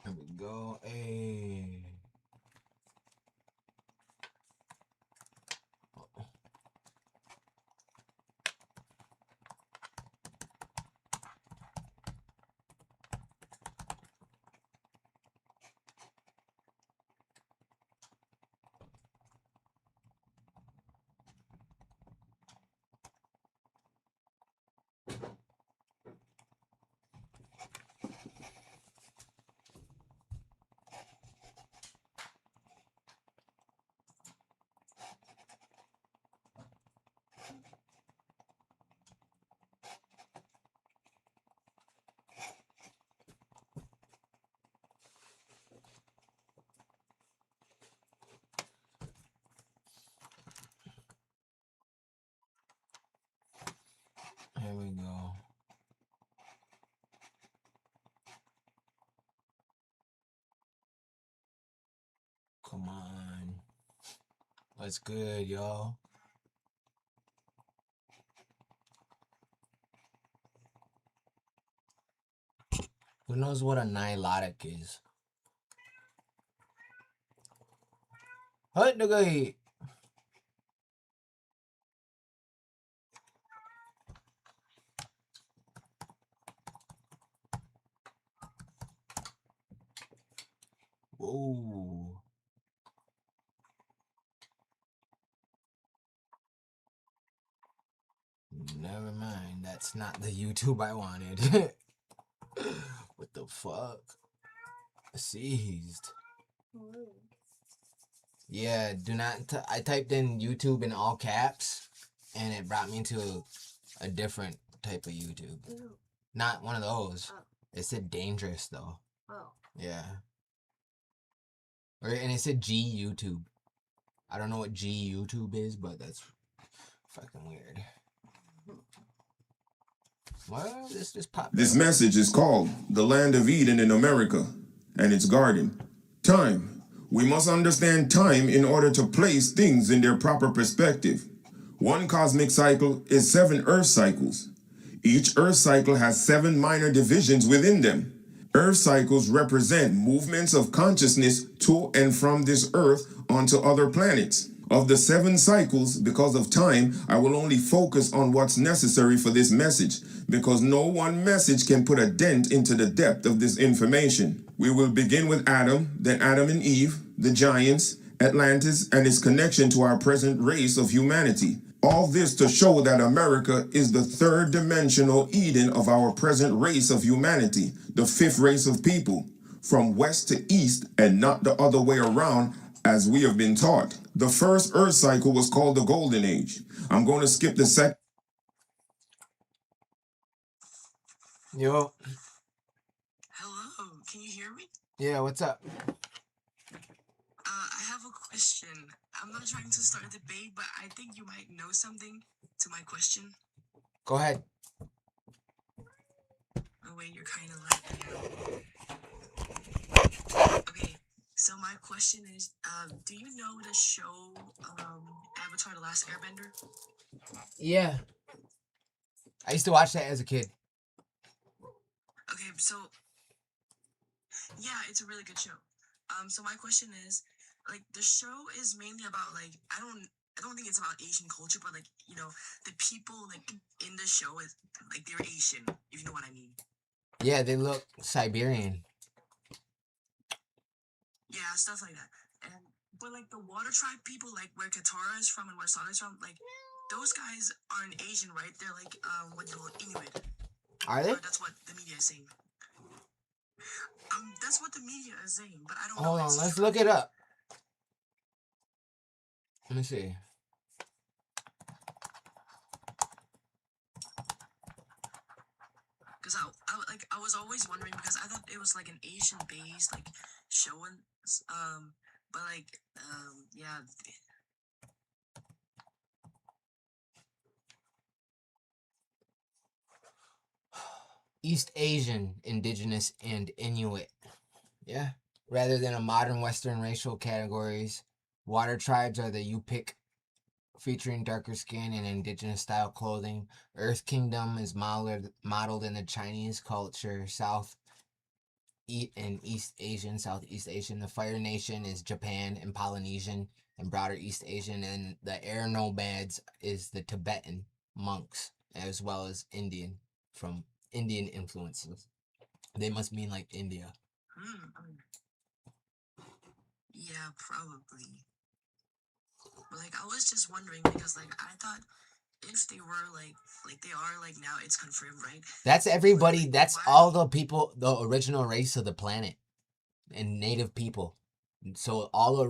There we go. Hey. Here we go. Come on. What's good, y'all? Who knows what a nilotic is? Hey, nigga. Whoa. Never mind. That's not the YouTube I wanted. What the fuck? Seized. Yeah, do not. I typed in YouTube in all caps, and it brought me to a different type of YouTube. Ew. Not one of those. Oh. It said dangerous though. Oh. Yeah. And it said G YouTube. I don't know what G YouTube is, but that's fucking weird. Well, this just popped. This message is called The Land of Eden in America and its garden. Time. We must understand time in order to place things in their proper perspective. One cosmic cycle is 7 Earth cycles. Each Earth cycle has 7 minor divisions within them. Earth cycles represent movements of consciousness to and from this Earth onto other planets. Of the 7 cycles, because of time, I will only focus on what's necessary for this message, because no one message can put a dent into the depth of this information. We will begin with Adam, then Adam and Eve, the giants, Atlantis, and its connection to our present race of humanity. All this to show that America is the 3rd dimensional Eden of our present race of humanity, the 5th race of people, from west to east and not the other way around as we have been taught. The first Earth cycle was called the Golden Age. I'm going to skip the second. Yo. Hello, can you hear me? Yeah, what's up? I have a question. I'm not trying to start a debate, but I think you might know something to my question. Go ahead. Oh wait, you're kind of laughing out. Okay, so my question is, do you know the show Avatar: The Last Airbender? Yeah. I used to watch that as a kid. Okay, so yeah, it's a really good show. So my question is, like, the show is mainly about, like, I don't think it's about Asian culture, but, like, you know, the people, like, in the show is, like, they're Asian, if you know what I mean. Yeah, they look Siberian. Yeah, stuff like that. But, like, the Water Tribe people, like, where Katara is from and where Sokka is from, like, those guys aren't Asian, right? They're, like, what do you call it, Inuit. Are they? That's what the media is saying. That's what the media is saying, but I don't know. Hold on, let's look it up. Let me see. Because I was always wondering, because I thought it was like an Asian based like show, and but like yeah. East Asian, Indigenous, and Inuit. Yeah. Rather than a modern Western racial categories, water tribes are the Yupik, featuring darker skin and indigenous style clothing. Earth Kingdom is modeled in the Chinese culture. South in East Asian, Southeast Asian. The Fire Nation is Japan and Polynesian and broader East Asian, and the air nomads is the Tibetan monks as well as Indian from Indian influences. They must mean like India. Yeah, probably. But like I was just wondering because like I thought if they were like they are like now it's confirmed, right? That's everybody. Like, That's why? all the people, the original race of the planet, and native people. So all the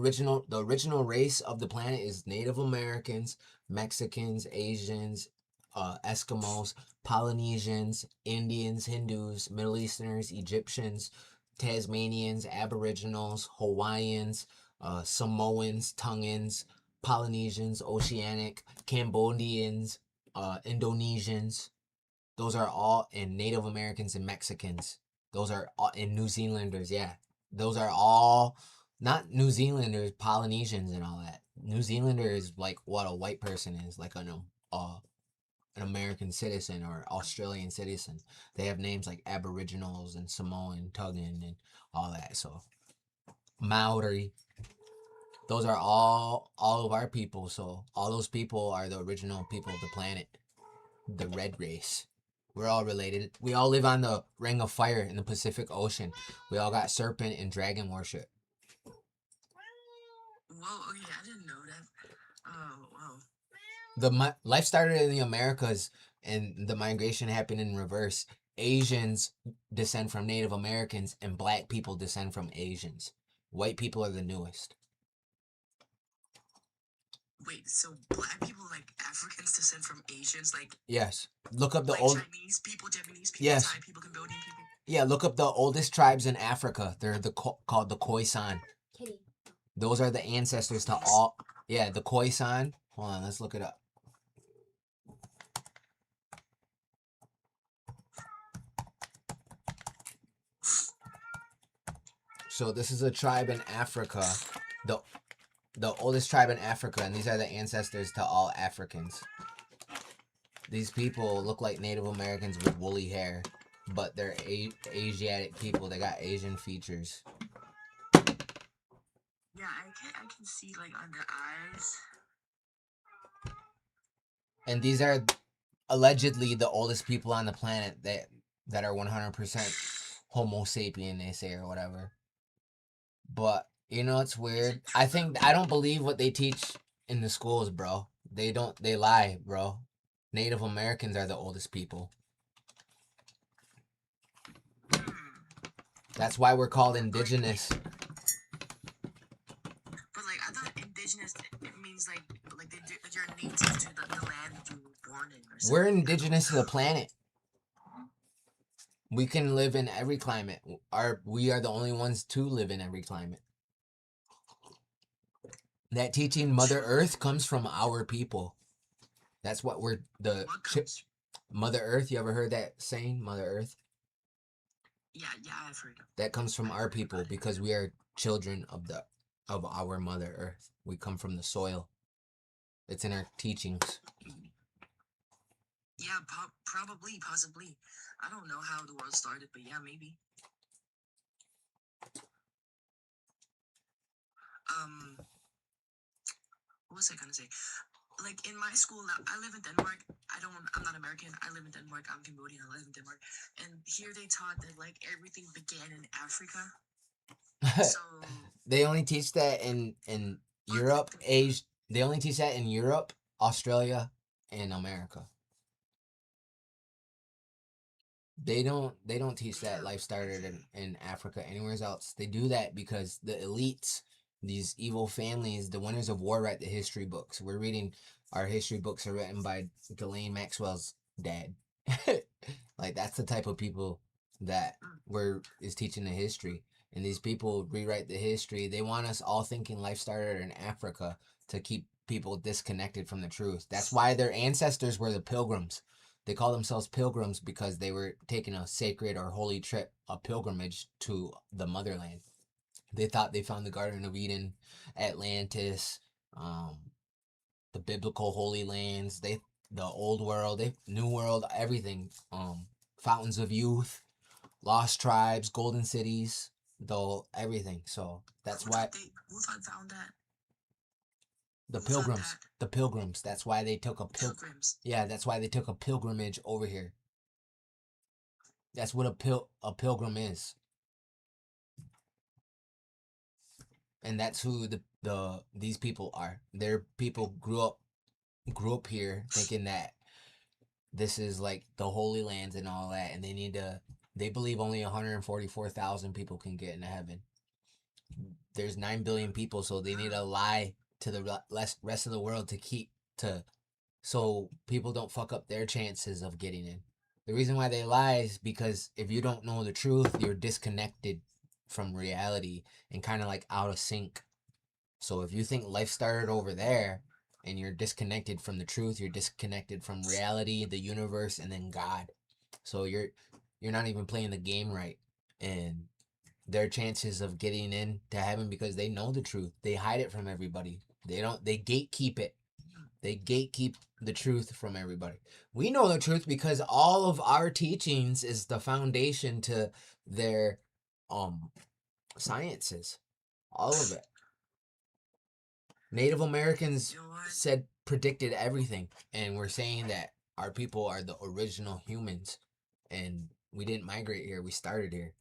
original race of the planet is Native Americans, Mexicans, Asians, Eskimos, Polynesians, Indians, Hindus, Middle Easterners, Egyptians, Tasmanians, Aboriginals, Hawaiians, Samoans, Tongans, Polynesians, Oceanic, Cambodians, Indonesians. Those are all, and Native Americans and Mexicans. Those are all, and New Zealanders. Yeah, those are all not New Zealanders, Polynesians, and all that. New Zealander is like what a white person is, like an American citizen or Australian citizen. They have names like Aboriginals and Samoan, Tongan, and all that. So Maori. Those are all of our people. So all those people are the original people of the planet, the red race. We're all related. We all live on the Ring of Fire in the Pacific Ocean. We all got serpent and dragon worship. Whoa, okay, I didn't know that. Oh, wow. Life started in the Americas, and the migration happened in reverse. Asians descend from Native Americans, and black people descend from Asians. White people are the newest. Wait, so black people like Africans descend from Asians, like Yes. Look up the like old. Chinese people, Japanese people, Yes. Thai people, Cambodian people. Yeah, look up the oldest tribes in Africa. They're called the Khoisan. Those are the ancestors to all. Yeah, the Khoisan. Hold on, let's look it up. So this is a tribe in Africa, the oldest tribe in Africa, and these are the ancestors to all Africans. These people look like Native Americans with woolly hair, but they're Asiatic people. They got Asian features. Yeah, I can see like on their eyes. And these are allegedly the oldest people on the planet that are 100% Homo sapien, they say, or whatever. But you know it's weird. I don't believe what they teach in the schools, bro. They lie, bro. Native Americans are the oldest people. That's why we're called indigenous. But like I thought indigenous it means like you're native to the land that you were born in. Or something. We're indigenous to the planet. We can live in every climate. We are the only ones to live in every climate. That teaching Mother Earth comes from our people. That's what we're Mother Earth. You ever heard that saying, Mother Earth? Yeah, I've heard of. That comes from our people because we are children of our Mother Earth. We come from the soil. It's in our teachings. Yeah, probably, possibly. I don't know how the world started, but yeah, maybe. What was I gonna say? Like in my school, I live in Denmark. I'm not American. I live in Denmark. I'm Cambodian. I live in Denmark. And here they taught that like everything began in Africa. So they only teach that in Europe, Asia. They only teach that in Europe, Australia, and America. They don't teach that life started in Africa anywhere else. They do that because the elites, these evil families, the winners of war, write the history books. We're reading, our history books are written by Ghislaine Maxwell's dad. Like that's the type of people that is teaching the history. And these people rewrite the history. They want us all thinking life started in Africa to keep people disconnected from the truth. That's why their ancestors were the pilgrims. They call themselves pilgrims because they were taking a sacred or holy trip, a pilgrimage to the motherland. They thought they found the Garden of Eden, Atlantis, the biblical Holy Lands, the old world, new world, everything. Fountains of youth. lost tribes, golden cities, though everything. So that's Who why thought who thought found that? the Who thought pilgrims, that? the pilgrims. That's why they took a Pilgrims. Yeah, that's why they took a pilgrimage over here. That's what a pilgrim is, and that's who these people are. Their people grew up here thinking that this is like the Holy Lands and all that, and they believe only 144,000 people can get into heaven. There's 9 billion people, so they need to lie to the rest of the world so people don't fuck up their chances of getting in. The reason why they lie is because if you don't know the truth, you're disconnected from reality and kind of like out of sync. So if you think life started over there and you're disconnected from the truth, you're disconnected from reality, the universe, and then God. So you're not even playing the game right. And their chances of getting into heaven, because they know the truth, they hide it from everybody. They gatekeep it. They gatekeep the truth from everybody. We know the truth because all of our teachings is the foundation to their sciences. All of it. Native Americans You know what? predicted everything, and we're saying that our people are the original humans, and we didn't migrate here. We started here.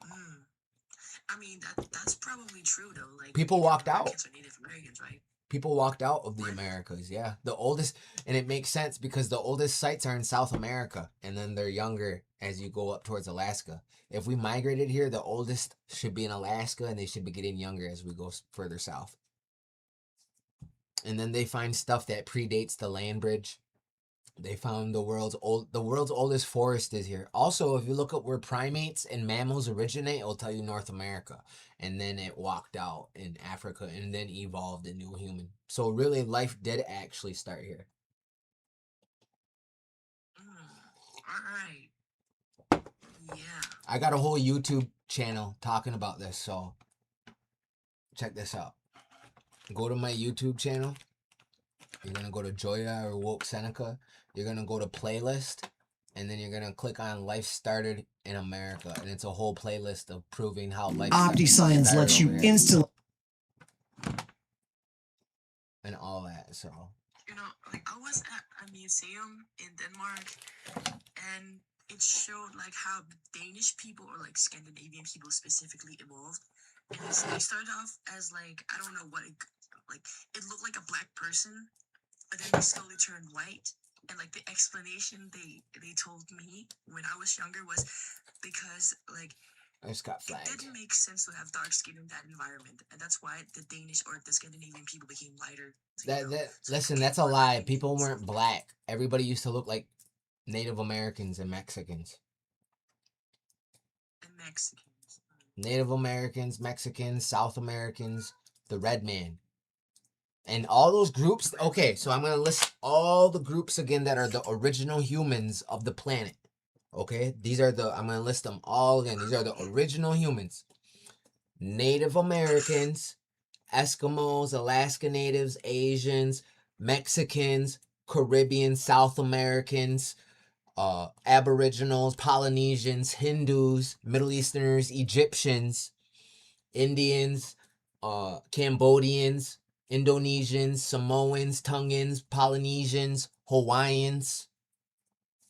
Mm. I mean that's probably true though. Like People Native walked out. Americans are Native Americans, right? People walked out of the What? Americas. Yeah, the oldest, and it makes sense because the oldest sites are in South America, and then they're younger as you go up towards Alaska. If we migrated here, the oldest should be in Alaska, and they should be getting younger as we go further south. And then they find stuff that predates the land bridge. They found the world's oldest forest is here. Also, if you look up where primates and mammals originate, it'll tell you North America. And then it walked out in Africa and then evolved into a human. So really life did actually start here. All right. Yeah. I got a whole YouTube channel talking about this, so check this out. Go to my YouTube channel. You're gonna go to Joya or Woke Seneca. You're gonna go to playlist, and then you're gonna click on Life Started in America, and it's a whole playlist of proving how life OptiScience started lets you over here instantly. and all that. So You know, like I was at a museum in Denmark, and it showed like how the Danish people or like Scandinavian people specifically evolved. And they started off as like I don't know what like it looked like a black person, but then they slowly turned white. And like the explanation they told me when I was younger was because like I just got it flagged. didn't make sense to have dark skin in that environment, and that's why the Danish or the Scandinavian people became lighter. So, Listen, that's a lie. People weren't black. Everybody used to look like Native Americans and Mexicans. and Mexicans. Native Americans, Mexicans, South Americans, the red man. And all those groups, okay, so I'm going to list all the groups again that are the original humans of the planet. Okay? I'm going to list them all again. These are the original humans. Native Americans, Eskimos, Alaska Natives, Asians, Mexicans, Caribbean, South Americans, Aboriginals, Polynesians, Hindus, Middle Easterners, Egyptians, Indians, Cambodians, Indonesians, Samoans, Tongans, Polynesians, Hawaiians.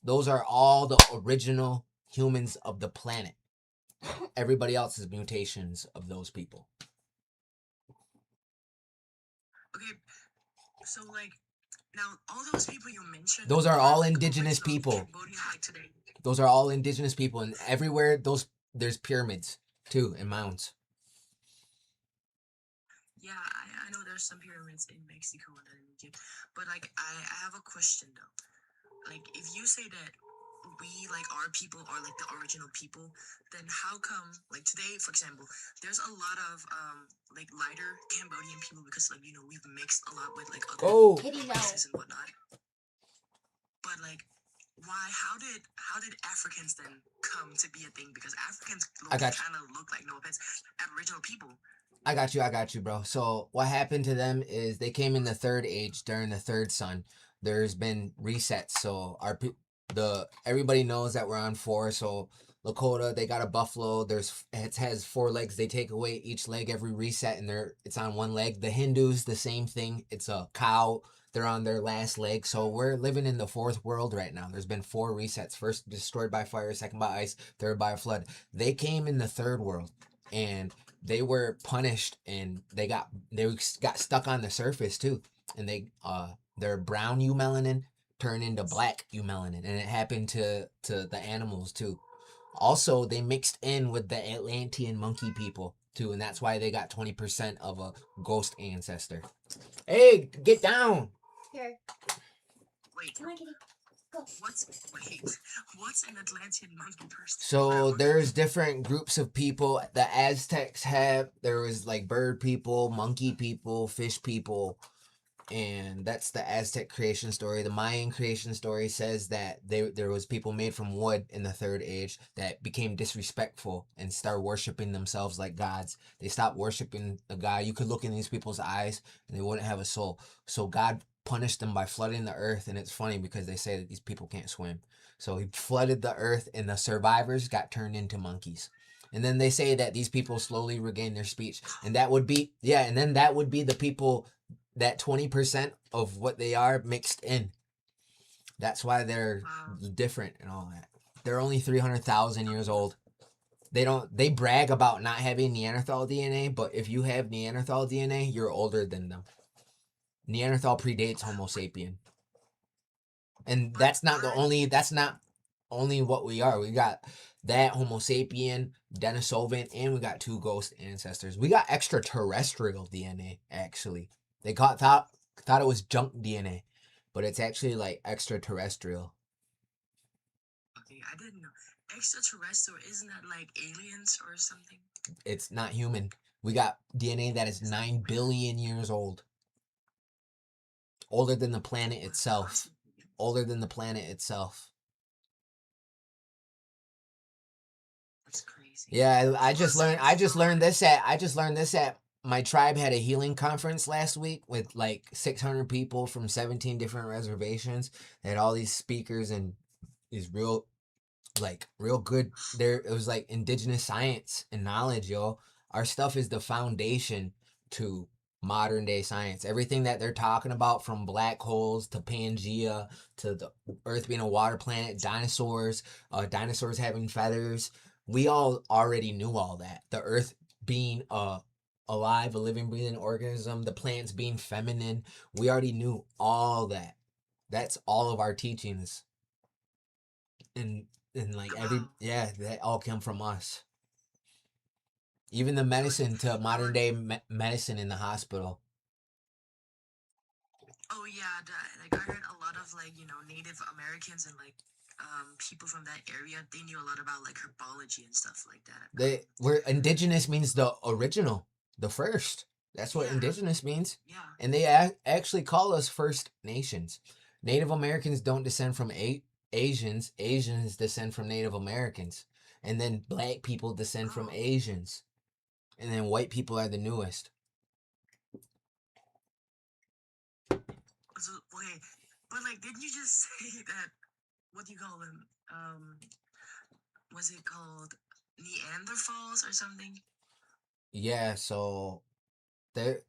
Those are all the original humans of the planet. Everybody else is mutations of those people. Okay, so like now all those people you mentioned. Those are all like, indigenous original people. Cambodia, like today. Those are all indigenous people, and everywhere there's pyramids too and mounds. Yeah, I know there's some pyramids in Mexico and in Egypt, but like I have a question though. Like if you say that we like our people are like the original people, then how come like today, for example, there's a lot of like lighter Cambodian people because like we've mixed a lot with like other races and whatnot. But like why how did Africans then come to be a thing? Because Africans kind of look like, no offense, Aboriginal people. I got you, bro. So what happened to them is they came in the third age during the third sun. There's been resets. So everybody knows that we're on 4. So Lakota, they got a buffalo. It has 4 legs. They take away each leg every reset, and it's on 1 leg. The Hindus, the same thing. It's a cow. They're on their last leg. So we're living in the 4th world right now. There's been 4 resets. First destroyed by fire, second by ice, third by a flood. They came in the 3rd world, and they were punished, and they got stuck on the surface too, and their brown eumelanin turned into black eumelanin, and it happened to the animals too. Also, they mixed in with the Atlantean monkey people too, and that's why they got 20% of a ghost ancestor. Hey, get down! Here. Wait, Come on, kitty. Go. What's an Atlantean monkey person? So there's different groups of people. The Aztecs there was like bird people, monkey people, fish people, and that's the Aztec creation story. The Mayan creation story says that there was people made from wood in the 3rd age that became disrespectful and started worshiping themselves like gods. They stopped worshiping the God. You could look in these people's eyes and they wouldn't have a soul. So God punished them by flooding the earth, and it's funny because they say that these people can't swim. So he flooded the earth, and the survivors got turned into monkeys. And then they say that these people slowly regain their speech, and that would be the people, that 20% of what they are mixed in. That's why they're different and all that. They're only 300,000 years old. They brag about not having Neanderthal DNA, but if you have Neanderthal DNA, you're older than them. Neanderthal predates Homo sapien. And that's not only what we are. We got that Homo sapien, Denisovan, and we got 2 ghost ancestors. We got extraterrestrial DNA, actually. They thought it was junk DNA, but it's actually like extraterrestrial. Okay, I didn't know. Extraterrestrial, isn't that like aliens or something? It's not human. We got DNA that is 9 billion years old. Older than the planet itself. Older than the planet itself. That's crazy. Yeah, I just learned this at my tribe had a healing conference last week with like 600 people from 17 different reservations. They had all these speakers and these real good there. It was like indigenous science and knowledge, yo. Our stuff is the foundation to modern day science. Everything that they're talking about, from black holes to Pangea to the Earth being a water planet, dinosaurs having feathers, we all already knew all that. The Earth being alive, a living, breathing organism, the plants being feminine, we already knew all that. That's all of our teachings. And like that all come from us. Even the medicine to modern day medicine in the hospital. Oh yeah, I heard a lot of Native Americans and people from that area. They knew a lot about like herbology and stuff like that. Where indigenous means the original, the first. That's what indigenous means. Yeah. And they actually call us First Nations. Native Americans don't descend from Asians. Asians descend from Native Americans. And then black people descend from Asians. And then white people are the newest. So, okay, but didn't you just say that? What do you call them? Was it called Neanderthals or something? Yeah. So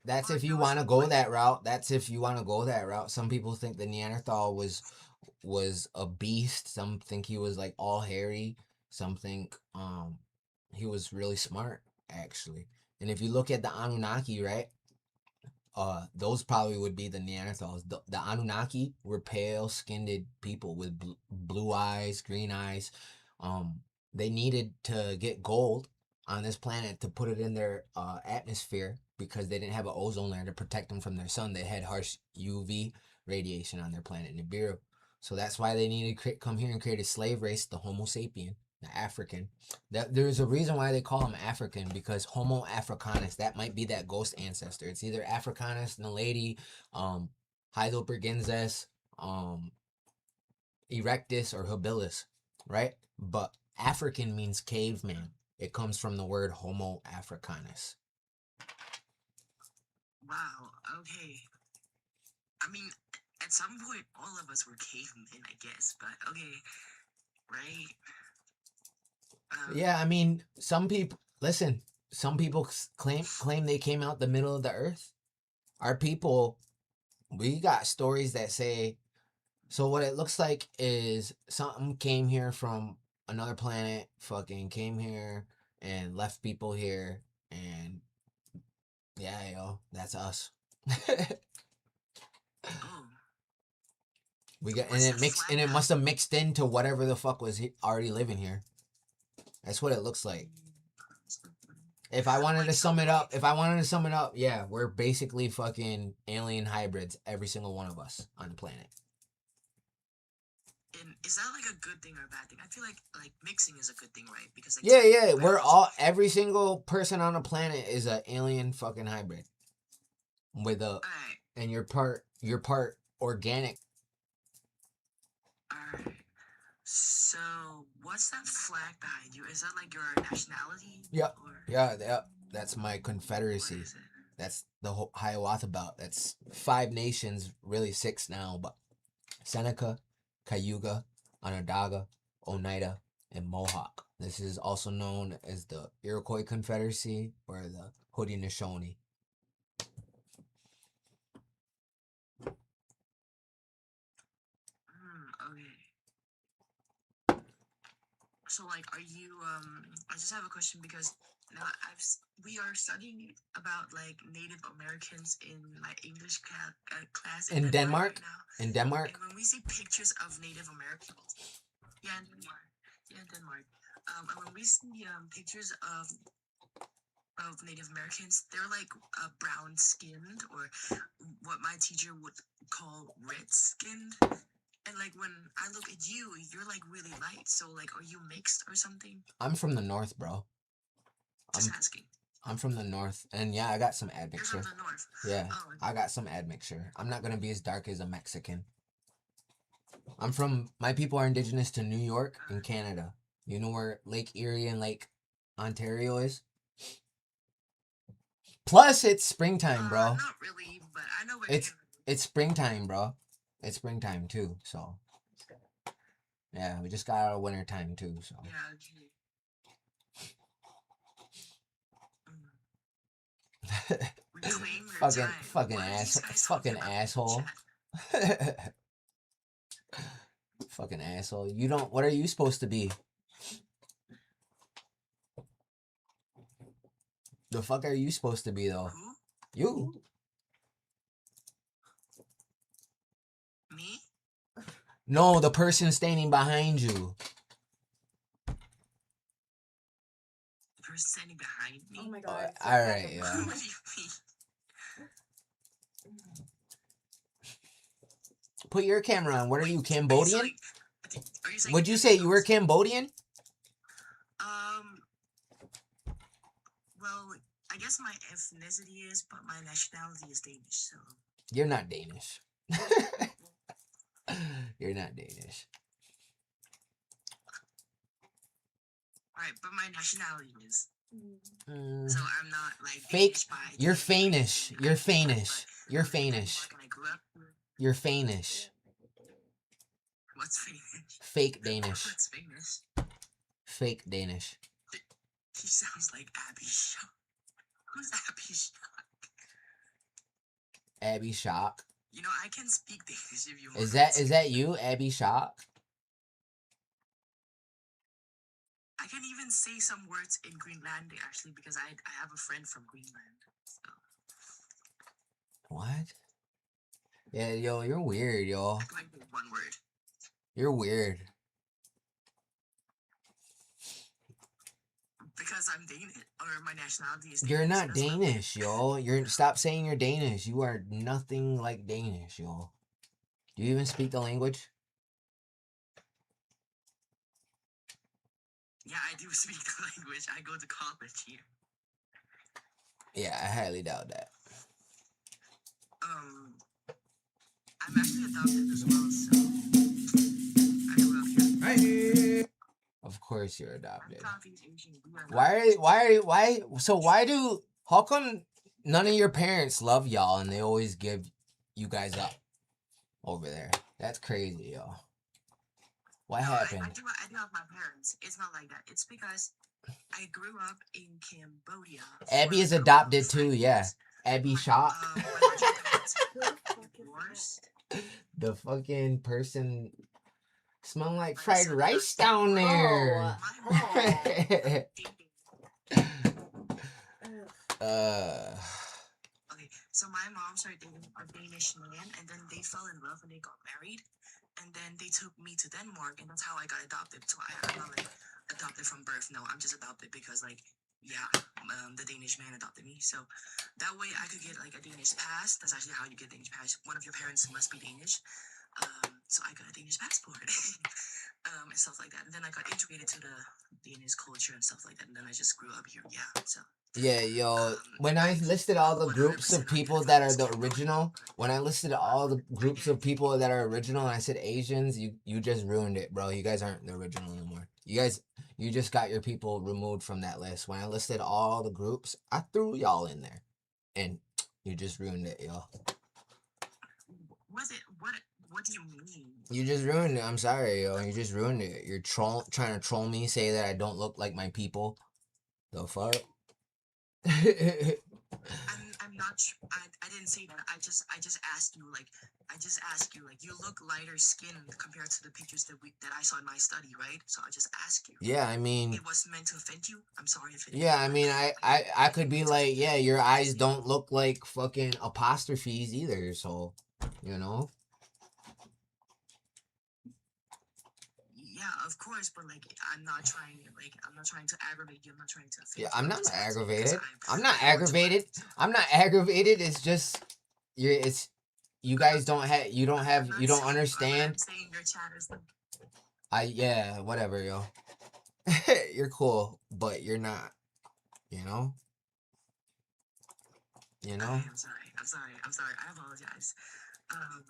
that's if you want to go that route. Some people think the Neanderthal was a beast. Some think he was like all hairy. Some think he was really smart, actually. And if you look at the Anunnaki, right? Those probably would be the Neanderthals. The Anunnaki were pale-skinned people with blue eyes, green eyes. They needed to get gold on this planet to put it in their atmosphere because they didn't have an ozone layer to protect them from their sun. They had harsh UV radiation on their planet Nibiru. So that's why they needed to come here and create a slave race, the Homo sapien, the African. There's a reason why they call him African, because Homo africanus, that might be that ghost ancestor. It's either Africanus, Naledi, Heidelbergensis, Erectus, or Habilis, right? But African means caveman. It comes from the word Homo africanus. Wow. Okay. I mean, at some point, all of us were cavemen, I guess. But okay, right? Yeah, I mean, some people listen. Some people claim they came out the middle of the earth. Our people, we got stories that say. So what it looks like is something came here from another planet, fucking came here and left people here, and yeah, yo, that's us. Oh, We got, and what's it that mixed, flag and it now? must have mixed into whatever the fuck was already living here. That's what it looks like. If I wanted Like to sum it up, something- yeah, we're basically fucking alien hybrids, every single one of us on the planet. And is that like a good thing or a bad thing? I feel like mixing is a good thing, right? Because like Yeah, certain yeah, we're biology- all, every single person on the planet is an alien fucking hybrid. With a, Alright, and you're part organic. alright. So what's that flag behind you? Is that like your nationality? Yep. Or Yeah, that's my what confederacy. is it? That's the whole Hiawatha belt. That's 5 nations, really 6 now, but Seneca, Cayuga, Onondaga, Oneida, and Mohawk. This is also known as the Iroquois Confederacy or the Haudenosaunee. Okay. So like, are you? I just have a question because now we are studying about like Native Americans in my English class In Denmark? right now. In Denmark? And when we see pictures of Native Americans, yeah, in Denmark, and when we see pictures of Native Americans, they're like brown skinned or what my teacher would call red skinned. And like when I look at you, you're like really light. So like, are you mixed or something? I'm from the north, bro. Just asking. I'm from the north, and yeah, I got some You're admixture. from the north. Yeah, Oh, I got some admixture. I'm not gonna be as dark as a Mexican. My people are indigenous to New York and Canada. You know where Lake Erie and Lake Ontario is? Plus, it's springtime, bro. Not really, but I know where It's springtime, bro. It's springtime too, so yeah, we just got out of winter time too, so Yeah, okay. Reclaim your time. fucking What are these ass, guys fucking talking about in asshole, chat? fucking asshole. You don't. What are you supposed to be? The fuck are you supposed to be though? Who? You. Me? No, the person standing behind you. The person standing behind me? Oh my god. All right, yeah. What do you mean? Put your camera on. What are you, Are you Cambodian? saying Would you say you were Cambodian? Well, I guess my ethnicity is, but my nationality is Danish, so. You're not Danish. You're not Danish. Alright, but my nationality is. Mm, So I'm not like fake. Danish by You're DNA, Fanish. but You're I'm Fanish. You're from Denmark Fanish. and I grew up here. You're Fanish. What's Finnish? Fake Danish. What's Finnish? Fake Danish. He sounds like Abby Shaw. Who's Abby Shaw? Abby Shock. You know, I can speak Danish if you want. Is that you, Abby Shock? I can even say some words in Greenlandic actually because I have a friend from Greenland. So. What? Yeah, yo, you're weird, yo. I can like one word. You're weird. Because I'm Danish, or my nationality is Danish. You're not that's why- Danish, yo. Stop saying you're Danish. You are nothing like Danish, yo. Do you even speak the language? Yeah, I do speak the language. I go to college here. Yeah, I highly doubt that. I'm actually adopted as well, so I grew up here. Of course you're adopted. I'm Southeast Asian. We are not- How come none of your parents love y'all and they always give you guys up? over there. That's crazy, yo. What No, happened? I do have my parents. It's not like that. It's because I grew up in Cambodia. Abby is for adopted 5 too, yeah. years. Abby My, Shock. my parents divorced. The fucking person smell like Like, fried so rice they're down there. dating. Okay, so my mom started dating a Danish man, and then they fell in love and they got married, and then they took me to Denmark, and that's how I got adopted. So I'm not like adopted from birth. No, I'm just adopted because like the Danish man adopted me. So that way I could get like a Danish pass. That's actually how you get a Danish pass. One of your parents must be Danish. So I got a Danish passport. And stuff like that. And then I got integrated to the Danish culture and stuff like that. And then I just grew up here. Yeah. So Yeah, yo, when I listed all the groups of people that are the original, when I listed all the groups of people that are original and I said Asians, you just ruined it, bro. You guys aren't the original anymore. You just got your people removed from that list. When I listed all the groups, I threw y'all in there. And you just ruined it, yo. What do you mean? You just ruined it. I'm sorry, yo. You just ruined it. You're trying to troll me, say that I don't look like my people. The fuck? I'm not. I didn't say that. I just asked you like. You look lighter skinned compared to the pictures that I saw in my study, right? So I just asked you. Yeah, I mean, it wasn't meant to offend you. I'm sorry if it. Yeah, I mean, I could be like, yeah, your eyes don't look like fucking apostrophes either, so, you know? Yeah, of course, but like I'm not trying to aggravate you. I'm not trying to offend Yeah, you. I'm not just asking because aggravated. I'm I not want to aggravated. learn, so. I'm not aggravated. It's just, you guys don't have, you don't understand. I'm saying your chat is like. Yeah, whatever, yo. You're cool, but you're not, you know? You know? Okay, I'm sorry. I apologize. Um,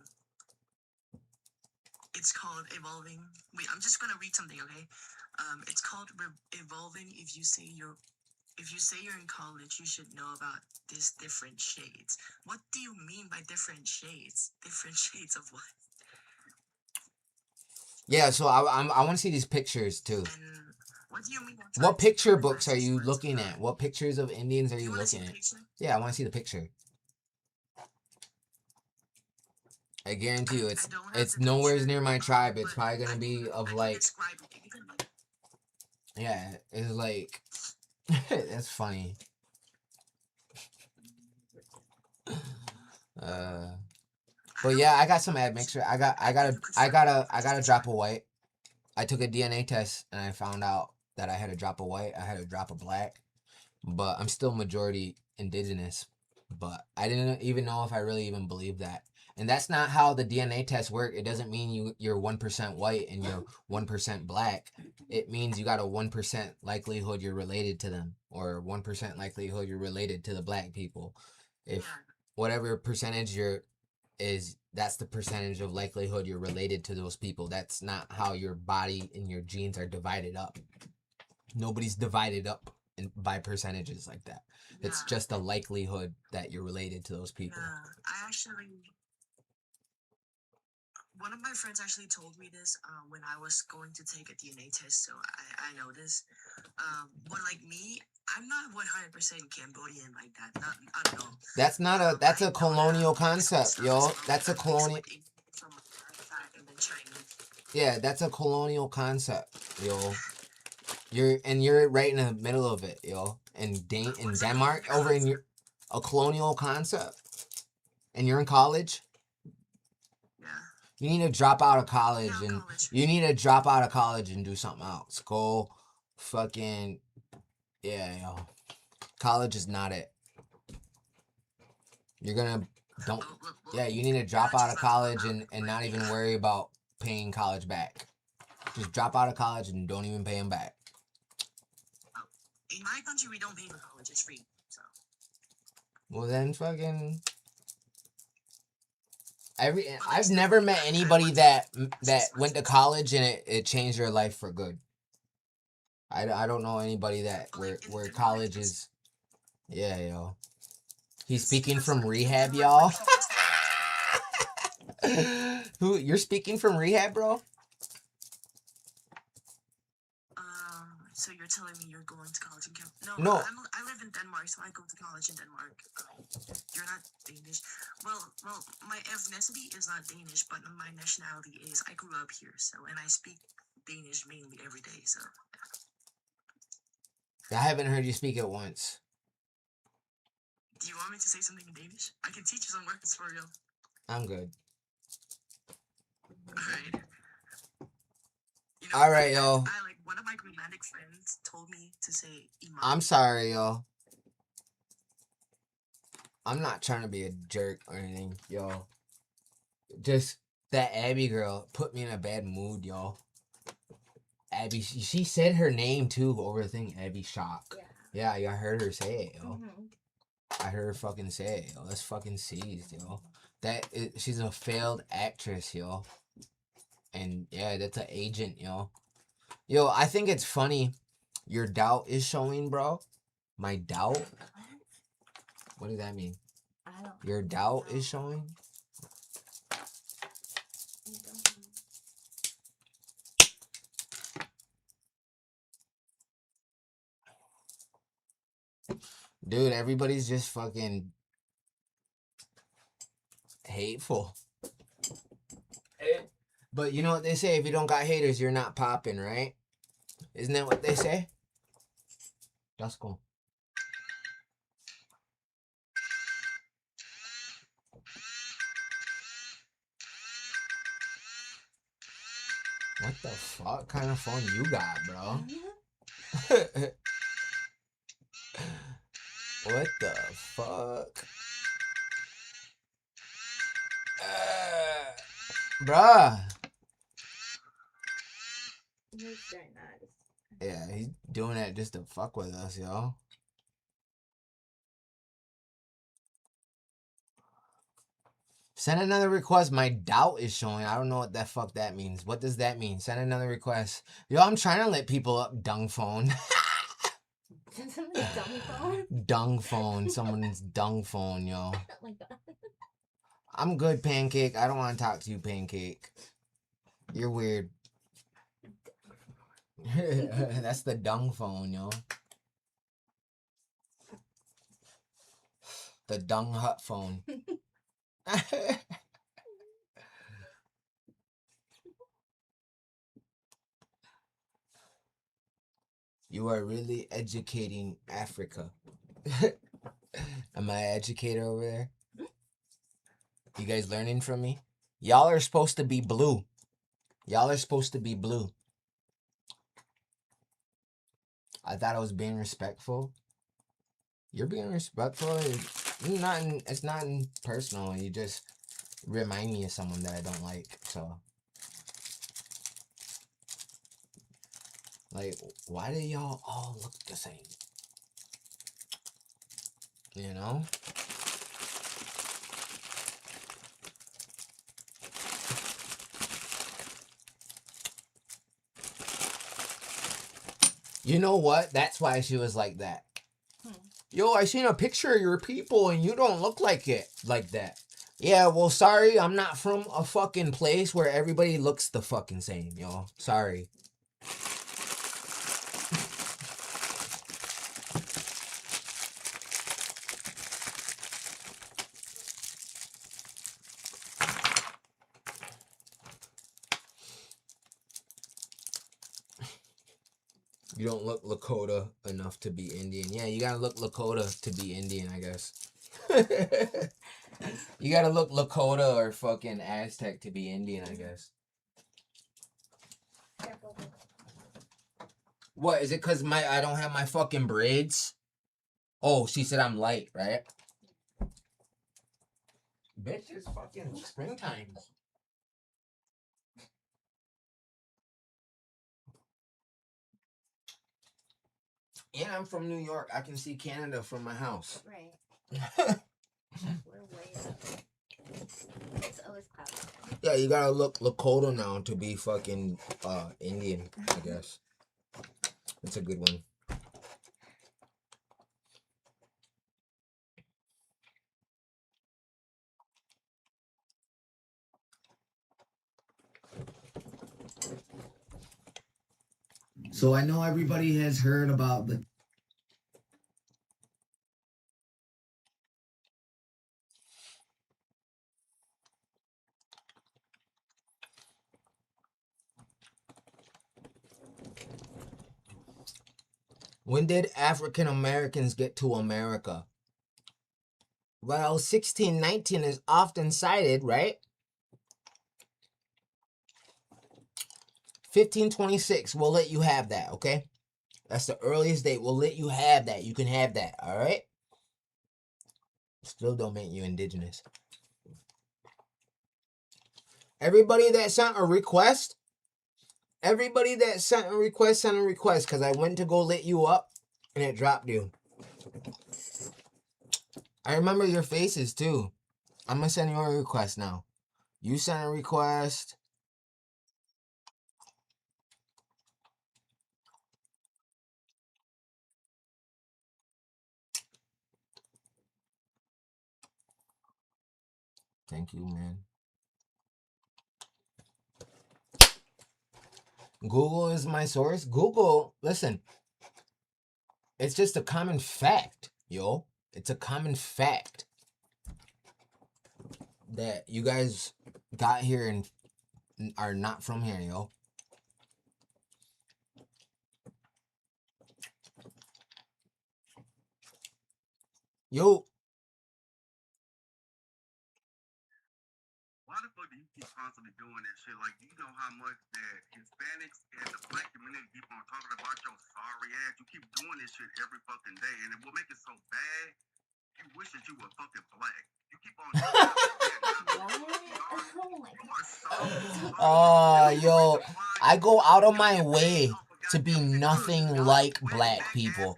it's called evolving. Wait, I'm just gonna read something, okay? It's called evolving. If you say you're in college, you should know about these different shades. What do you mean by different shades? Different shades of what? Yeah, so I want to see these pictures too. And what do you mean? What picture books are you looking at? What pictures of Indians are you looking at? Picture? Yeah, I want to see the picture. I guarantee you, it's nowhere near my tribe. It's probably gonna be of like, yeah, it's like, that's funny. But yeah, I got some admixture. I got a drop of white. I took a DNA test and I found out that I had a drop of white. I had a drop of black, but I'm still majority indigenous. But I didn't even know if I really even believed that. And that's not how the DNA tests work. It doesn't mean you're 1% white and you're 1% black. It means you got a 1% likelihood you're related to them, or 1% likelihood you're related to the black people. If whatever percentage that's the percentage of likelihood you're related to those people. That's not how your body and your genes are divided up. Nobody's divided up by percentages like that. Yeah. It's just a likelihood that you're related to those people. Yeah, one of my friends actually told me this when I was going to take a DNA test, so I know this. But like me, I'm not 100% Cambodian like that. I don't know. That's a colonial concept, yo. That's a colonial. Yeah, that's a colonial concept, yo. You're right in the middle of it, yo. In Denmark, over in a colonial concept, and you're in college. You need to drop out of college and do something else. Go fucking, yeah, yo. College is not it. You need to drop out of college and not even worry about paying college back. Just drop out of college and don't even pay them back. In my country, we don't pay for college. It's free, so. Well, then fucking... I've never met anybody that went to college and it changed their life for good. I don't know anybody that where college is. Yeah, yo. He's speaking from rehab, y'all. Who you're speaking from rehab, bro? So you're telling me you're going to college in Canada? No, No. I live in Denmark, so I go to college in Denmark. You're not Danish. Well, my ethnicity is not Danish, but my nationality is. I grew up here, so and I speak Danish mainly every day. So I haven't heard you speak it once. do you want me to say something in Danish? I can teach you some words for real. I'm good. Alright. You All right, yo. I like one of my romantic friends told me to say Iman. I'm sorry, yo. I'm not trying to be a jerk or anything, yo. Just that Abby girl put me in a bad mood, yo. Abby, she said her name too over the thing. Abby Shock. Yeah, I heard her say it, yo. I heard her fucking say it, yo. That's fucking seized, yo. She's a failed actress, yo. And yeah, that's an agent, yo. Yo, I think it's funny. Your doubt is showing, bro. My doubt? What does that mean? I don't. Your doubt is showing? Dude, everybody's just fucking hateful. But you know what they say? If you don't got haters, you're not popping, right? Isn't that what they say? Let's go. What the fuck kind of phone you got, bro? What the fuck? Bruh. He's doing that. Yeah, he's doing that just to fuck with us, yo. Send another request. My doubt is showing. I don't know what the fuck that means. What does that mean? Send another request. Yo, I'm trying to let people up. Dung phone. Dung phone? Dung phone. Someone's dung phone, yo. Oh my god. I'm good, Pancake. I don't want to talk to you, Pancake. You're weird. That's the dung phone, yo. The dung hut phone. You are really educating Africa. Am I an educator over there? You guys learning from me? Y'all are supposed to be blue. Y'all are supposed to be blue. I thought I was being respectful. You're being respectful. It's not personal. You just remind me of someone that I don't like. So, like, why do y'all all look the same? You know? You know what? That's why she was like that. Yo, I seen a picture of your people and you don't look like it like that. Yeah, well, sorry, I'm not from a fucking place where everybody looks the fucking same, yo. Sorry. You don't look Lakota enough to be Indian. Yeah, you gotta look Lakota to be Indian, I guess. You gotta look Lakota or fucking Aztec to be Indian, I guess. What, is it cause I don't have my fucking braids? Oh, she said I'm light, right? Bitch, it's fucking springtime. Yeah, I'm from New York. I can see Canada from my house. Right. We're way up. It's always cloudy. Yeah, you gotta look Lakota now to be fucking Indian, I guess. That's a good one. So I know everybody has heard about the When did African Americans get to America? Well, 1619 is often cited, right? 1526, we'll let you have that, okay? That's the earliest date. We'll let you have that. You can have that, all right? Still don't make you indigenous. Everybody that sent a request, sent a request, because I went to go lit you up, and it dropped you. I remember your faces, too. I'm going to send you a request now. You sent a request. Thank you, man. Google is my source. Google, listen, it's just a common fact, yo. It's a common fact that you guys got here and are not from here, yo. Yo. Why the fuck do you keep constantly doing that shit? Like, you know how much that Hispanics and the black community keep on talking about your sorry ass. You keep doing this shit every fucking day, and it will make it so bad. You wish that you were fucking black. You keep on doing Yo, I go out of my way to be nothing like black people.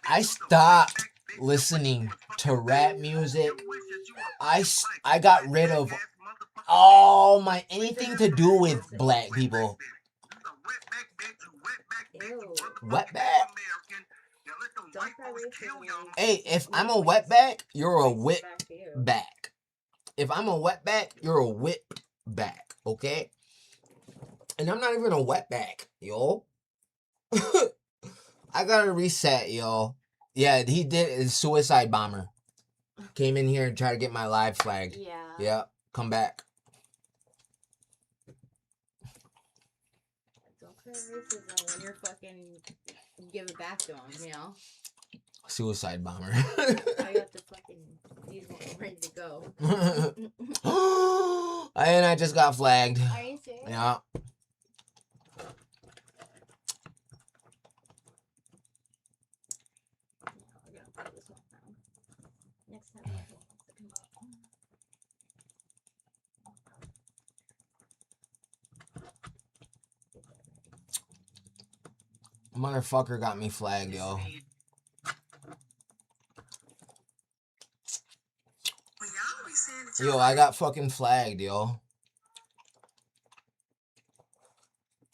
I stopped listening to rap music. I got rid of all my anything to do with black people. Wetback? Hey, if I'm a wetback, you're a whipped back. If I'm a wetback, you're a whipped back, okay? And I'm not even a wetback, yo. I gotta reset, yo. Yeah, he did a suicide bomber. Came in here and tried to get my live flagged. Yeah. Yeah, come back. Don't cry racism when you're fucking give it back to him, you know? Suicide bomber. I got the fucking these ones ready to go. And I just got flagged. Are you serious? Yeah. We're gonna play this one now. Next time. Motherfucker got me flagged, yo. Yo, I got fucking flagged, yo.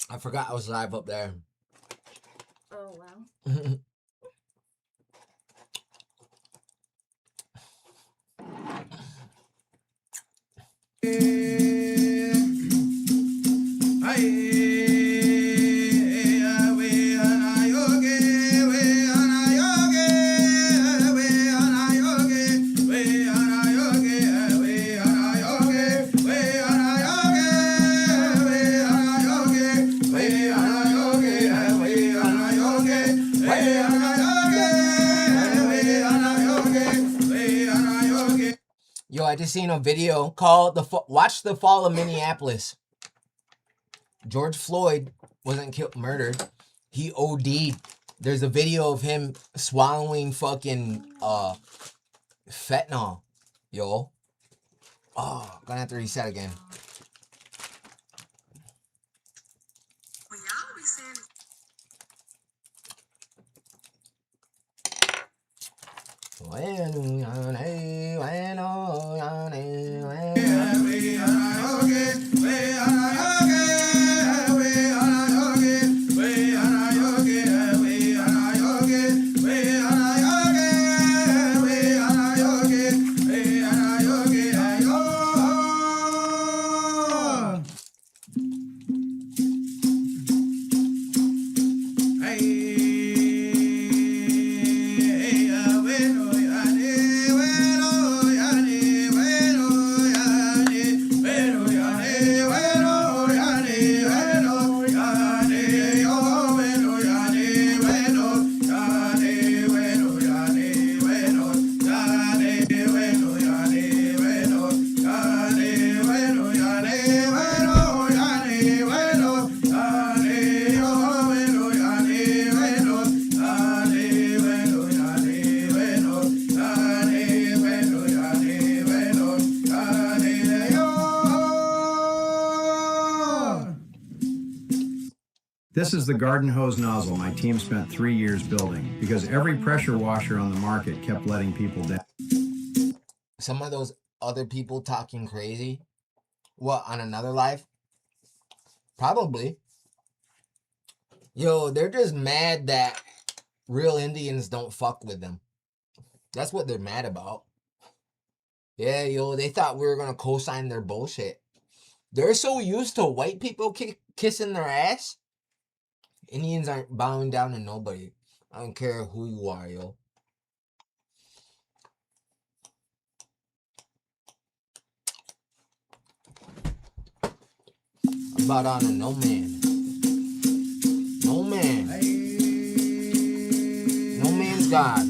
I forgot I was live up there. Oh, wow. Yo, I just seen a video called Watch the Fall of Minneapolis. George Floyd wasn't murdered. He OD'd. There's a video of him swallowing fucking fentanyl. Yo. Oh, gonna have to reset again. This is the garden hose nozzle my team spent 3 years building because every pressure washer on the market kept letting people down. Some of those other people talking crazy, what, on another live? Probably. Yo, they're just mad that real Indians don't fuck with them. That's what they're mad about. Yeah, yo, they thought we were gonna co-sign their bullshit. They're so used to white people kissing their ass. Indians aren't bowing down to nobody. I don't care who you are, yo. I'm bow down to no man. No man. No man's God.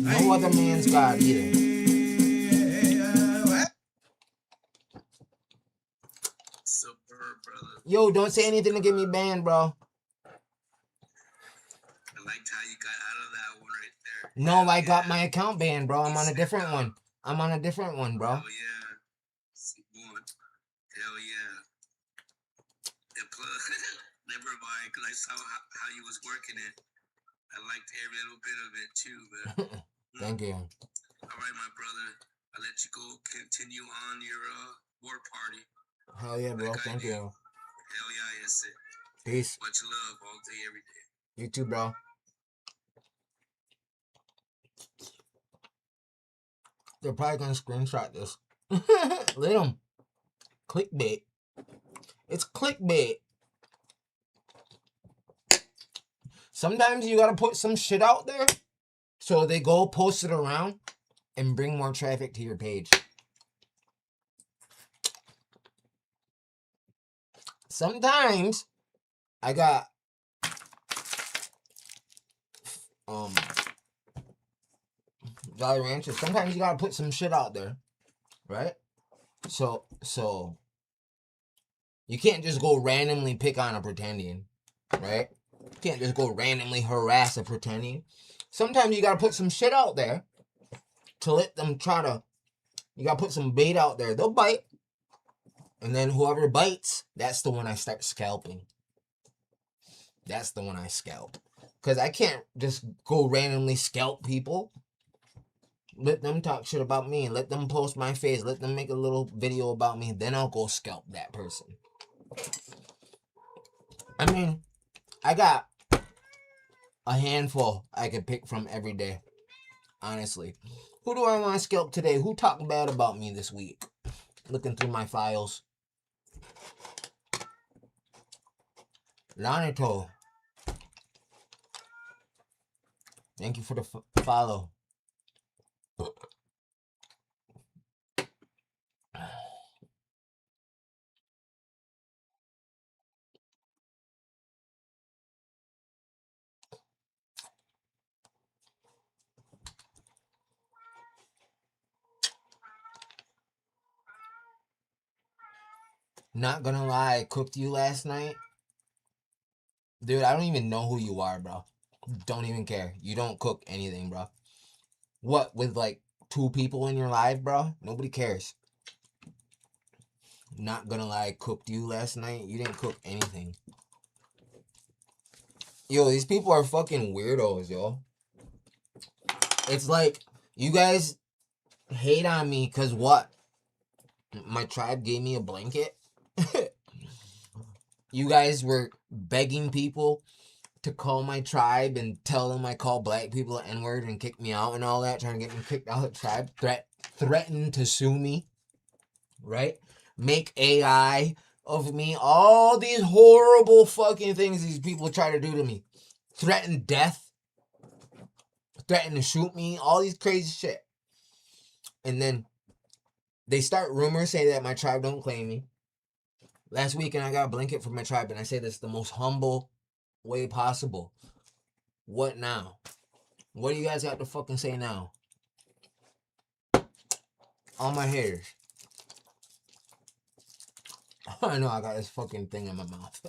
No other man's God either. Superb, brother. Yo, don't say anything to get me banned, bro. I liked how you got out of that one right there. No, I got my account banned, bro. I'm on a different one. I'm on a different one, bro. Hell yeah. Hell yeah. And plus, never mind, because I saw how you was working it. I liked every little bit of it too, man. Thank you. All right, my brother. I'll let you go continue on your war party. Hell yeah, bro. Like I Thank do. you. Hell yeah, yes, it. Peace. Much love all day, every day. You too, bro. They're probably gonna screenshot this. Let them. Clickbait. It's clickbait. Sometimes you gotta put some shit out there so they go post it around and bring more traffic to your page. Sometimes I got Jolly Ranchers. Sometimes you gotta put some shit out there, right? So you can't just go randomly pick on a pretending, right? You can't just go randomly harass a pretending. Sometimes you gotta put some shit out there to let them try to. You gotta put some bait out there. They'll bite, and then whoever bites, that's the one I start scalping. That's the one I scalp. Because I can't just go randomly scalp people. Let them talk shit about me. Let them post my face. Let them make a little video about me. Then I'll go scalp that person. I mean, I got a handful I could pick from every day. Honestly. Who do I want to scalp today? Who talked bad about me this week? Looking through my files. Lanito. Thank you for the follow. Not gonna lie, I cooked you last night. Dude, I don't even know who you are, bro. Don't even care. You don't cook anything, bro. What, with like 2 people in your life, bro? Nobody cares. Not gonna lie, I cooked you last night. You didn't cook anything. Yo, these people are fucking weirdos, yo. It's like, you guys hate on me because what? My tribe gave me a blanket? You guys were begging people to call my tribe and tell them I call black people an N-word and kick me out and all that, trying to get me kicked out of the tribe, threaten to sue me, right? Make AI of me, all these horrible fucking things these people try to do to me. Threaten death, threaten to shoot me, all these crazy shit. And then they start rumors saying that my tribe don't claim me. Last weekend I got a blanket from my tribe and I say this the most humble way possible. What now? What do you guys got to fucking say now? All my haters. I know I got this fucking thing in my mouth.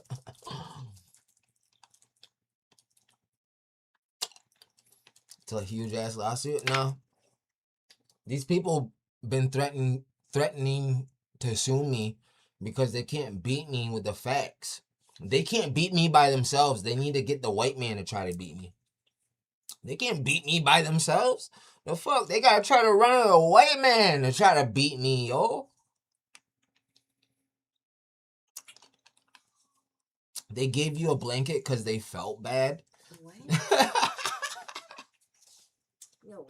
It's a huge ass lawsuit. No. These people been threatening to sue me because they can't beat me with the facts. They can't beat me by themselves. They need to get the white man to try to beat me. They can't beat me by themselves. The fuck? They gotta try to run to the white man to try to beat me, yo. They gave you a blanket because they felt bad. What? Yo,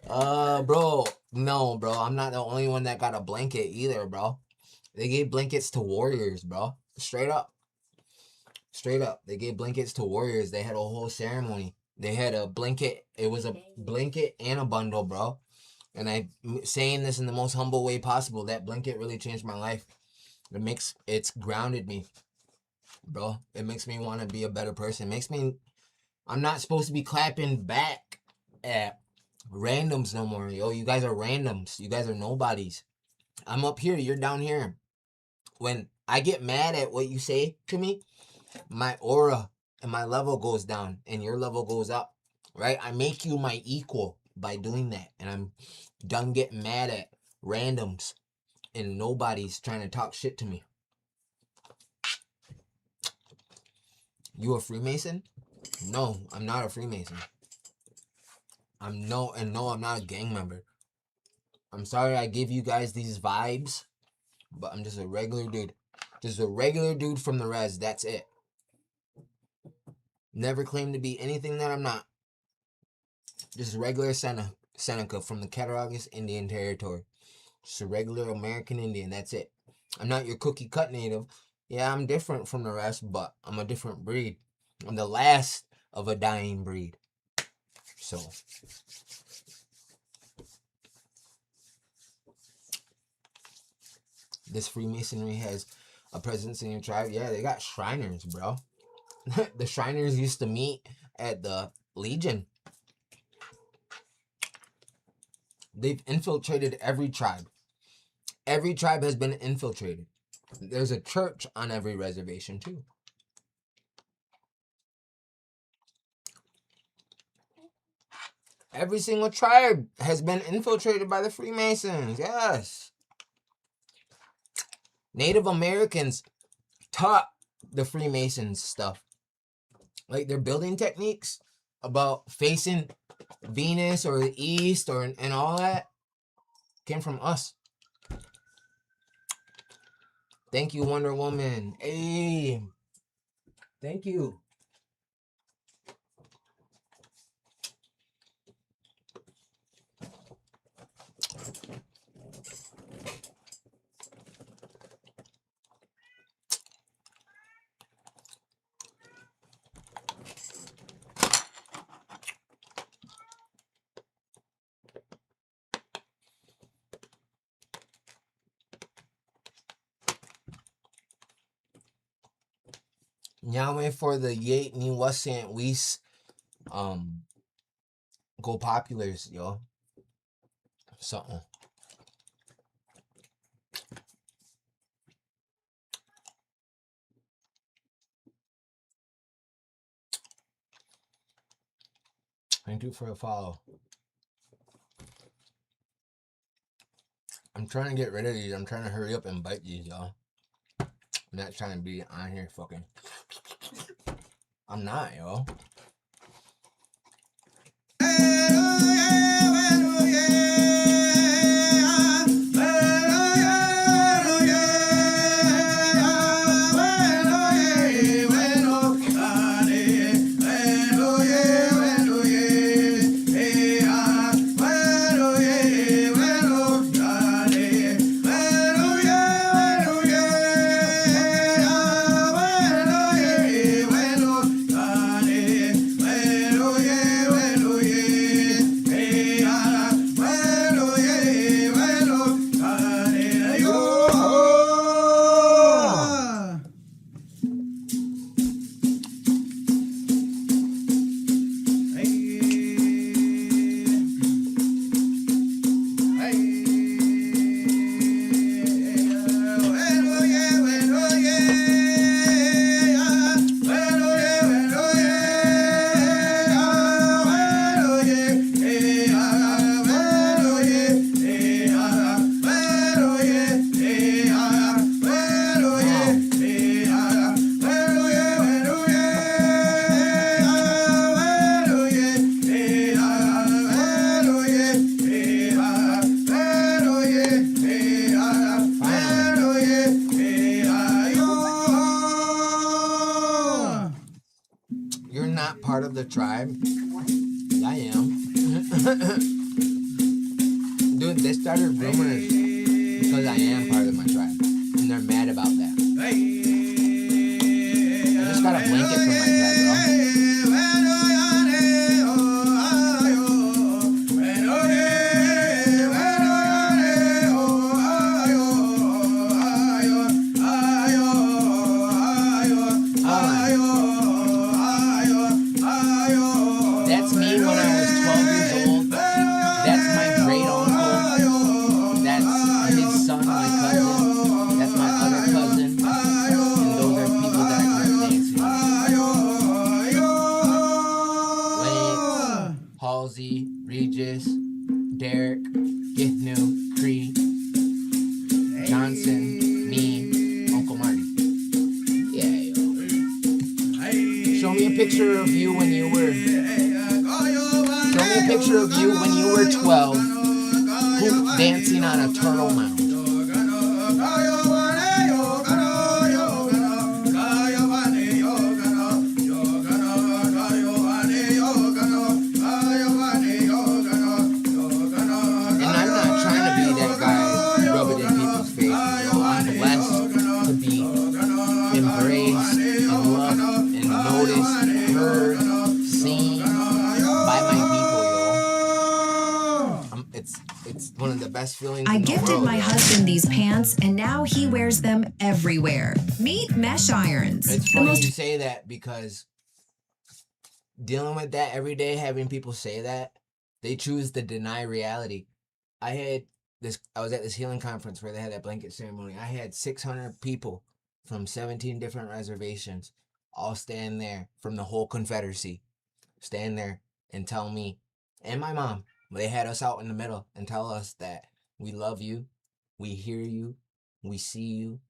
Bro. No, bro. I'm not the only one that got a blanket either, bro. They gave blankets to warriors, bro. Straight up. Straight up. They gave blankets to warriors. They had a whole ceremony. They had a blanket. It was a blanket and a bundle, bro. And I'm saying this in the most humble way possible. That blanket really changed my life. It's grounded me, bro. It makes me want to be a better person. I'm not supposed to be clapping back at randoms no more. Yo, you guys are randoms. You guys are nobodies. I'm up here. You're down here. When I get mad at what you say to me, my aura and my level goes down and your level goes up, right? I make you my equal by doing that. And I'm done getting mad at randoms and nobody's trying to talk shit to me. You a Freemason? No, I'm not a Freemason. I'm not a gang member. I'm sorry I give you guys these vibes, but I'm just a regular dude. Just a regular dude from the res. That's it. Never claimed to be anything that I'm not. Just a regular Seneca from the Cattaraugus Indian Territory. Just a regular American Indian. That's it. I'm not your cookie cut native. Yeah, I'm different from the rest, but I'm a different breed. I'm the last of a dying breed. So, this Freemasonry has a presence in your tribe. Yeah, they got Shriners, bro. The Shriners used to meet at the Legion. They've infiltrated every tribe. Every tribe has been infiltrated. There's a church on every reservation, too. Every single tribe has been infiltrated by the Freemasons. Yes. Native Americans taught the Freemasons stuff. Like their building techniques about facing Venus or the East and all that came from us. Thank you, Wonder Woman. Hey. Thank you. Yahweh for the Yate Ni Wasant Wees go populars, yo. Something. Thank you for the follow. I'm trying to get rid of these. I'm trying to hurry up and bite these, y'all. I'm not trying to be on here fucking. I'm not, yo. Well, part of the tribe. I am. Dude, they started rumors because I am part of my tribe. And they're mad about that. I just got a blanket from my tribe, bro. That's me when I was 12 years old. That's my great uncle. That's his son, my cousin. That's my other cousin. And those are people that I grew up dancing with. Lance, Halsey, Regis, Derek, Githnu, Cree, Johnson, me, Uncle Marty. Yeah, yo. Show me a picture of you when you were... Show me a picture of you when you were 12, dancing on a turtle mound. And I'm not trying to be that guy, rub it in people's faces. Yo, I'm blessed to be embraced and loved and noticed, heard, seen by my people, yo. It's one of the best feelings I in the gifted world, my yo. husband these pants, and now he wears them everywhere. Meet mesh irons. It's The funny most you say that because dealing with that every day, having people say that, they choose to deny reality. I was at this healing conference where they had that blanket ceremony. I had 600 people from 17 different reservations all stand there from the whole Confederacy, stand there and tell me, and my mom, they had us out in the middle and tell us that we love you, we hear you, we see you,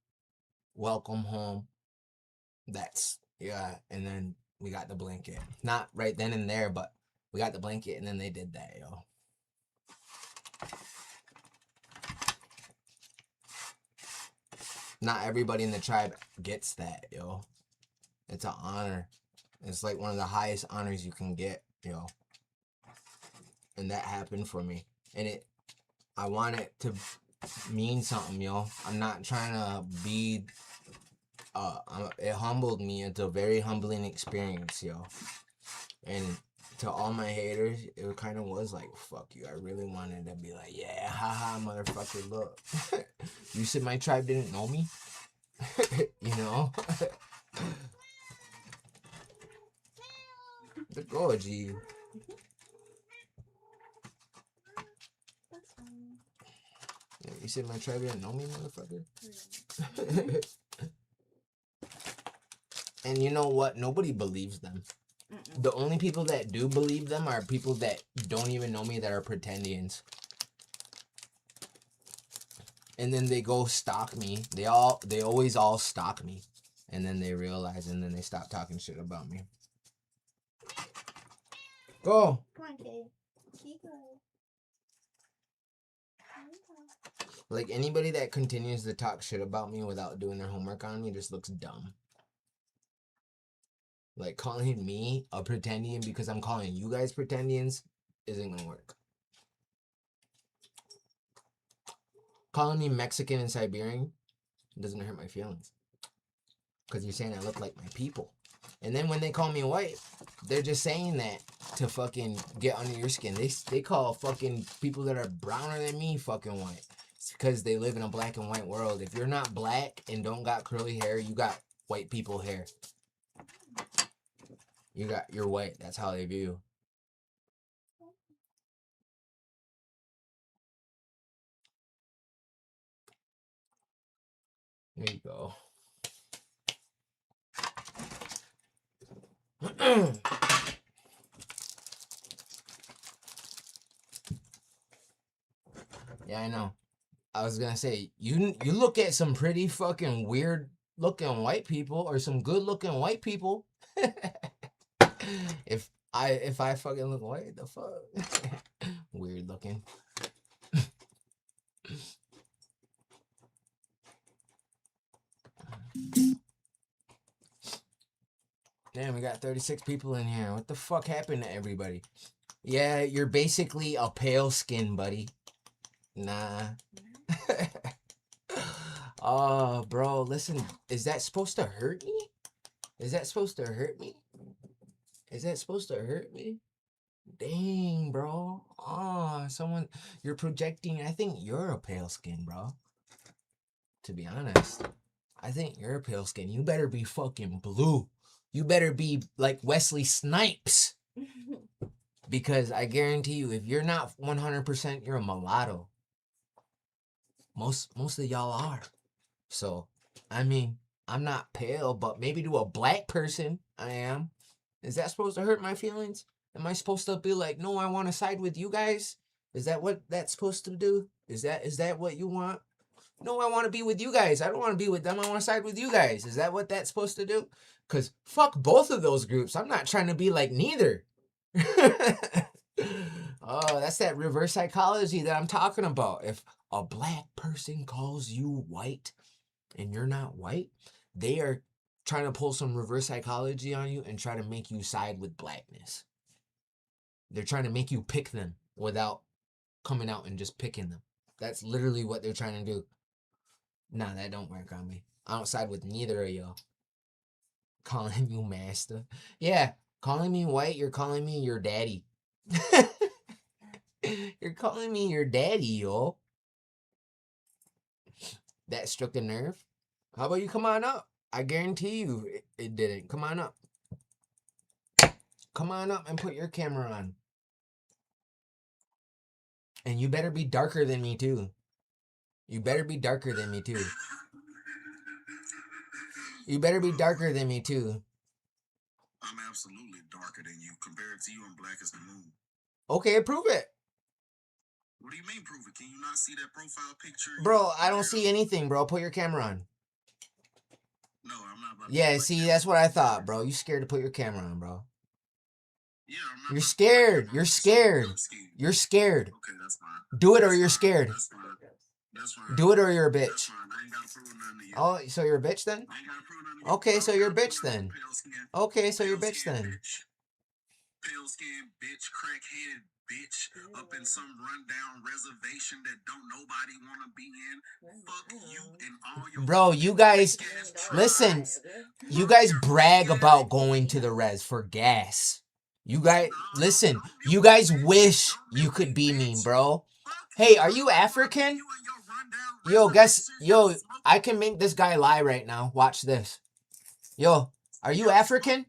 welcome home. And then we got the blanket. Not right then and there, but we got the blanket and then they did that, yo. Not everybody in the tribe gets that, yo. It's an honor. It's like one of the highest honors you can get, yo. And that happened for me. And I want it to mean something, yo. I'm not trying to be... it humbled me. It's a very humbling experience, yo. And to all my haters, it kind of was like, fuck you. I really wanted to be like, yeah, haha, motherfucker, look. You said my tribe didn't know me? You know? The go, G. Yeah, you said my tribe didn't know me, motherfucker? And you know what? Nobody believes them. The only people that do believe them are people that don't even know me, that are pretendians. And then they go stalk me. They always all stalk me. And then they realize, and then they stop talking shit about me. Go. Come on, kid. Keep going. Like, anybody that continues to talk shit about me without doing their homework on me just looks dumb. Like, calling me a pretendian because I'm calling you guys pretendians isn't gonna work. Calling me Mexican and Siberian doesn't hurt my feelings. Because you're saying I look like my people. And then when they call me white, they're just saying that to fucking get under your skin. They call fucking people that are browner than me fucking white. It's because they live in a black and white world. If you're not black and don't got curly hair, you got white people hair. You're white. That's how they view. There you go. Yeah, I know. I was gonna say, you look at some pretty fucking weird looking white people, or some good looking white people. If I fucking look white, the fuck? Weird looking. Damn, we got 36 people in here. What the fuck happened to everybody? Yeah, you're basically a pale skin, buddy. Nah. Oh, bro, listen. Is that supposed to hurt me? Is that supposed to hurt me? Is that supposed to hurt me? Dang, bro. Oh, someone, you're projecting. I think you're a pale skin, bro. To be honest, I think you're a pale skin. You better be fucking blue. You better be like Wesley Snipes. Because I guarantee you, if you're not 100%, you're a mulatto. Most of y'all are. So, I mean, I'm not pale, but maybe to a black person, I am. Is that supposed to hurt my feelings? Am I supposed to be like, no, I want to side with you guys? Is that what that's supposed to do? Is that what you want? No, I want to be with you guys. I don't want to be with them. I want to side with you guys. Is that what that's supposed to do? Because fuck both of those groups. I'm not trying to be like neither. Oh, that's that reverse psychology that I'm talking about. If a black person calls you white and you're not white, they are trying to pull some reverse psychology on you and try to make you side with blackness. They're trying to make you pick them without coming out and just picking them. That's literally what they're trying to do. Nah, that don't work on me. I don't side with neither of y'all. Calling you master. Yeah, calling me white, you're calling me your daddy. You're calling me your daddy, yo. That struck a nerve. How about you come on up? I guarantee you it didn't. Come on up. Come on up and put your camera on. And you better be darker than me, too. You better be darker than me, too. You better be darker than me, too. I'm absolutely darker than you. Compared to you, I'm black as the moon. Okay, prove it. What do you mean prove it? Can you not see that profile picture? Bro, I don't see anything, bro. Put your camera on. No, I'm not about to Yeah, put my see, camera that's what on. I thought, bro. You scared to put your camera on, bro. Yeah, I'm not You're about to put my scared. camera You're on. scared. I'm scared. You're scared. Okay, that's fine. Do it or That's you're fine. scared. That's fine. That's fine. Do it or you're a That's bitch. fine. I ain't gotta prove nothing to you. Oh, so you're a bitch then? I ain't gotta prove nothing to you. Okay, I so don't you're a gotta prove bitch nothing to you, then. pale skin. Okay, so you're a Pale bitch skin then. bitch. Pale skin bitch, crack-headed bitch, up in some rundown reservation that don't nobody want to be in. Fuck you and all your Bro, you guys, ass listen, tribes. you guys brag about going to the res for gas. You guys, listen, you guys wish you could be me, bro. Hey, are you African? Yo, I can make this guy lie right now. Watch this. Yo, are you African?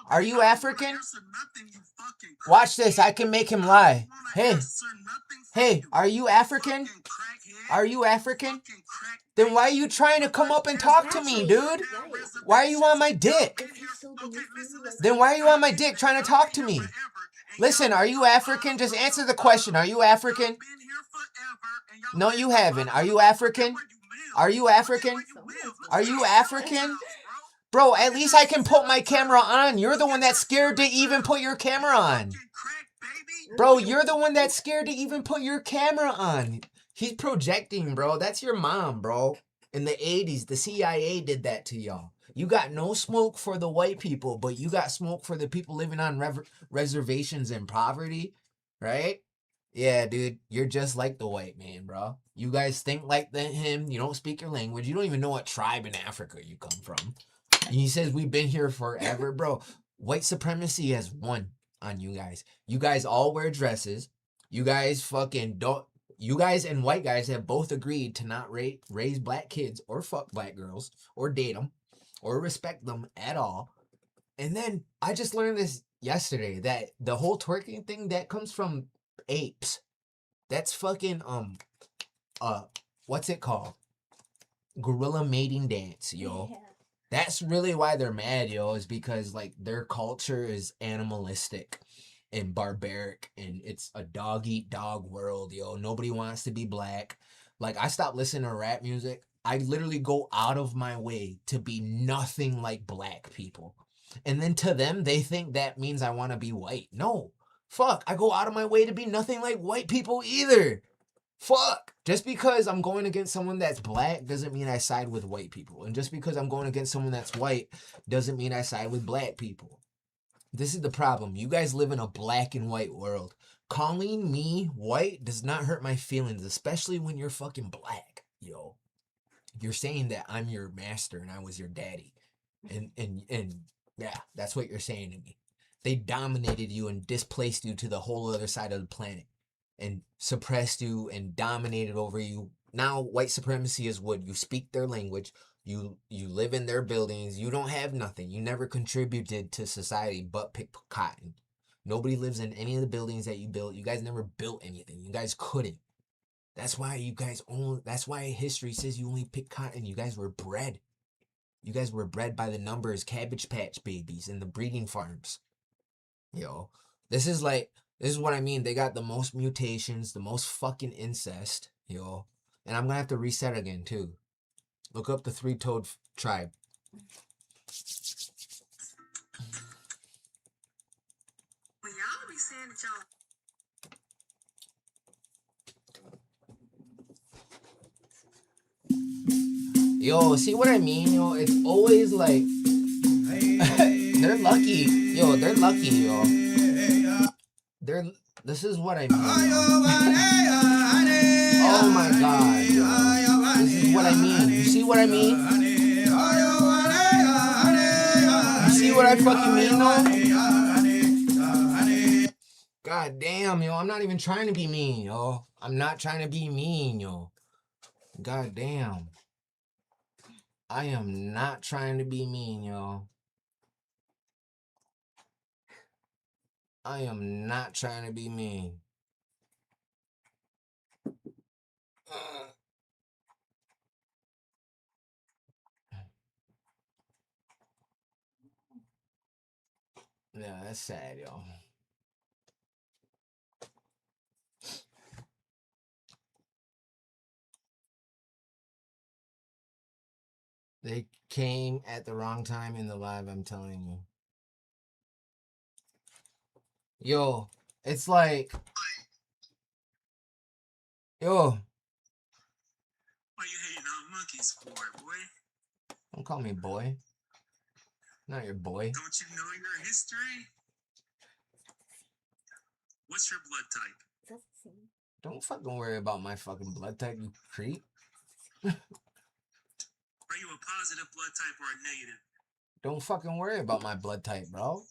Are you African? Watch this. I can make him lie. Hey, are you African? Are you African? Then why are you trying to come up and talk to me, dude? Why are you on my dick? Then why are you on my dick trying to talk to me? Listen, are you African? Just answer the question. Are you African? No, you haven't. Are you African? Are you African? Are you African? Bro, at least I can put my camera on. You're the one that's scared to even put your camera on. Bro, you're the one that's scared to even put your camera on. He's projecting, bro. That's your mom, bro. In the 80s, the CIA did that to y'all. You got no smoke for the white people, but you got smoke for the people living on reservations in poverty, right? Yeah, dude, you're just like the white man, bro. You guys think like him. You don't speak your language. You don't even know what tribe in Africa you come from. And he says we've been here forever, bro. White supremacy has won on you guys. You guys all wear dresses. You guys fucking don't. You guys and white guys have both agreed to not raise black kids or fuck black girls or date them or respect them at all. And then I just learned this yesterday that the whole twerking thing that comes from apes. That's fucking what's it called? Gorilla mating dance, yo. Yeah. That's really why they're mad, yo, is because like their culture is animalistic and barbaric, and it's a dog eat dog world, yo. Nobody wants to be black. Like, I stopped listening to rap music. I literally go out of my way to be nothing like black people. And then to them, they think that means I want to be white. No. Fuck, I go out of my way to be nothing like white people either. Fuck. Just because I'm going against someone that's black doesn't mean I side with white people. And just because I'm going against someone that's white doesn't mean I side with black people. This is the problem. You guys live in a black and white world. Calling me white does not hurt my feelings, especially when you're fucking black, yo. You're saying that I'm your master and I was your daddy. And yeah, that's what you're saying to me. They dominated you and displaced you to the whole other side of the planet and suppressed you and dominated over you. Now white supremacy is what you speak their language. You live in their buildings. You don't have nothing. You never contributed to society but pick cotton. Nobody lives in any of the buildings that you built. You guys never built anything. You guys couldn't. That's why that's why history says you only pick cotton. You guys were bred. You guys were bred by the numbers, Cabbage Patch babies and the breeding farms. Yo, this is what I mean. They got the most mutations, the most fucking incest, yo. And I'm gonna have to reset again too. Look up the three-toed tribe. But y'all be saying that y'all. Yo, see what I mean? Yo, it's always like they're lucky. Yo, they're lucky, yo. This is what I mean. Oh my god, yo. This is what I mean. You see what I mean? You see what I fucking mean, though? God damn, yo. I'm not even trying to be mean, yo. I'm not trying to be mean, yo. God damn. I am not trying to be mean, yo. I am not trying to be mean. Yeah, that's sad, yo. They came at the wrong time in the live, I'm telling you. Yo, it's like... Yo. Why you hating on monkeys for, boy? Don't call me boy. Not your boy. Don't you know your history? What's your blood type? Don't fucking worry about my fucking blood type, you creep. Are you a positive blood type or a negative? Don't fucking worry about my blood type, bro.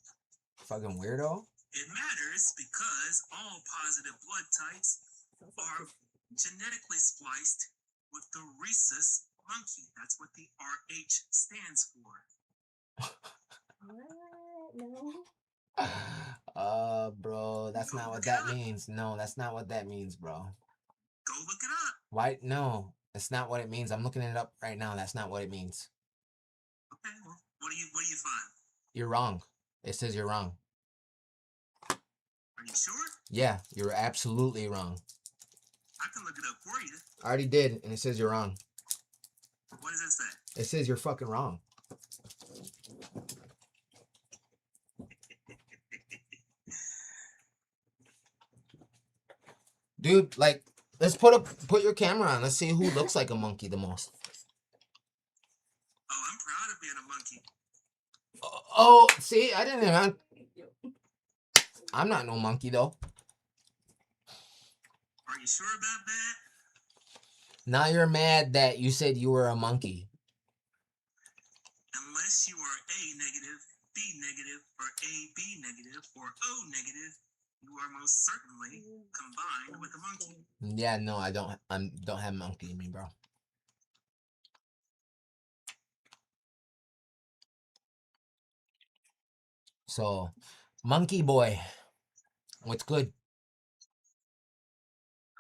Fucking weirdo. It matters because all positive blood types are genetically spliced with the rhesus monkey. That's what the RH stands for. No. Bro, that's not what that means. No, that's not what that means, bro. Go look it up. Why? No, that's not what it means. I'm looking it up right now. That's not what it means. Okay, well, what do you find? You're wrong. It says you're wrong. Are you sure? Yeah, you're absolutely wrong. I can look it up for you. I already did, and it says you're wrong. What does it say? It says you're fucking wrong. Dude, like, let's put your camera on. Let's see who looks like a monkey the most. Oh, I'm proud of being a monkey. Oh, see, I didn't even... I'm not no monkey, though. Are you sure about that? Now you're mad that you said you were a monkey. Unless you are A negative, B negative, or AB negative, or O negative, you are most certainly combined with a monkey. Yeah, no, I don't have monkey in me, bro. So, monkey boy, what's good?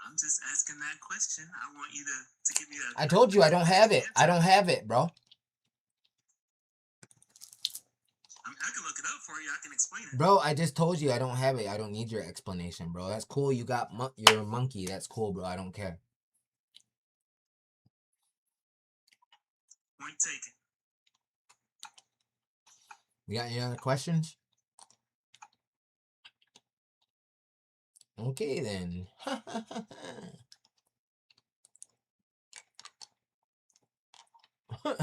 I'm just asking that question. I want you to give me a... I told you I don't have it. I don't have it, bro. I can look it up for you. I can explain it. Bro, I just told you I don't have it. I don't need your explanation, bro. That's cool. You got you're a monkey. That's cool, bro. I don't care. Point taken. You got any other questions? Okay, then. It's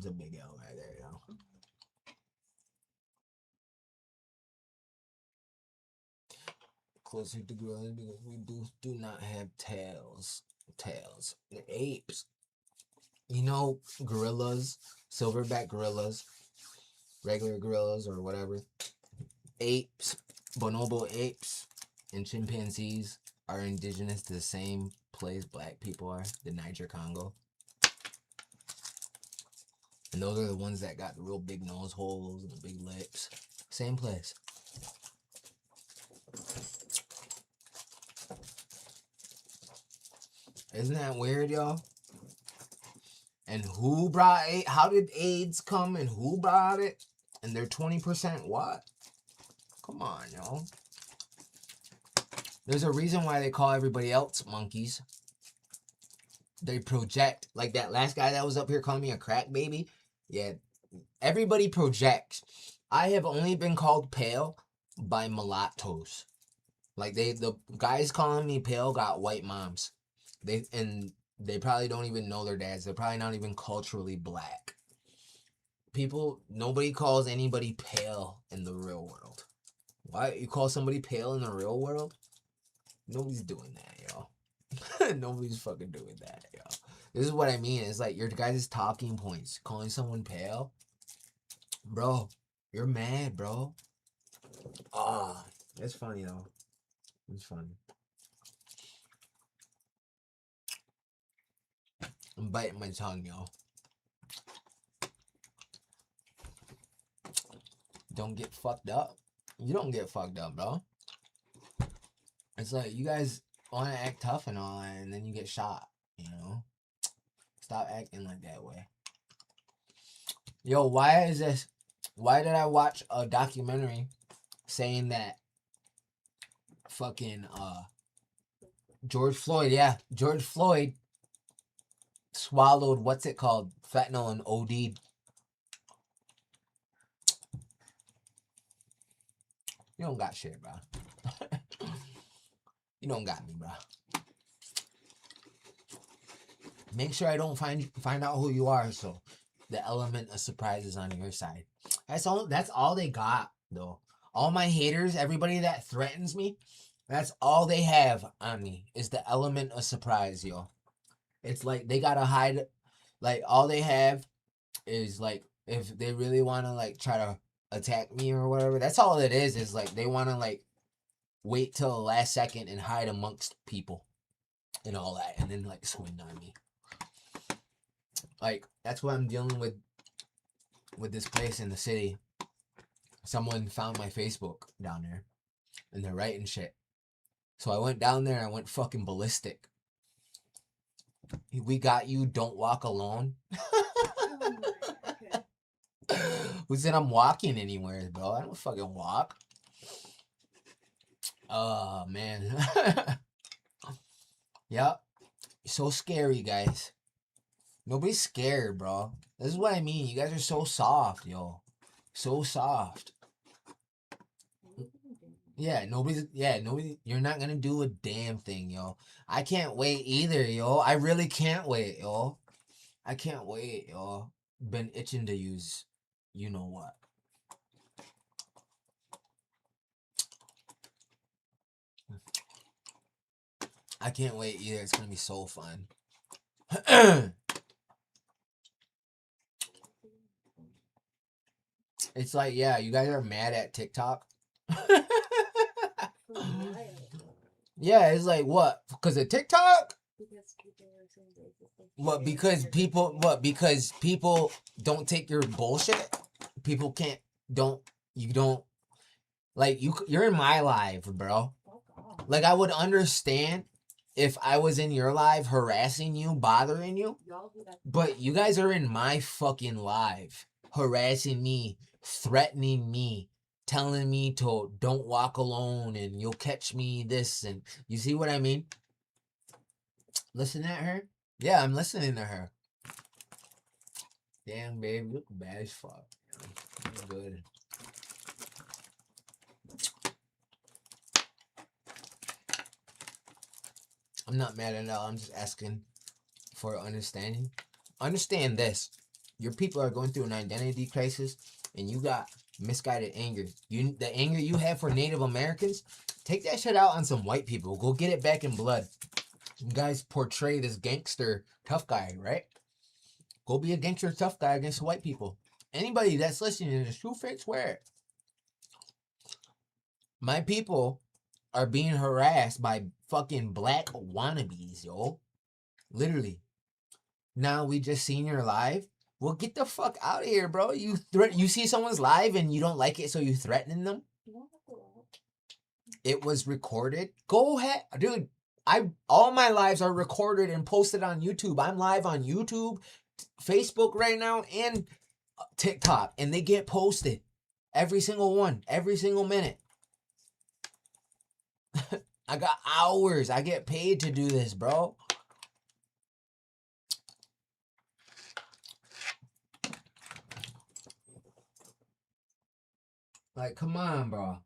a big L right there, yo. Closer to gorillas because we do not have tails. Tails. The apes. You know, gorillas, silverback gorillas, regular gorillas or whatever. Apes, bonobo apes, and chimpanzees are indigenous to the same place black people are, the Niger Congo. And those are the ones that got the real big nose holes and the big lips. Same place. Isn't that weird, y'all? And who brought AIDS? How did AIDS come and who brought it? And they're 20% what? Come on, y'all. There's a reason why they call everybody else monkeys. They project. Like that last guy that was up here calling me a crack baby. Yeah, everybody projects. I have only been called pale by mulattoes. Like the guys calling me pale got white moms. They probably don't even know their dads. They're probably not even culturally black. Nobody calls anybody pale in the real world. Why? You call somebody pale in the real world? Nobody's doing that, y'all. Nobody's fucking doing that, y'all. This is what I mean. It's like your guys' talking points. Calling someone pale. Bro, you're mad, bro. Ah, it's funny, though. It's funny. I'm biting my tongue, y'all. Don't get fucked up. You don't get fucked up, bro. It's like you guys want to act tough and all that, and then you get shot, you know? Stop acting like that way. Yo, why is this? Why did I watch a documentary saying that fucking George Floyd swallowed, what's it called? Fentanyl and OD'd. You don't got shit, bro. You don't got me, bro. Make sure I don't find out who you are, so the element of surprise is on your side. That's all they got, though. All my haters, everybody that threatens me, that's all they have on me is the element of surprise, yo. It's like they gotta hide. Like all they have is like if they really want to like try to attack me or whatever. That's all it is. Is like they want to like wait till the last second and hide amongst people and all that, and then like swing on me. Like that's what I'm dealing with this place in the city. Someone found my Facebook down there, and they're writing shit. So I went down there and I went fucking ballistic. We got you. Don't walk alone. Who said I'm walking anywhere, bro? I don't fucking walk. Oh, man. Yep. So scary, guys. Nobody's scared, bro. This is what I mean. You guys are so soft, yo. So soft. Yeah, nobody, you're not gonna do a damn thing, yo. I can't wait either, yo. I really can't wait, yo. I can't wait, yo. Been itching to use you know what. I can't wait either. It's gonna be so fun. It's like, yeah, you guys are mad at TikTok. Yeah, it's like what? Because of TikTok? What? Because people don't take your bullshit. People you don't like you're in my live, bro. Like I would understand if I was in your live harassing you, bothering you, but you guys are in my fucking live harassing me, threatening me, telling me to don't walk alone and you'll catch me this, and you see what I mean? Listen at her? Yeah, I'm listening to her. Damn, babe, you look bad as fuck. You're good. I'm not mad at all. I'm just asking for understanding. Understand this. Your people are going through an identity crisis, and you got misguided anger. The anger you have for Native Americans, take that shit out on some white people. Go get it back in blood. You guys portray this gangster tough guy, right? Go be a gangster tough guy against white people. Anybody that's listening to this, true fake, swear it. My people are being harassed by fucking black wannabes, yo. Literally. Now we just seen your live. Well, get the fuck out of here, bro. You see someone's live and you don't like it, so you threatening them? It was recorded. Go ahead, dude. All my lives are recorded and posted on YouTube. I'm live on YouTube, Facebook right now, and TikTok, and they get posted. Every single one, every single minute. I got hours. I get paid to do this, bro. Like, come on, bro.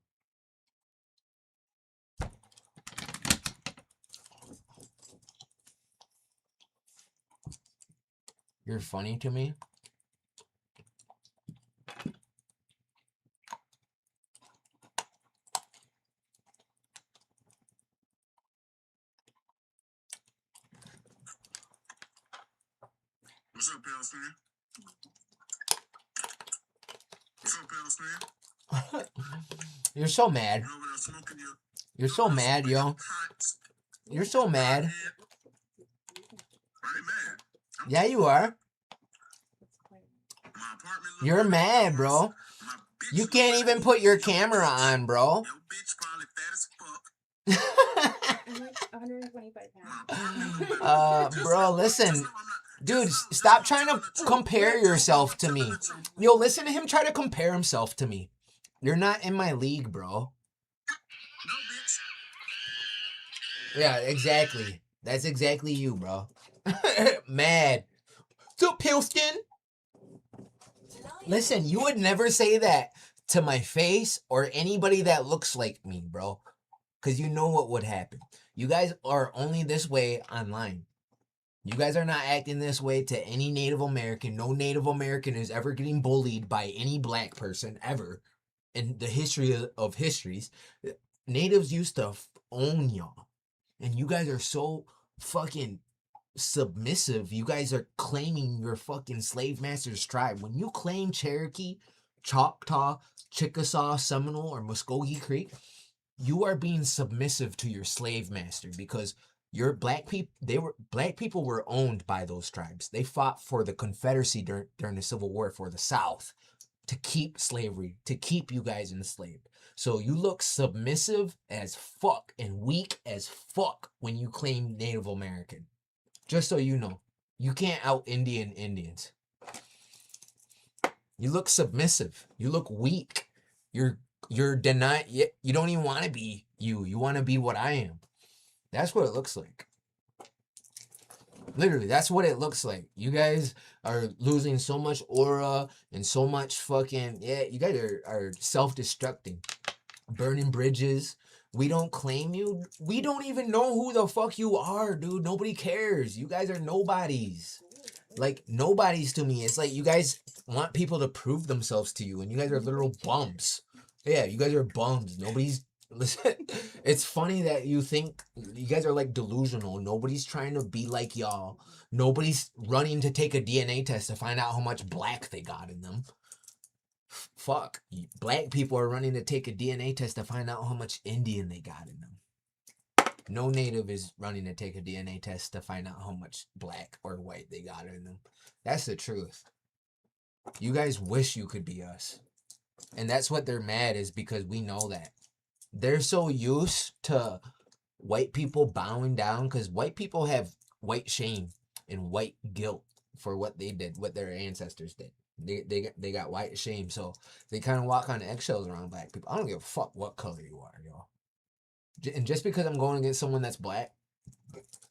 You're funny to me. What's up, Palestine? What's up, Palestine? You're so mad. You're so mad, yo. You're so mad. Yeah, you are. You're mad, bro. You can't even put your camera on, bro. Your bitch probably fat as fuck. I'm like 125 pounds. Bro, listen. Dude, stop trying to compare yourself to me. Yo, listen to him try to compare himself to me. You're not in my league, bro. No, bitch. Yeah, exactly. That's exactly you, bro. Mad. So, pale skin? Listen, you would never say that to my face or anybody that looks like me, bro. Because you know what would happen. You guys are only this way online. You guys are not acting this way to any Native American. No Native American is ever getting bullied by any black person ever in the history of histories. Natives used to own y'all. And you guys are so fucking submissive. You guys are claiming your fucking slave master's tribe. When you claim Cherokee, Choctaw, Chickasaw, Seminole, or Muskogee Creek, you are being submissive to your slave master because your black people were owned by those tribes. They fought for the Confederacy during the Civil War for the South to keep slavery, to keep you guys enslaved. So you look submissive as fuck and weak as fuck when you claim Native American. Just so you know, you can't out Indian Indians. You look submissive. You look weak. You're denying. You don't even want to be you. You want to be what I am. That's what it looks like. Literally, that's what it looks like. You guys are losing so much aura and so much fucking, you guys are self-destructing. Burning bridges. We don't claim you. We don't even know who the fuck you are, dude. Nobody cares. You guys are nobodies. Like, nobodies to me. It's like you guys want people to prove themselves to you, and you guys are literal bums. Yeah, you guys are bums. Nobody's... Listen, it's funny that you think you guys are like delusional. Nobody's trying to be like y'all. Nobody's running to take a DNA test to find out how much black they got in them. Fuck. Black people are running to take a DNA test to find out how much Indian they got in them. No native is running to take a DNA test to find out how much black or white they got in them. That's the truth. You guys wish you could be us. And that's what they're mad is because we know that. They're so used to white people bowing down because white people have white shame and white guilt for what they did, what their ancestors did. They got white shame, so they kind of walk on eggshells around black people. I don't give a fuck what color you are, y'all. And just because I'm going against someone that's black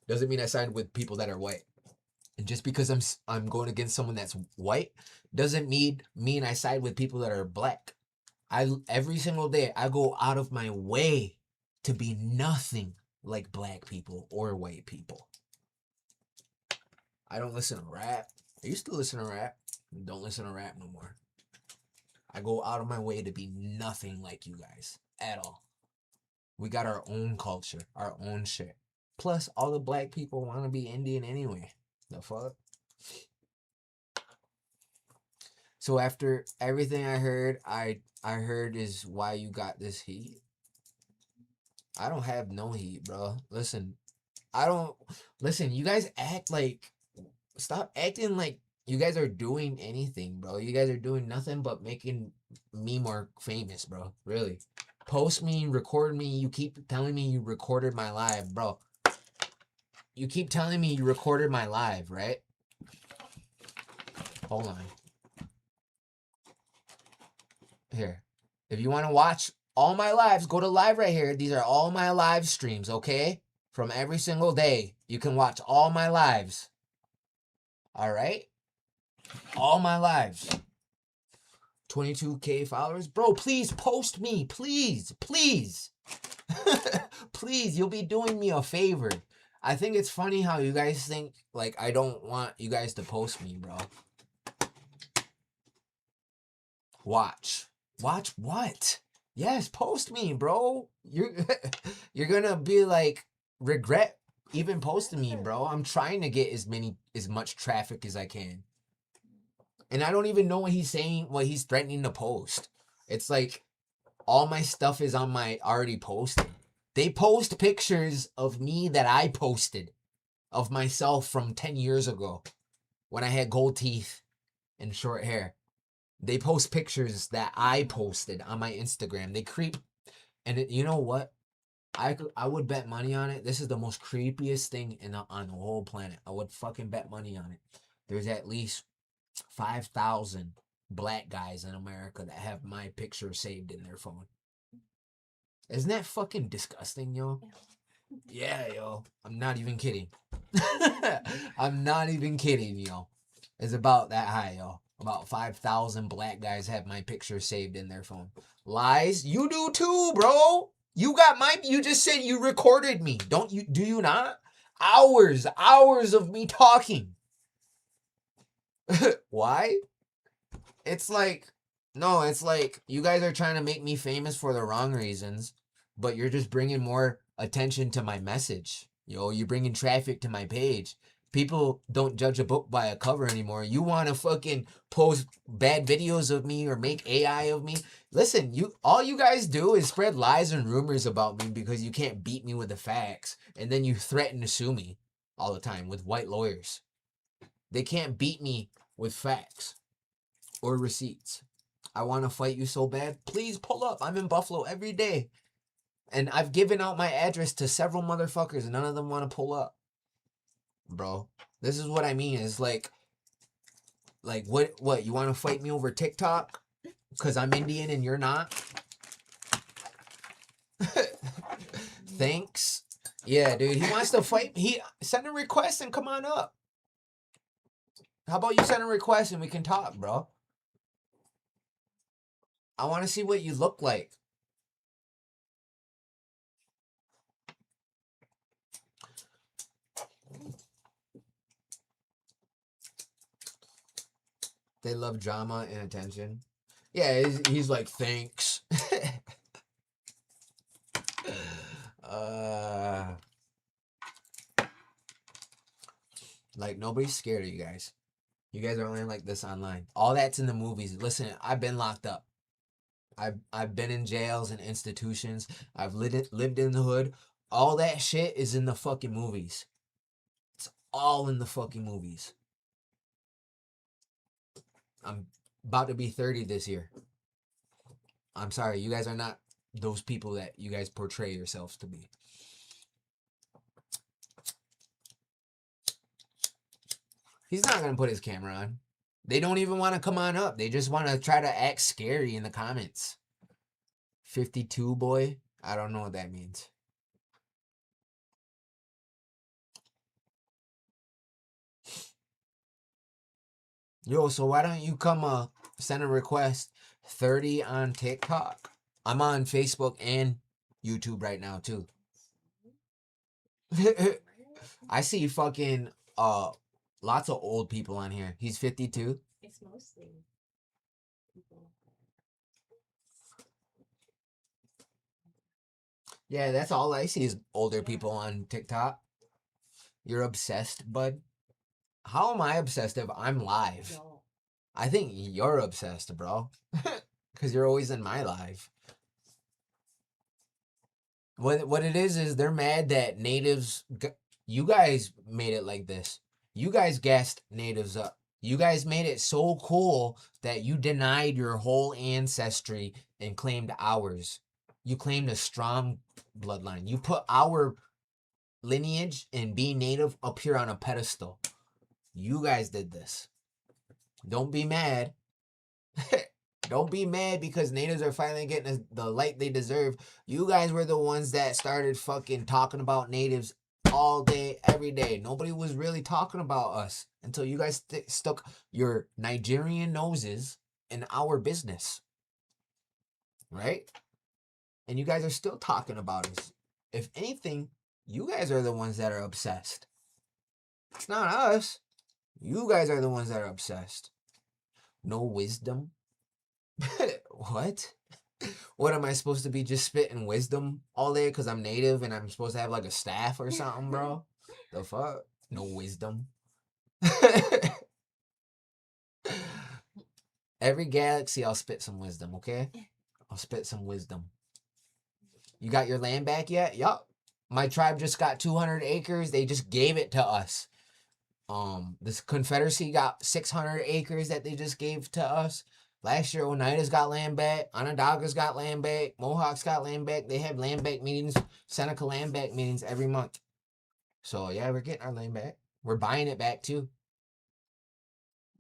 doesn't mean I side with people that are white. And just because I'm going against someone that's white doesn't mean I side with people that are black. Every single day I go out of my way to be nothing like black people or white people. I don't listen to rap. I used to listen to rap. Don't listen to rap no more. I go out of my way to be nothing like you guys at all. We got our own culture, our own shit. Plus, all the black people want to be Indian anyway. The fuck? So after everything I heard, I heard is why you got this heat. I don't have no heat, bro. Listen, you guys act like, stop acting like you guys are doing anything, bro. You guys are doing nothing but making me more famous, bro. Really. Post me, record me. You keep telling me you recorded my live, bro. You keep telling me you recorded my live, right? Hold on. Here. If you want to watch all my lives, go to live right here. These are all my live streams, okay? From every single day. You can watch all my lives. All right? All my lives. 22K followers. Bro, please post me. Please. Please. Please, you'll be doing me a favor. I think it's funny how you guys think, like, I don't want you guys to post me, bro. Watch. Watch what? Yes, post me, bro. You're gonna be like, regret even posting me, bro. I'm trying to get as much traffic as I can. And I don't even know what he's saying, what he's threatening to post. It's like all my stuff is on my already posted. They post pictures of me that I posted of myself from 10 years ago when I had gold teeth and short hair. They post pictures that I posted on my Instagram. They creep. And you know what? I would bet money on it. This is the most creepiest thing on the whole planet. I would fucking bet money on it. There's at least 5,000 black guys in America that have my picture saved in their phone. Isn't that fucking disgusting, yo? Yeah, yo. I'm not even kidding. I'm not even kidding, yo. It's about that high, yo. About 5,000 black guys have my picture saved in their phone. Lies? You do too, bro. You just said you recorded me. Do you not? Hours of me talking. Why? It's like you guys are trying to make me famous for the wrong reasons, but you're just bringing more attention to my message. Yo, you're bringing traffic to my page. People don't judge a book by a cover anymore. You want to fucking post bad videos of me or make AI of me? Listen, all you guys do is spread lies and rumors about me because you can't beat me with the facts, and then you threaten to sue me all the time with white lawyers. They can't beat me with facts or receipts. I want to fight you so bad. Please pull up. I'm in Buffalo every day. And I've given out my address to several motherfuckers and none of them want to pull up. Bro, this is what I mean. It's like what? You want to fight me over TikTok? Because I'm Indian and you're not? Thanks. Yeah, dude. He wants to fight. Send a request and come on up. How about you send a request and we can talk, bro? I want to see what you look like. They love drama and attention. Yeah, he's like, thanks. Like, nobody's scared of you guys. You guys are only like this online. All that's in the movies. Listen, I've been locked up. I've been in jails and institutions. I've lived in the hood. All that shit is in the fucking movies. It's all in the fucking movies. I'm about to be 30 this year. I'm sorry, you guys are not those people that you guys portray yourselves to be. He's not going to put his camera on. They don't even want to come on up. They just want to try to act scary in the comments. 52 boy? I don't know what that means. Yo, so why don't you come send a request? 30 on TikTok. I'm on Facebook and YouTube right now too. I see fucking lots of old people on here. He's 52. It's mostly people. Yeah, that's all I see is older people on TikTok. You're obsessed, bud. How am I obsessed if I'm live? No. I think you're obsessed, bro. Because you're always in my life. What it is they're mad that natives... You guys made it like this. You guys gassed natives up. You guys made it so cool that you denied your whole ancestry and claimed ours. You claimed a strong bloodline. You put our lineage and being native up here on a pedestal. You guys did this. Don't be mad. Don't be mad because natives are finally getting the light they deserve. You guys were the ones that started fucking talking about natives all day, every day. Nobody was really talking about us until you guys stuck your Nigerian noses in our business. Right? And you guys are still talking about us. If anything, you guys are the ones that are obsessed. It's not us. You guys are the ones that are obsessed. No wisdom. What? What am I supposed to be just spitting wisdom all day because I'm native and I'm supposed to have like a staff or something, bro? The fuck? No wisdom. Every galaxy, I'll spit some wisdom, okay? I'll spit some wisdom. You got your land back yet? Yup. My tribe just got 200 acres. They just gave it to us. This Confederacy got 600 acres that they just gave to us. Last year, Oneida's got land back. Onondaga's got land back. Mohawks got land back. They have land back meetings, Seneca land back meetings every month. So, yeah, we're getting our land back. We're buying it back, too.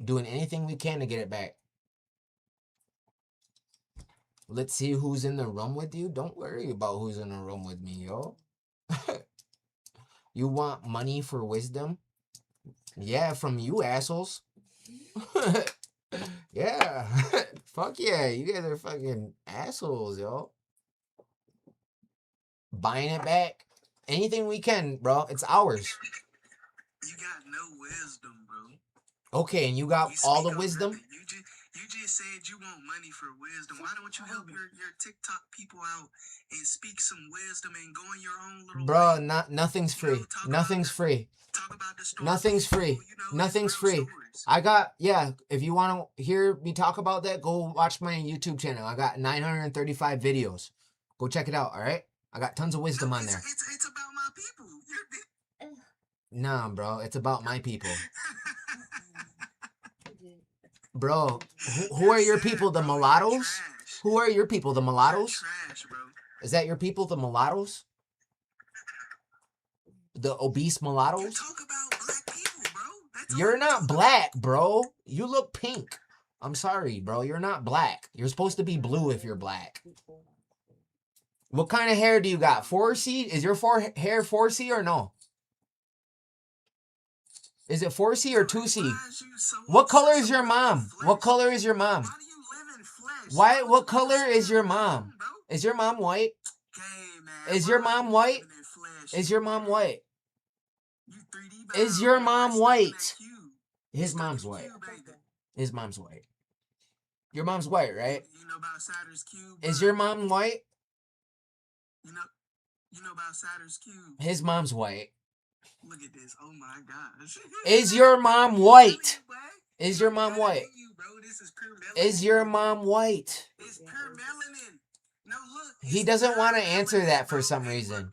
Doing anything we can to get it back. Let's see who's in the room with you. Don't worry about who's in the room with me, yo. You want money for wisdom? Yeah, from you assholes. Yeah. Fuck yeah. You guys are fucking assholes, yo. Buying it back. Anything we can, bro. It's ours. You got no wisdom, bro. Okay, and you got You all speak the on wisdom? nothing. You just said you want money for wisdom. Why don't you help your TikTok people out and speak some wisdom and go on your own little Bro, way? nothing's free. Talk Nothing's about free. Talk about the story. Nothing's free. Nothing's free. I got, yeah, if you want to hear me talk about that, go watch my YouTube channel. I got 935 videos. Go check it out, all right? I got tons of wisdom on there. It's about my people. Nah, bro, it's about my people. Bro, who are your people? The mulattoes? Who are your people? The mulattoes? Is that your people, the mulattoes? The obese mulattoes? Talk about black people, bro. You're not black, bro. You look pink. I'm sorry, bro. You're not black. You're supposed to be blue if you're black. What kind of hair do you got? 4C? Is your hair 4C or no? Is it 4C or 2C? What color is your mom? What color is your mom? Why? What color is your mom? Is your mom white? Is your mom white? Is your mom white? Is your mom white? His mom's white. His mom's white. Your mom's white, right? You know about Saturn's cube? Is your mom white? You know about Saturn's cube? His mom's white. Look at this. Oh my gosh. Is your mom white? Is your mom white? Is your mom white? It's pure melanin. No, look. He doesn't want to answer that for some reason.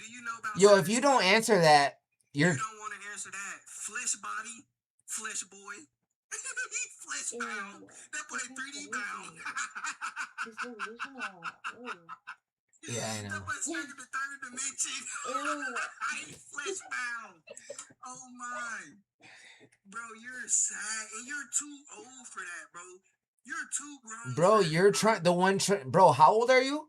Yo, if you don't answer that, you're... You don't want to answer that. Flesh body, flesh boy. Flesh bound. That boy 3D bound. Yeah, I know. That boy stuck in the third dimension. Flesh bound. Oh my. Bro, you're sad. And you're too old for that, bro. You're too grown. Bro, you're trying... Bro, how old are you?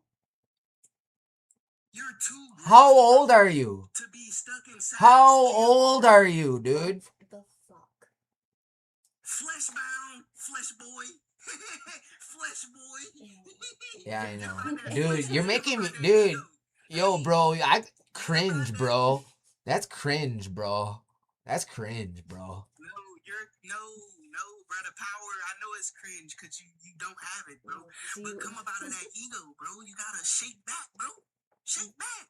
You're too grown. How old are you? To be stuck inside. How old are you, dude? The fuck? Flesh bound, flesh boy. Flesh boy. Yeah, I know. Dude, you're making me... Dude. Yo, bro, I cringe, bro. That's cringe, bro. That's cringe, bro. No, brother. Power. I know it's cringe because you don't have it, bro. But come up out of that ego, bro. You gotta shake back, bro. Shake back.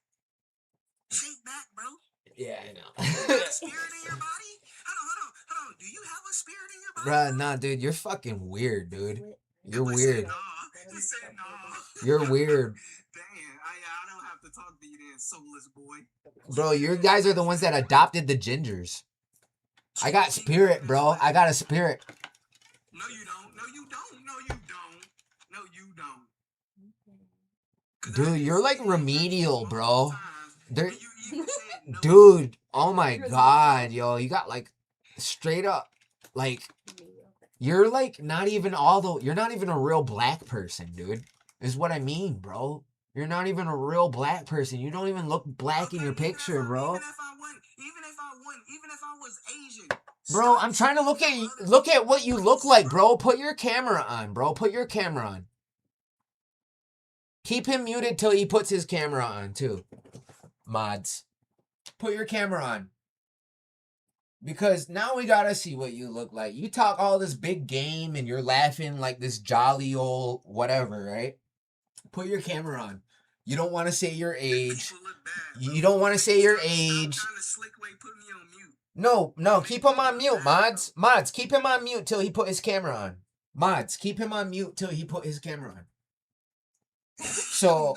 Shake back, bro. Yeah, I know. You got a spirit in your body? Hold on. Do you have a spirit in your body? Bruh, nah, dude, you're fucking weird, dude. You're He weird. said, nah. He said, nah. You're weird. Damn, I don't have to talk to you then, soulless boy. Bro, you guys are the ones that adopted the gingers. I got spirit, bro. I got a spirit. No, you don't. No, you don't. No, you don't. No, you don't. Dude, you're like remedial, bro. There, You even said no. dude, oh my god, yo, you got like straight up, like you're like not even you're not even a real black person, dude. Is what I mean, bro. You're not even a real black person. You don't even look black in your picture, bro. Even if I was Asian. Bro, I'm trying to look at what you look like, bro. Put your camera on, bro. Put your camera on. Keep him muted till he puts his camera on, too. Mods. Put your camera on. Because now we gotta see what you look like. You talk all this big game and you're laughing like this jolly old whatever, right? Put your camera on. You don't want to say your age. You don't want to say your age. No, keep him on mute, mods. Mods, keep him on mute till he put his camera on. Mods, keep him on mute till he put his camera on. So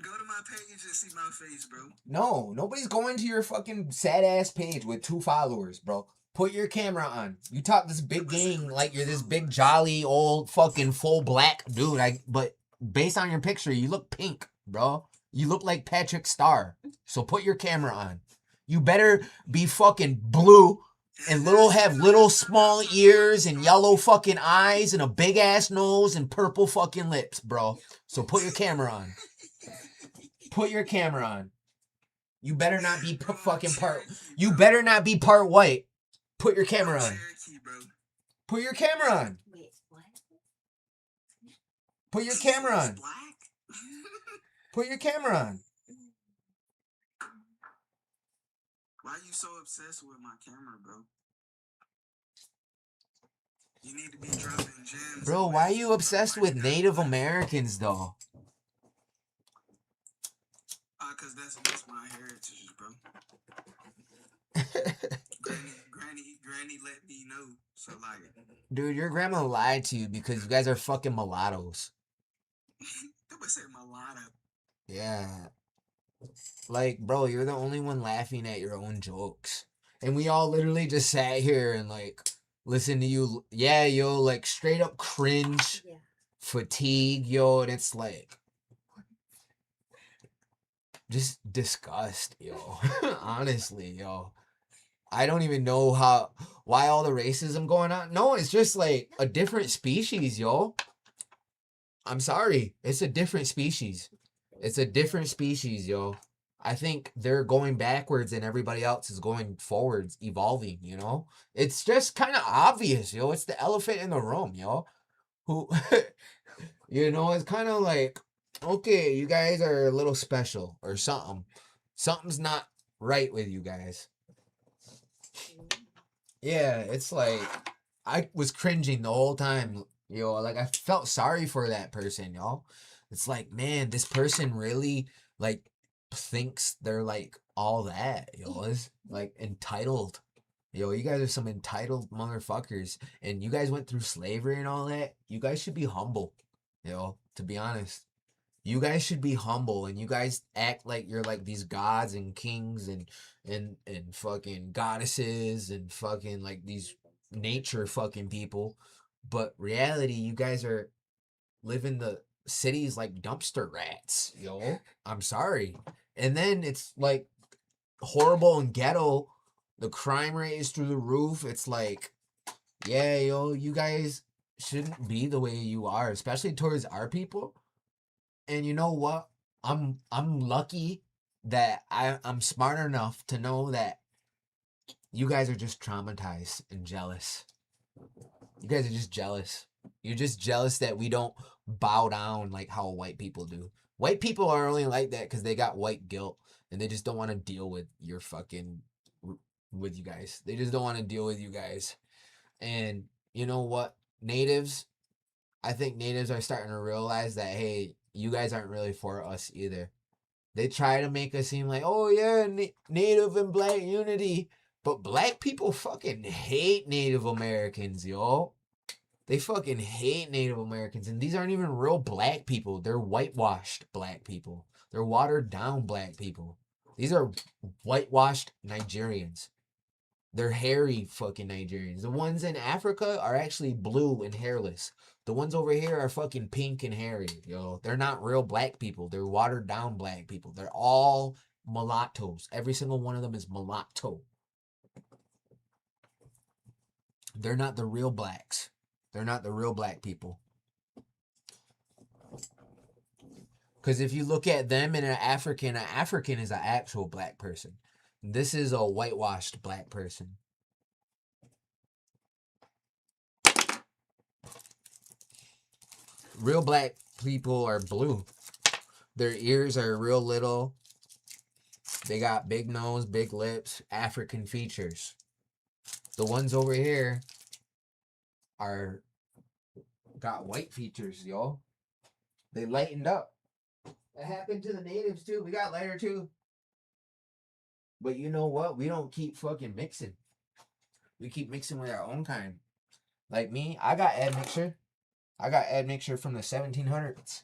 go to my page and see my face, bro. No, nobody's going to your fucking sad ass page with 2 followers, bro. Put your camera on. You talk this big game like you're this big jolly old fucking full black dude. But based on your picture, you look pink, bro. You look like Patrick Star. So put your camera on. You better be fucking blue and have little small ears and yellow fucking eyes and a big ass nose and purple fucking lips, bro. So put your camera on. Put your camera on. You better not be You better not be part white. Put your camera on. Put your camera on. Wait, what? Put your camera on. Put your camera on. Why are you so obsessed with my camera, bro? You need to be dropping gems. Bro, why are you obsessed with Native Americans, though? Cause that's my heritage, bro. Granny let me know. So like, dude, your grandma lied to you because you guys are fucking mulattoes. that would say mulatto. Yeah. Like, bro, you're the only one laughing at your own jokes. And we all literally just sat here and like listen to you. Yeah, yo, like straight up cringe, fatigue, yo, and it's like just disgust, yo. Honestly, yo. I don't even know why all the racism going on. No, it's just like a different species, yo. I'm sorry. It's a different species. It's a different species, yo. I think they're going backwards and everybody else is going forwards, evolving, you know? It's just kind of obvious, yo. It's the elephant in the room, yo. Who, you know, it's kind of like, okay, you guys are a little special or something. Something's not right with you guys. Yeah, it's like, I was cringing the whole time, yo. Like, I felt sorry for that person, yo. It's like, man, this person really, like, thinks they're, like, all that, yo. It's, like, entitled. Yo, you guys are some entitled motherfuckers. And you guys went through slavery and all that. You guys should be humble, yo, to be honest. You guys should be humble, and you guys act like you're like these gods and kings and fucking goddesses and fucking like these nature fucking people. But reality, you guys are living the cities like dumpster rats, yo. I'm sorry. And then it's like horrible and ghetto. The crime rate is through the roof. It's like, yeah, yo, you guys shouldn't be the way you are, especially towards our people. And you know what? I'm lucky that I'm smart enough to know that you guys are just traumatized and jealous. You guys are just jealous. You're just jealous that we don't bow down like how white people do. White people are only like that because they got white guilt. and they just don't want to deal with your fucking with you guys. They just don't want to deal with you guys. And you know what? I think natives are starting to realize that, hey, you guys aren't really for us either. They try to make us seem like, oh yeah, native and black unity. But black people fucking hate Native Americans, yo. They fucking hate Native Americans. And these aren't even real black people. They're whitewashed black people. They're watered down black people. These are whitewashed Nigerians. They're hairy fucking Nigerians. The ones in Africa are actually blue and hairless. The ones over here are fucking pink and hairy, yo. They're not real black people. They're watered down black people. They're all mulattoes. Every single one of them is mulatto. They're not the real blacks. They're not the real black people. Because if you look at them and an African is an actual black person. This is a whitewashed black person. Real black people are blue. Their ears are real little. They got big nose, big lips, African features. The ones over here got white features, y'all. They lightened up. It happened to the natives too. We got lighter too. But you know what? We don't keep fucking mixing. We keep mixing with our own kind. Like me, I got admixture. I got admixture from the 1700s.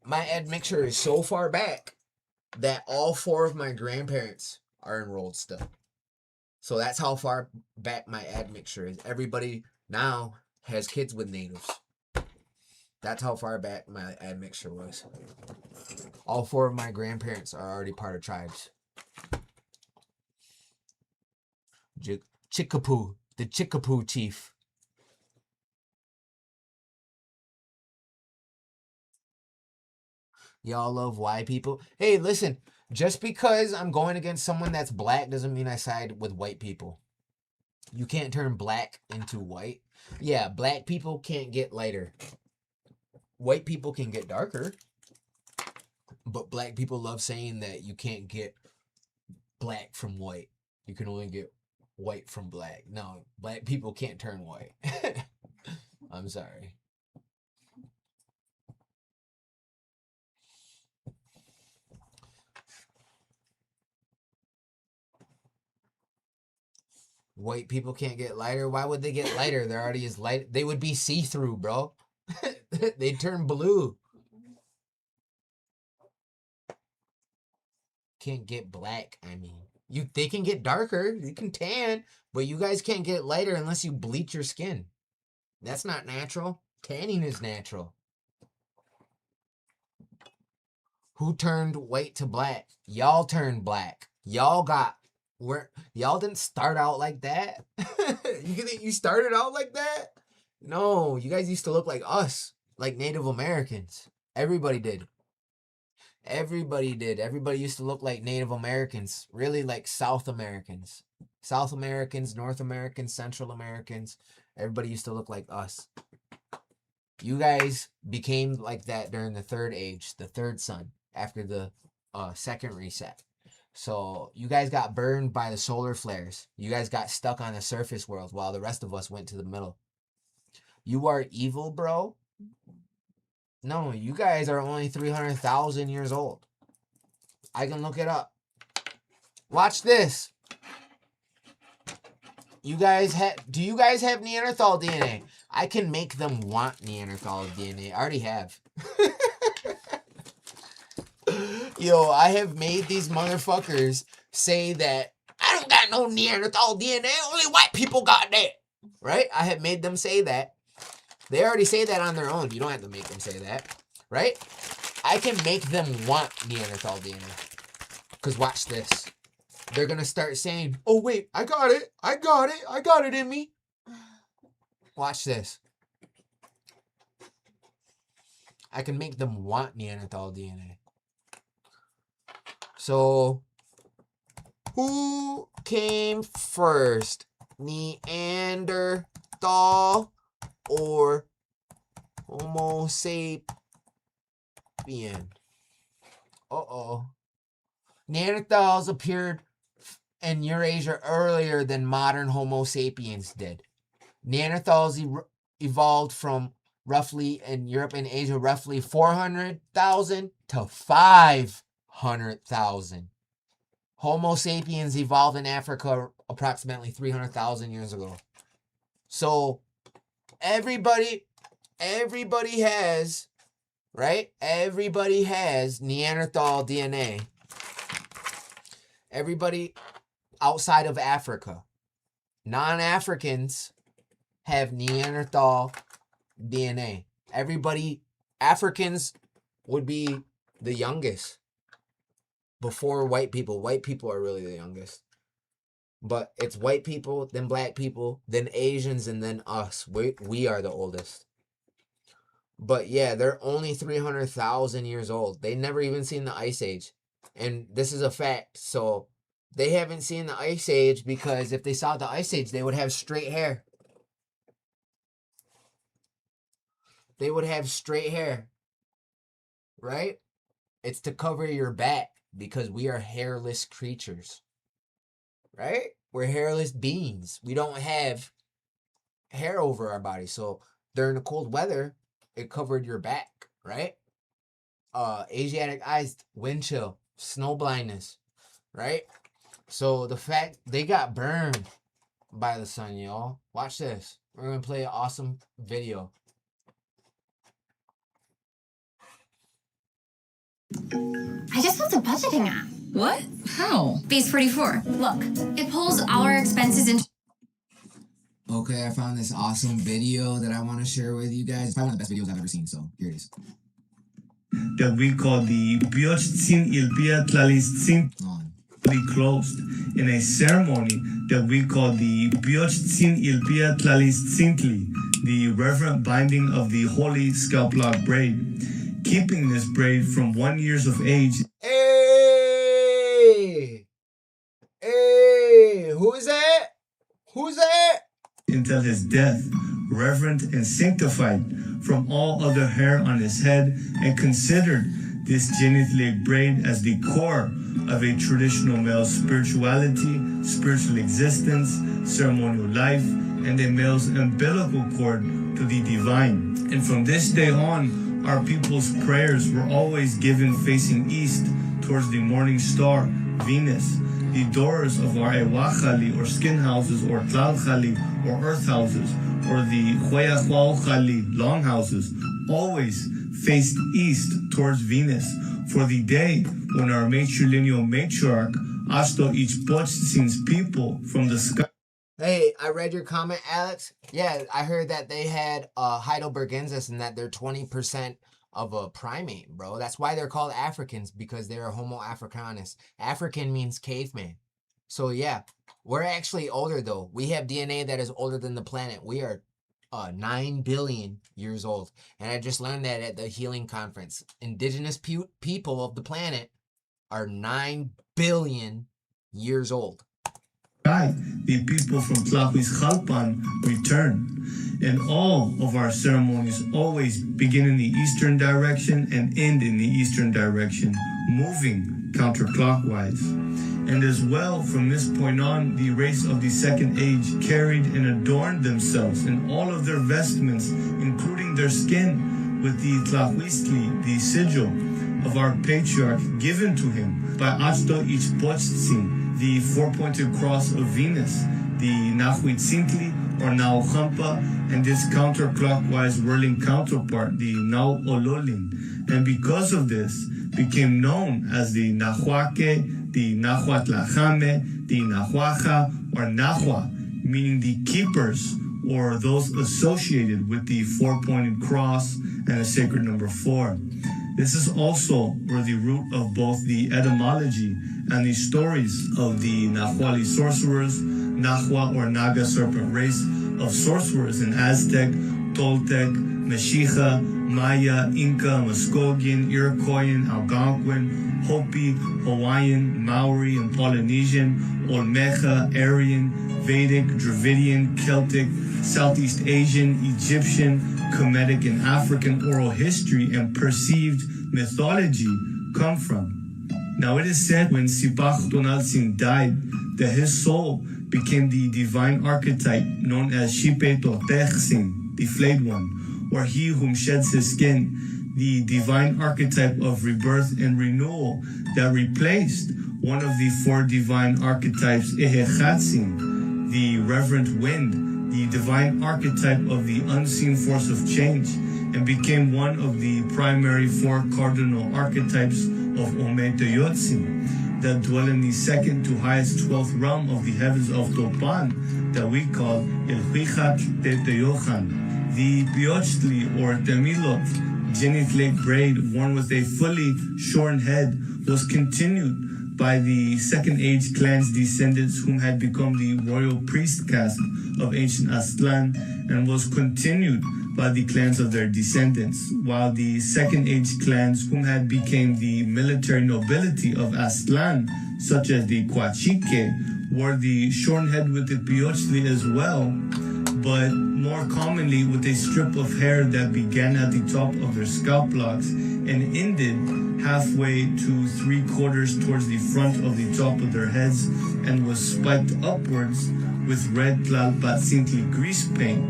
My admixture is so far back that all 4 of my grandparents are enrolled still. So that's how far back my admixture is. Everybody now has kids with natives. That's how far back my admixture was. All 4 of my grandparents are already part of tribes. Chickapoe, the Chickapoe chief. Y'all love white people. Hey, listen, just because I'm going against someone that's black doesn't mean I side with white people. You can't turn black into white. Yeah, black people can't get lighter. White people can get darker. But black people love saying that you can't get black from white. You can only get white from black. No, black people can't turn white. I'm sorry. White people can't get lighter. Why would they get lighter? They're already as light. They would be see-through, bro. They'd turn blue. Can't get black, I mean. They can get darker. You can tan. But you guys can't get lighter unless you bleach your skin. That's not natural. Tanning is natural. Who turned white to black? Y'all turned black. Y'all didn't start out like that. You think you started out like that? No, you guys used to look like us, like Native Americans. Everybody did. Everybody did. Everybody used to look like Native Americans, really like South Americans. South Americans, North Americans, Central Americans. Everybody used to look like us. You guys became like that during the third age, the third sun, after the second reset. So you guys got burned by the solar flares. You guys got stuck on the surface world while the rest of us went to the middle. You are evil, bro. No, you guys are only 300,000 years old. I can look it up. Watch this. Do you guys have Neanderthal DNA? I can make them want Neanderthal DNA. I already have. Yo, I have made these motherfuckers say that I don't got no Neanderthal DNA. Only white people got that. Right? I have made them say that. They already say that on their own. You don't have to make them say that. Right? I can make them want Neanderthal DNA. Because watch this. They're going to start saying, oh, wait, I got it. I got it. I got it in me. Watch this. I can make them want Neanderthal DNA. So, who came first? Neanderthal or Homo sapien? Uh-oh. Neanderthals appeared in Eurasia earlier than modern Homo sapiens did. Neanderthals evolved from roughly in Europe and Asia roughly 400,000 to 500,000. Homo sapiens evolved in Africa approximately 300,000 years ago. So everybody has, right? Everybody has Neanderthal DNA. Everybody outside of Africa. Non-Africans have Neanderthal DNA. Africans would be the youngest before white people. White people are really the youngest. But it's white people, then black people, then Asians, and then us. We are the oldest. But yeah, they're only 300,000 years old. They never even seen the Ice Age. And this is a fact. So they haven't seen the Ice Age because if they saw the Ice Age, they would have straight hair. They would have straight hair. Right? It's to cover your back because we are hairless creatures. Right? We're hairless beings. We don't have hair over our body. So during the cold weather, it covered your back, right? Asiatic eyes, wind chill, snow blindness, right? So the fact they got burned by the sun, y'all. Watch this. We're going to play an awesome video. I just built a budgeting app. What? How? Base 44. Look, it pulls all our expenses into... Okay, I found this awesome video that I want to share with you guys. It's probably one of the best videos I've ever seen, so here it is. That we call the Biochtzin Ilbia Tlalistzin closed in a ceremony that we call the Biochtzin Ilbia Tlalistzintli, the reverent binding of the holy scalp lock braid, keeping this braid from 1 year of age. Hey, who's that? Who's that? Until his death, reverent and sanctified from all other hair on his head, and considered this genethlic braid as the core of a traditional male spirituality, spiritual existence, ceremonial life, and a male's umbilical cord to the divine. And from this day on, our people's prayers were always given facing east towards the morning star, Venus. The doors of our Ewachali, or skin houses, or Tlalchali, or earth houses, or the Huayachwauchali, long houses, always faced east towards Venus, for the day when our matrilineal matriarch, Ashto Ichpochtsin's people from the sky. Hey, I read your comment, Alex. Yeah, I heard that they had Heidelbergensis and that they're 20% of a primate, bro. That's why they're called Africans, because they're Homo africanus. African means caveman. So yeah, we're actually older though. We have DNA that is older than the planet. We are 9 billion years old. And I just learned that at the Healing Conference. Indigenous people of the planet are 9 billion years old. The people from Tlahuizcalpan return. And all of our ceremonies always begin in the eastern direction and end in the eastern direction, moving counterclockwise. And as well, from this point on, the race of the second age carried and adorned themselves in all of their vestments, including their skin, with the Tlahuiztli, the sigil of our patriarch given to him by Achto Ichpochtsin, the four-pointed cross of Venus, the Nahuitzintli, or Nauchampa, and this counterclockwise whirling counterpart, the Nauololin. And because of this, became known as the Nahuaque, the Nahuatlajame, the Nahuaja, or Nahua, meaning the keepers, or those associated with the four-pointed cross and the sacred number 4. This is also where the root of both the etymology and the stories of the Nahuali sorcerers, Nahua or Naga serpent race of sorcerers in Aztec, Toltec, Mexica, Maya, Inca, Muskogean, Iroquoian, Algonquin, Hopi, Hawaiian, Maori, and Polynesian, Olmeca, Aryan, Vedic, Dravidian, Celtic, Southeast Asian, Egyptian, Kemetic, and African oral history and perceived mythology come from. Now it is said when Sipach Donaldson died that his soul became the divine archetype known as Shipe Totechsin, the flayed one, or he whom sheds his skin, the divine archetype of rebirth and renewal that replaced one of the four divine archetypes, Ehechatsin, the reverent wind, the divine archetype of the unseen force of change, and became one of the primary four cardinal archetypes of Omet Yotzin that dwell in the second to highest 12th realm of the heavens of Topan that we call El Huichat Teteyochan, the Biochtli or Temilot, genithlate braid worn with a fully shorn head was continued by the Second Age clan's descendants whom had become the royal priest caste of ancient Aztlan and was continued by the clans of their descendants, while the Second Age clans whom had become the military nobility of Aztlan, such as the Coachique, wore the shorn head with the Piochli as well, but more commonly with a strip of hair that began at the top of their scalp locks and ended halfway to 3/4 towards the front of the top of their heads and was spiked upwards with red Tlalpatzintli grease paint.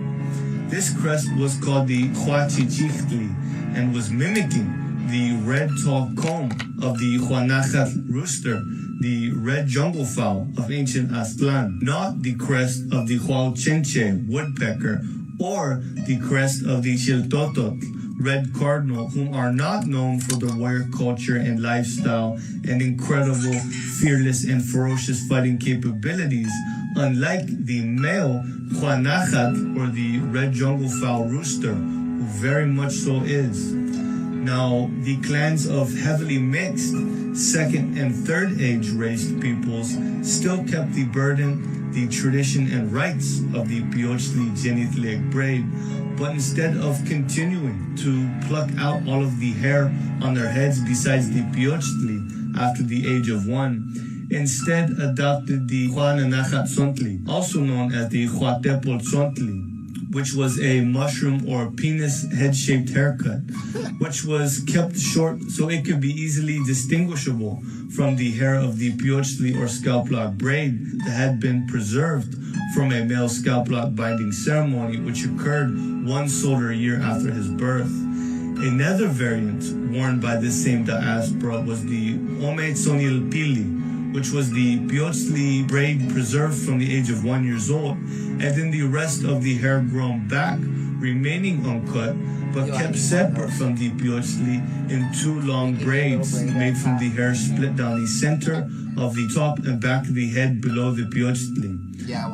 This crest was called the Huachichichtli and was mimicking the red tall comb of the Huanajat rooster, the red jungle fowl of ancient Aztlan, not the crest of the Hualchenche woodpecker or the crest of the Xiltototl, red cardinal, whom are not known for their warrior culture and lifestyle and incredible, fearless, and ferocious fighting capabilities, unlike the male Huanajat or the red jungle fowl rooster, who very much so is. Now, the clans of heavily mixed second and third age raced peoples still kept the burden, the tradition, and rites of the Piochli Genitlic braid, but instead of continuing to pluck out all of the hair on their heads besides the Piochli after the age of 1, instead adopted the Huananajatzontli, also known as the Huatepoltzontli, which was a mushroom or penis head-shaped haircut, which was kept short so it could be easily distinguishable from the hair of the Piochli or scalp lock braid that had been preserved from a male scalp lock binding ceremony which occurred 1 solar year after his birth. Another variant worn by this same diaspora was the Ometzonil Pili, which was the Piochli braid preserved from the age of 1 year old, and then the rest of the hair grown back, remaining uncut, but kept separate from the Piochli in 2 long braids made from the hair split down the center of the top and back of the head below the Piochli.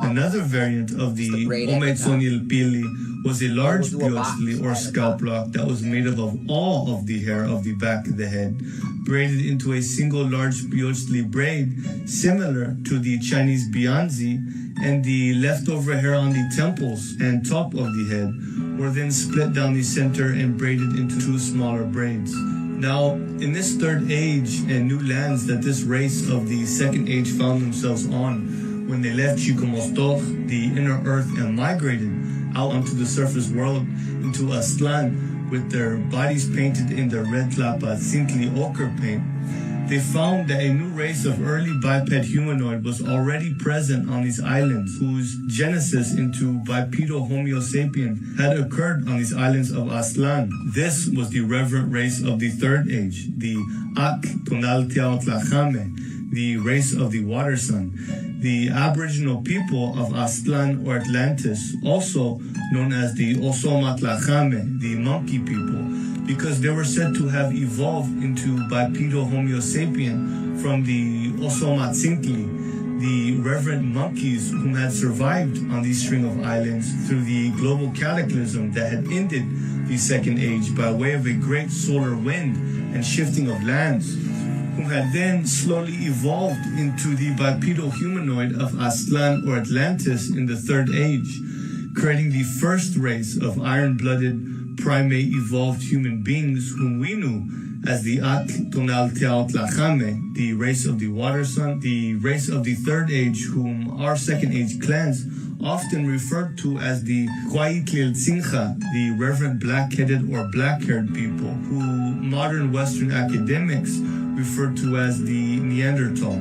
Another variant of the Ometzonil Pili was a large Piochli or scalp lock that was made up of all of the hair of the back of the head, braided into a single large Piochli braid similar to the Chinese Bianzi, and the leftover hair on the temples and top of the head were then split down the center and braided into 2 smaller braids. Now, in this third age and new lands that this race of the second age found themselves on when they left Chicomostoch, the inner earth, and migrated out onto the surface world into Aztlan with their bodies painted in the red Tlapatzintli ochre paint, they found that a new race of early biped humanoid was already present on these islands, whose genesis into bipedal Homo sapien had occurred on these islands of Aztlan. This was the reverent race of the third age, the Tonalteotlajame, the race of the water sun, the Aboriginal people of Aztlan or Atlantis, also known as the Osomatlajame, the monkey people, because they were said to have evolved into bipedal Homo sapien from the Osomatzintli, the reverent monkeys whom had survived on these string of islands through the global cataclysm that had ended the second age by way of a great solar wind and shifting of lands, who had then slowly evolved into the bipedal humanoid of Aztlan or Atlantis in the third age, creating the first race of iron-blooded, primate evolved human beings whom we knew as the Tonalteotlajame, the race of the water sun, the race of the third age whom our second age clans often referred to as the Huaytliltzinja, the reverent black-headed or black-haired people, who modern Western academics referred to as the Neanderthal.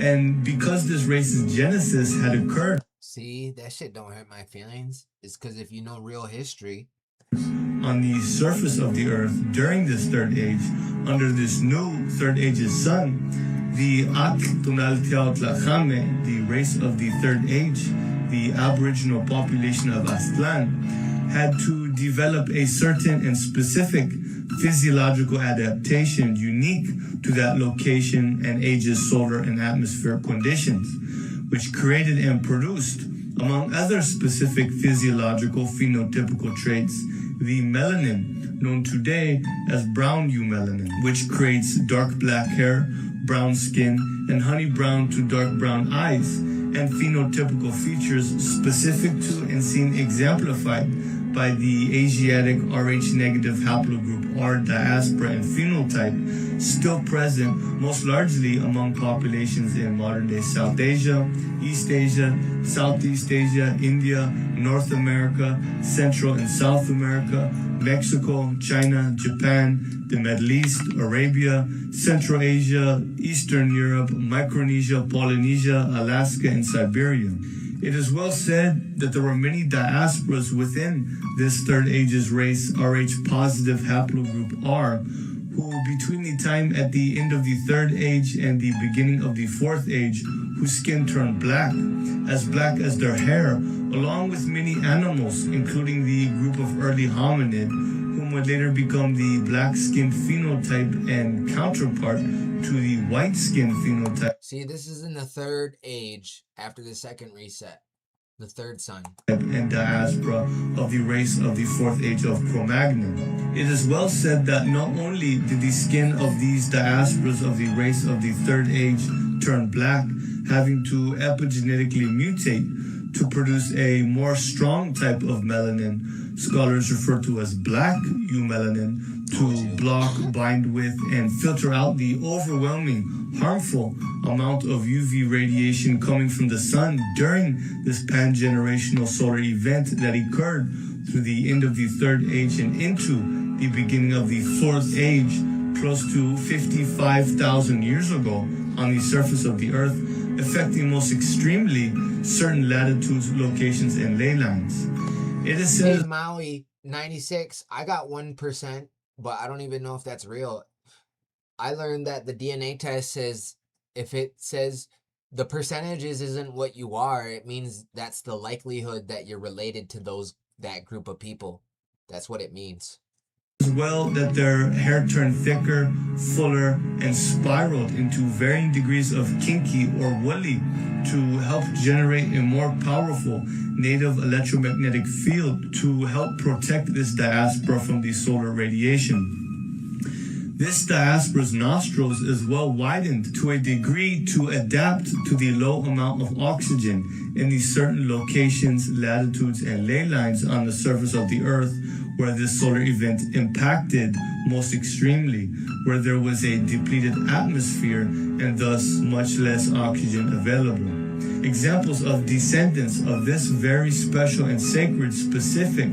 And because this race's genesis had occurred See, that shit don't hurt my feelings. It's because if you know real history, on the surface of the earth during this third age, under this new third age's sun, the At-Tunal-Tiaotlachame, the race of the third age, the aboriginal population of Aztlan, had to develop a certain and specific physiological adaptation unique to that location and age's solar and atmospheric conditions, which created and produced, among other specific physiological phenotypical traits, the melanin, known today as brown eumelanin, which creates dark black hair, brown skin, and honey brown to dark brown eyes, and phenotypical features specific to and seen exemplified by the Asiatic Rh negative haplogroup R diaspora and phenotype, still present most largely among populations in modern-day South Asia, East Asia, Southeast Asia, India, North America, Central and South America, Mexico, China, Japan, the Middle East, Arabia, Central Asia, Eastern Europe, Micronesia, Polynesia, Alaska, and Siberia. It is well said that there were many diasporas within this third age's race, Rh positive haplogroup R, who between the time at the end of the third age and the beginning of the fourth age, whose skin turned black as their hair, along with many animals, including the group of early hominid, whom would later become the black skin phenotype and counterpart to the white skin phenotype. see, this is in the third age after the second reset, the third sun. And diaspora of the race of the fourth age of Cro-Magnon. It is well said that not only did the skin of these diasporas of the race of the third age turn black, having to epigenetically mutate to produce a more strong type of melanin, scholars refer to as black eumelanin, to block, bind with, and filter out the overwhelming, harmful amount of UV radiation coming from the sun during this pan-generational solar event that occurred through the end of the third age and into the beginning of the fourth age, close to 55,000 years ago on the surface of the earth, affecting most extremely certain latitudes, locations, and ley lines. It is Hey, said Maui 96, I got 1%, but I don't even know if that's real. I learned that the DNA test says if it says the percentages isn't what you are, it means that's the likelihood that you're related to that group of people. That's what it means. as well that their hair turned thicker, fuller, and spiraled into varying degrees of kinky or woolly to help generate a more powerful native electromagnetic field to help protect this diaspora from the solar radiation. This diaspora's nostrils is well widened to a degree to adapt to the low amount of oxygen in these certain locations, latitudes, and ley lines on the surface of the Earth where this solar event impacted most extremely, where there was a depleted atmosphere and thus much less oxygen available. Examples of descendants of this very special and sacred specific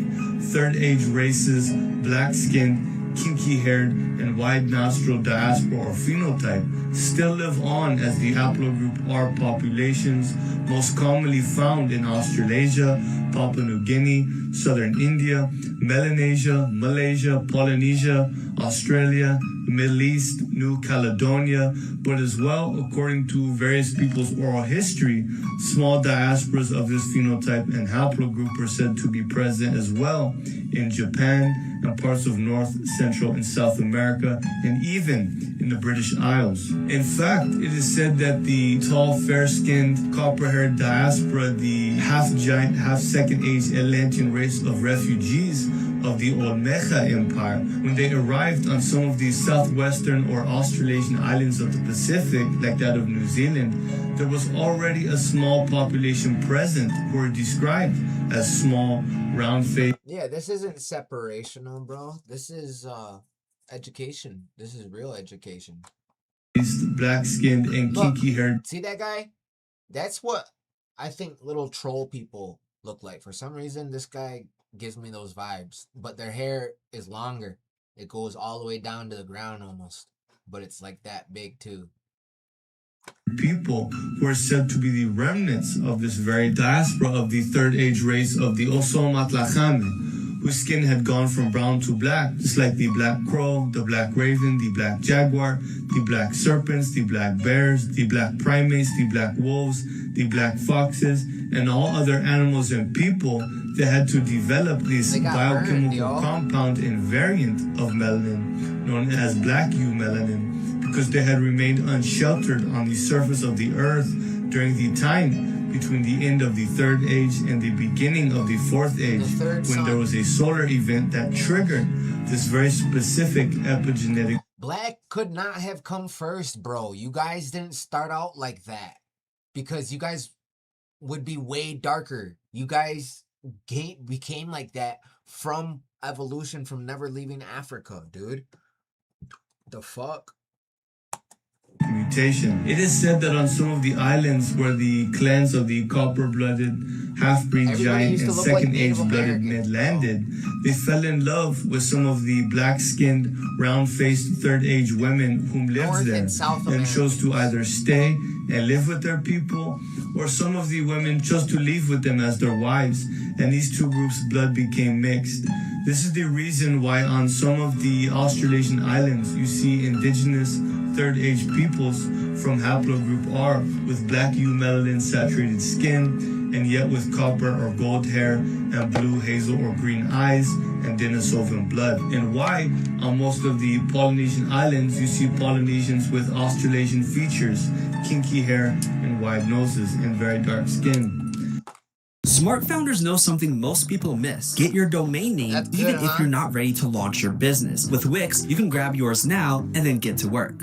third age races, black-skinned, kinky-haired, and wide-nostril diaspora or phenotype still live on as the haplogroup R populations, most commonly found in Australasia, Papua New Guinea, southern India, Melanesia, Malaysia, Polynesia, Australia, the Middle East, New Caledonia, but as well, according to various people's oral history, small diasporas of this phenotype and haplogroup are said to be present as well in Japan and parts of North, Central, and South America, and even in the British Isles. In fact, it is said that the tall, fair-skinned, copper-haired diaspora, the half-giant, half-second age Atlantean race of refugees of the Olmeca Empire, when they arrived on some of the southwestern or Australasian islands of the Pacific, like that of New Zealand, there was already a small population present who were described as small, round-faced. Yeah, this isn't separational, bro. This is education. This is real education. Black-skinned and Look, kinky-haired. see that guy? That's what I think little troll people look like. For some reason, this guy gives me those vibes. But their hair is longer. It goes all the way down to the ground almost. but it's like that big too. People who are said to be the remnants of this very diaspora of the third age race of the Osomatlachame, whose skin had gone from brown to black, just like the black crow, the black raven, the black jaguar, the black serpents, the black bears, the black primates, the black wolves, the black foxes, and all other animals and people that had to develop this biochemical compound and variant of melanin known as black eumelanin, because they had remained unsheltered on the surface of the earth during the time between the end of the third age and the beginning of the fourth age, when there was a solar event that triggered this very specific epigenetic. Black could not have come first, bro. You guys didn't start out like that, because you guys would be way darker. You guys became like that from evolution, from never leaving Africa, dude. The fuck? Mutation. It is said that on some of the islands where the clans of the copper-blooded, half-breed giant and second-age-blooded men landed, they fell in love with some of the black-skinned, round-faced third-age women whom lived there, and chose to either stay and live with their people, or some of the women chose to leave with them as their wives, and these two groups' blood became mixed. This is the reason why on some of the Australasian islands you see indigenous third-age peoples from haplogroup R with black eumelanin saturated skin, and yet with copper or gold hair and blue, hazel, or green eyes and Denisovan blood. And why on most of the Polynesian islands you see Polynesians with Australasian features, kinky hair and wide noses and very dark skin. Smart founders know something most people miss. Get your domain name even if you're not ready to launch your business. With Wix, you can grab yours now and then get to work.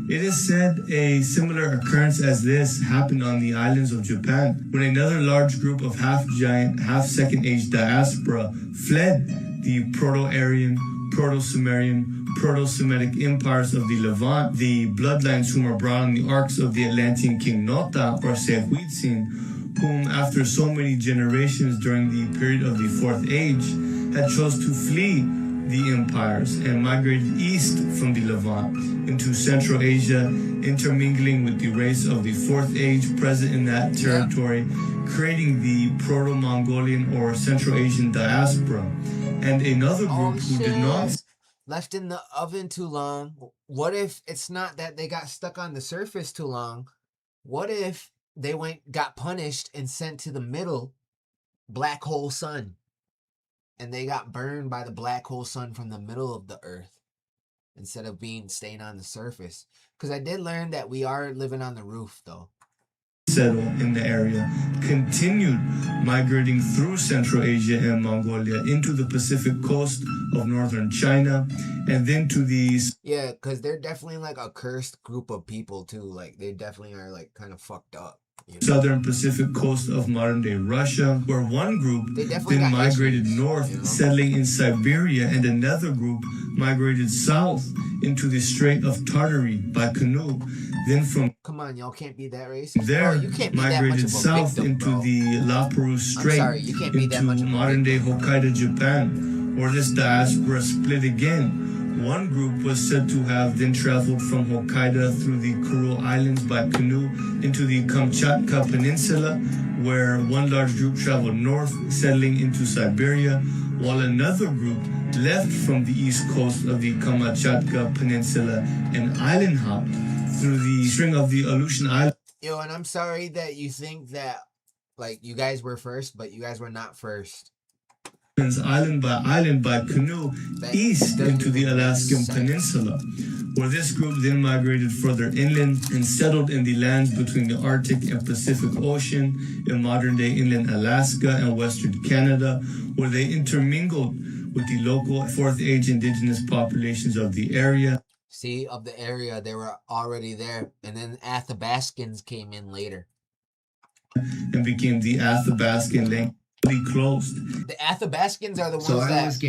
It is said a similar occurrence as this happened on the islands of Japan, when another large group of half-giant, half-second-age diaspora fled the Proto-Aryan, Proto-Sumerian, Proto-Semitic empires of the Levant, the bloodlines whom are brought on the arcs of the Atlantean king Nota or Sehuitzin, whom after so many generations during the period of the Fourth Age had chose to flee the empires and migrated east from the Levant into Central Asia, intermingling with the race of the Fourth Age present in that territory, creating the Proto-Mongolian or Central Asian diaspora. And another group who did not... Left in the oven too long. What if it's not that they got stuck on the surface too long? What if they got punished and sent to the middle black hole sun, and they got burned by the black hole sun from the middle of the earth instead of staying on the surface? Because I did learn that we are living on the roof though. Settle in the area, continued migrating through Central Asia and Mongolia into the Pacific coast of northern China, and then to the... Yeah, because they're definitely like a cursed group of people too. Like they definitely are like kind of fucked up. You know? Southern Pacific coast of modern-day Russia, where one group then migrated north, settling in Siberia, and another group migrated south into the Strait of Tartary by canoe. Then from... Come on, y'all can't be that racist. There, you can't be migrated south victim, into bro. the La Perouse Strait, into modern-day Hokkaido, Japan, where this diaspora split again. One group was said to have then traveled from Hokkaido through the Kuril Islands by canoe into the Kamchatka Peninsula, where one large group traveled north, settling into Siberia, while another group left from the east coast of the Kamchatka Peninsula and island hopped through the string of the Aleutian Islands. Yo, and I'm sorry that you think that, like, you guys were first, but you guys were not first. Island by canoe east into the Alaskan Peninsula, where this group then migrated further inland and settled in the lands between the Arctic and Pacific Ocean in modern-day inland Alaska and western Canada, where they intermingled with the local Fourth Age indigenous populations of the area. See, of the area, they were already there, and then Athabascans came in later. And became the Athabascan language. Closed. The Athabascans are the ones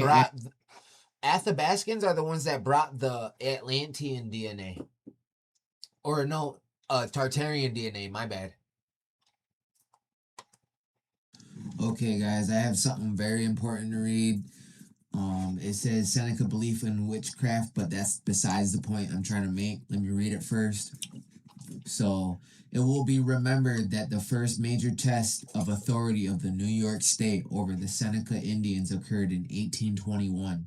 Athabascans are the ones that brought the Atlantean DNA. Or no, Tartarian DNA, my bad. Okay, guys, I have something very important to read. It says Seneca belief in witchcraft, but that's besides the point I'm trying to make. Let me read it first. So, it will be remembered that the first major test of authority of the New York State over the Seneca Indians occurred in 1821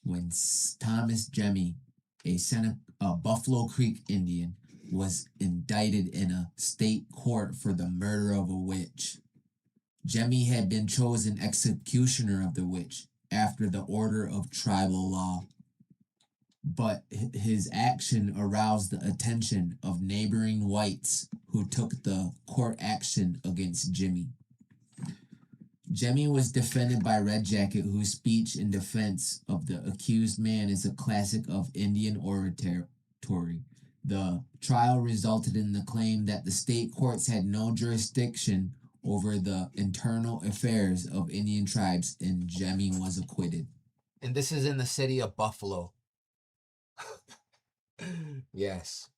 when Thomas Jemmy, a Buffalo Creek Indian, was indicted in a state court for the murder of a witch. Jemmy had been chosen executioner of the witch after the order of tribal law, but his action aroused the attention of neighboring whites who took the court action against Jimmy. Jemmy was defended by Red Jacket, whose speech in defense of the accused man is a classic of Indian oratory. The trial resulted in the claim that the state courts had no jurisdiction over the internal affairs of Indian tribes, and Jemmy was acquitted. And this is in the city of Buffalo. Yes.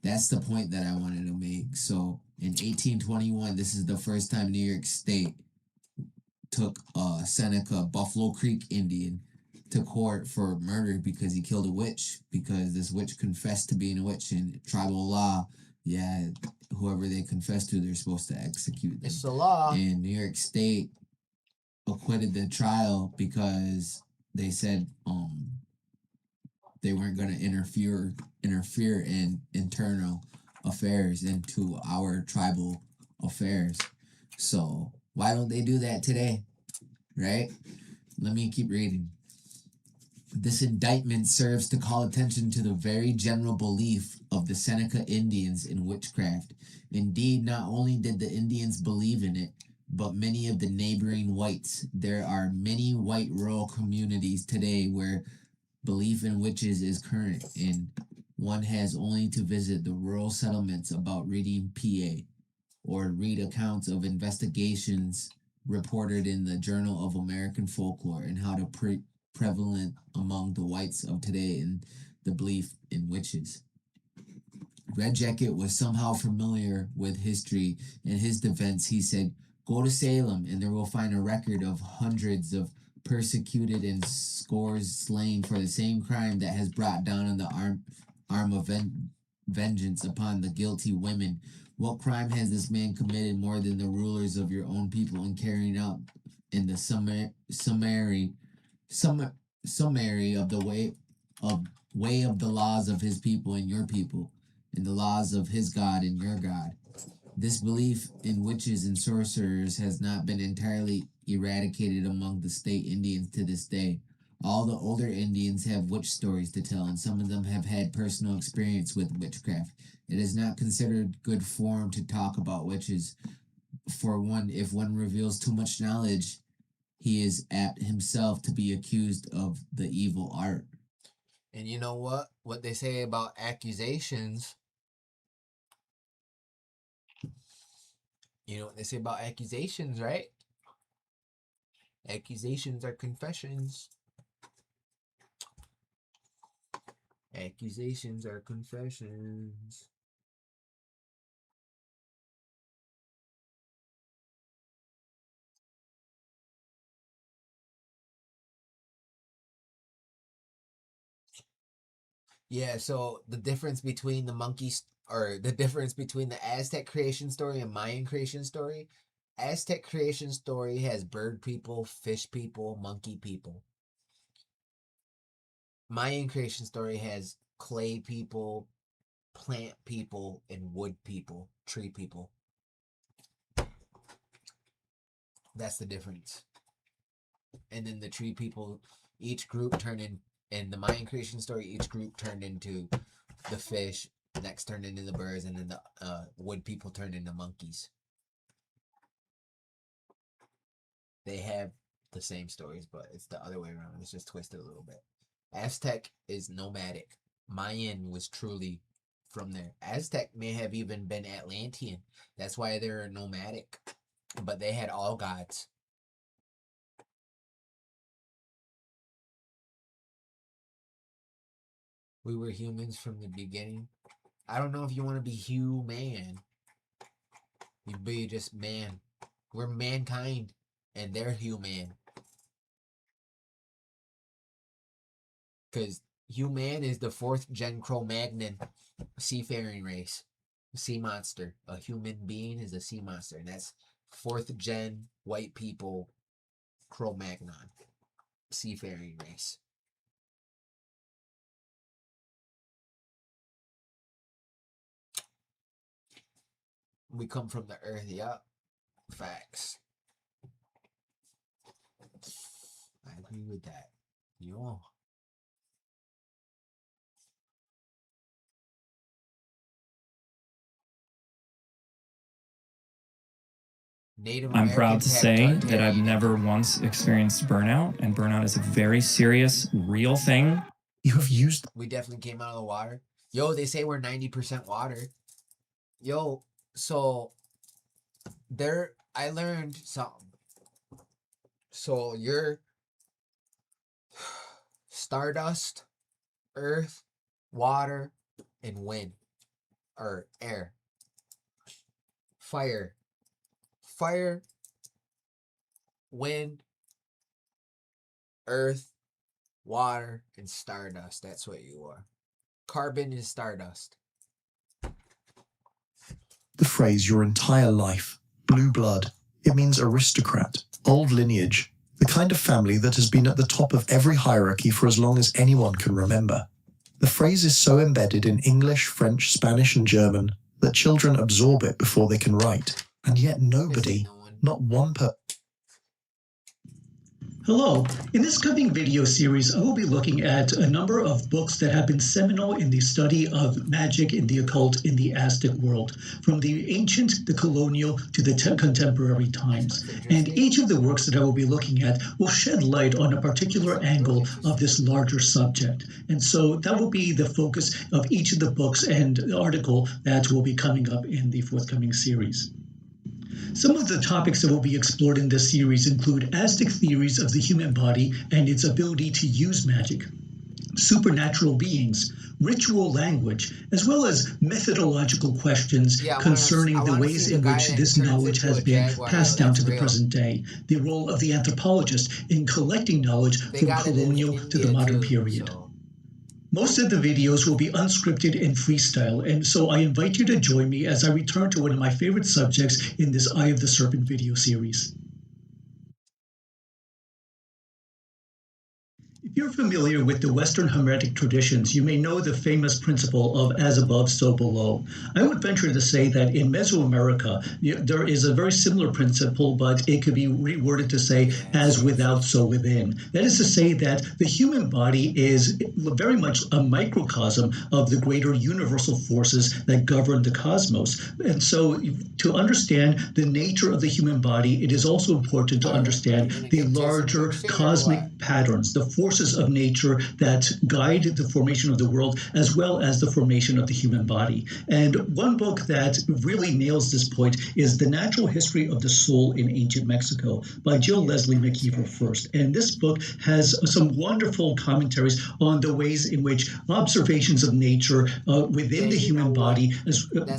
That's the point that I wanted to make. So in 1821, this is the first time New York State took Seneca, Buffalo Creek Indian, to court for murder because he killed a witch, because this witch confessed to being a witch. In tribal law, yeah, whoever they confess to, they're supposed to execute them. It's the law. And New York State acquitted the trial because they said they weren't going to interfere in internal affairs into our tribal affairs. So why don't they do that today? Right? Let me keep reading. This indictment serves to call attention to the very general belief of the Seneca Indians in witchcraft. Indeed, not only did the Indians believe in it, but many of the neighboring whites. There are many white rural communities today where belief in witches is current, and one has only to visit the rural settlements about reading PA or read accounts of investigations reported in the Journal of American Folklore and how to prevalent among the whites of today in the belief in witches. Red Jacket was somehow familiar with history. In his defense, he said, "Go to Salem, and there will find a record of hundreds of persecuted and scores slain for the same crime that has brought down on the arm of vengeance upon the guilty women. What crime has this man committed more than the rulers of your own people in carrying out in the summary of the way of the laws of his people and your people, and the laws of his God and your God? This belief in witches and sorcerers has not been entirely eradicated among the state Indians to this day. All the older Indians have witch stories to tell, and some of them have had personal experience with witchcraft. It is not considered good form to talk about witches. For one, if one reveals too much knowledge, he is apt himself to be accused of the evil art." And you know what? What they say about accusations. You know what they say about accusations, right? Accusations are confessions. Accusations are confessions. Yeah, so the difference between the difference between the Aztec creation story and Mayan creation story, Aztec creation story has bird people, fish people, monkey people. Mayan creation story has clay people, plant people, and wood people, tree people. That's the difference. And then the tree people, each group in the Mayan creation story, each group turned into the fish, next turned into the birds, and then the wood people turned into monkeys. They have the same stories, but it's the other way around. It's just twisted a little bit. Aztec is nomadic. Mayan was truly from there. Aztec may have even been Atlantean. That's why they're nomadic. But they had all gods. We were humans from the beginning. I don't know if you want to be human. You be just man. We're mankind, and they're human. Because human is the 4th gen Cro-Magnon seafaring race. Sea monster. A human being is a sea monster. And that's 4th gen white people Cro-Magnon seafaring race. We come from the earth, yup. Facts. I agree with that. Yo. Native I'm proud to Americans have say that Tartarian I've in never them. once experienced burnout, and burnout is a very serious, real thing. You have used. We definitely came out of the water. Yo, they say we're 90% water. Yo, so there, I learned something. So you're stardust, earth, water, and wind, or air. Fire, wind, earth, water, and stardust. That's what you are. Carbon is stardust. The phrase your entire life, blue blood. It means aristocrat, old lineage, the kind of family that has been at the top of every hierarchy for as long as anyone can remember. The phrase is so embedded in English, French, Spanish, and German that children absorb it before they can write. And yet nobody, not one person. Hello. In this coming video series, I will be looking at a number of books that have been seminal in the study of magic and the occult in the Aztec world, from the ancient, the colonial, to the contemporary times. And each of the works that I will be looking at will shed light on a particular angle of this larger subject. And so that will be the focus of each of the books and the article that will be coming up in the forthcoming series. Some of the topics that will be explored in this series include Aztec theories of the human body and its ability to use magic, supernatural beings, ritual language, as well as methodological questions concerning the ways in which this knowledge has been passed down to the present day, the role of the anthropologist in collecting knowledge from colonial to the modern period. Most of the videos will be unscripted and freestyle, and so I invite you to join me as I return to one of my favorite subjects in this Eye of the Serpent video series. If you're familiar with the Western Hermetic traditions, you may know the famous principle of as above, so below. I would venture to say that in Mesoamerica, there is a very similar principle, but it could be reworded to say as without, so within. That is to say that the human body is very much a microcosm of the greater universal forces that govern the cosmos. And so to understand the nature of the human body, it is also important to understand the larger cosmic patterns, the forces of nature that guide the formation of the world, as well as the formation of the human body. And one book that really nails this point is The Natural History of the Soul in Ancient Mexico by Jill Leslie McKeever First. And this book has some wonderful commentaries on the ways in which observations of nature within the human body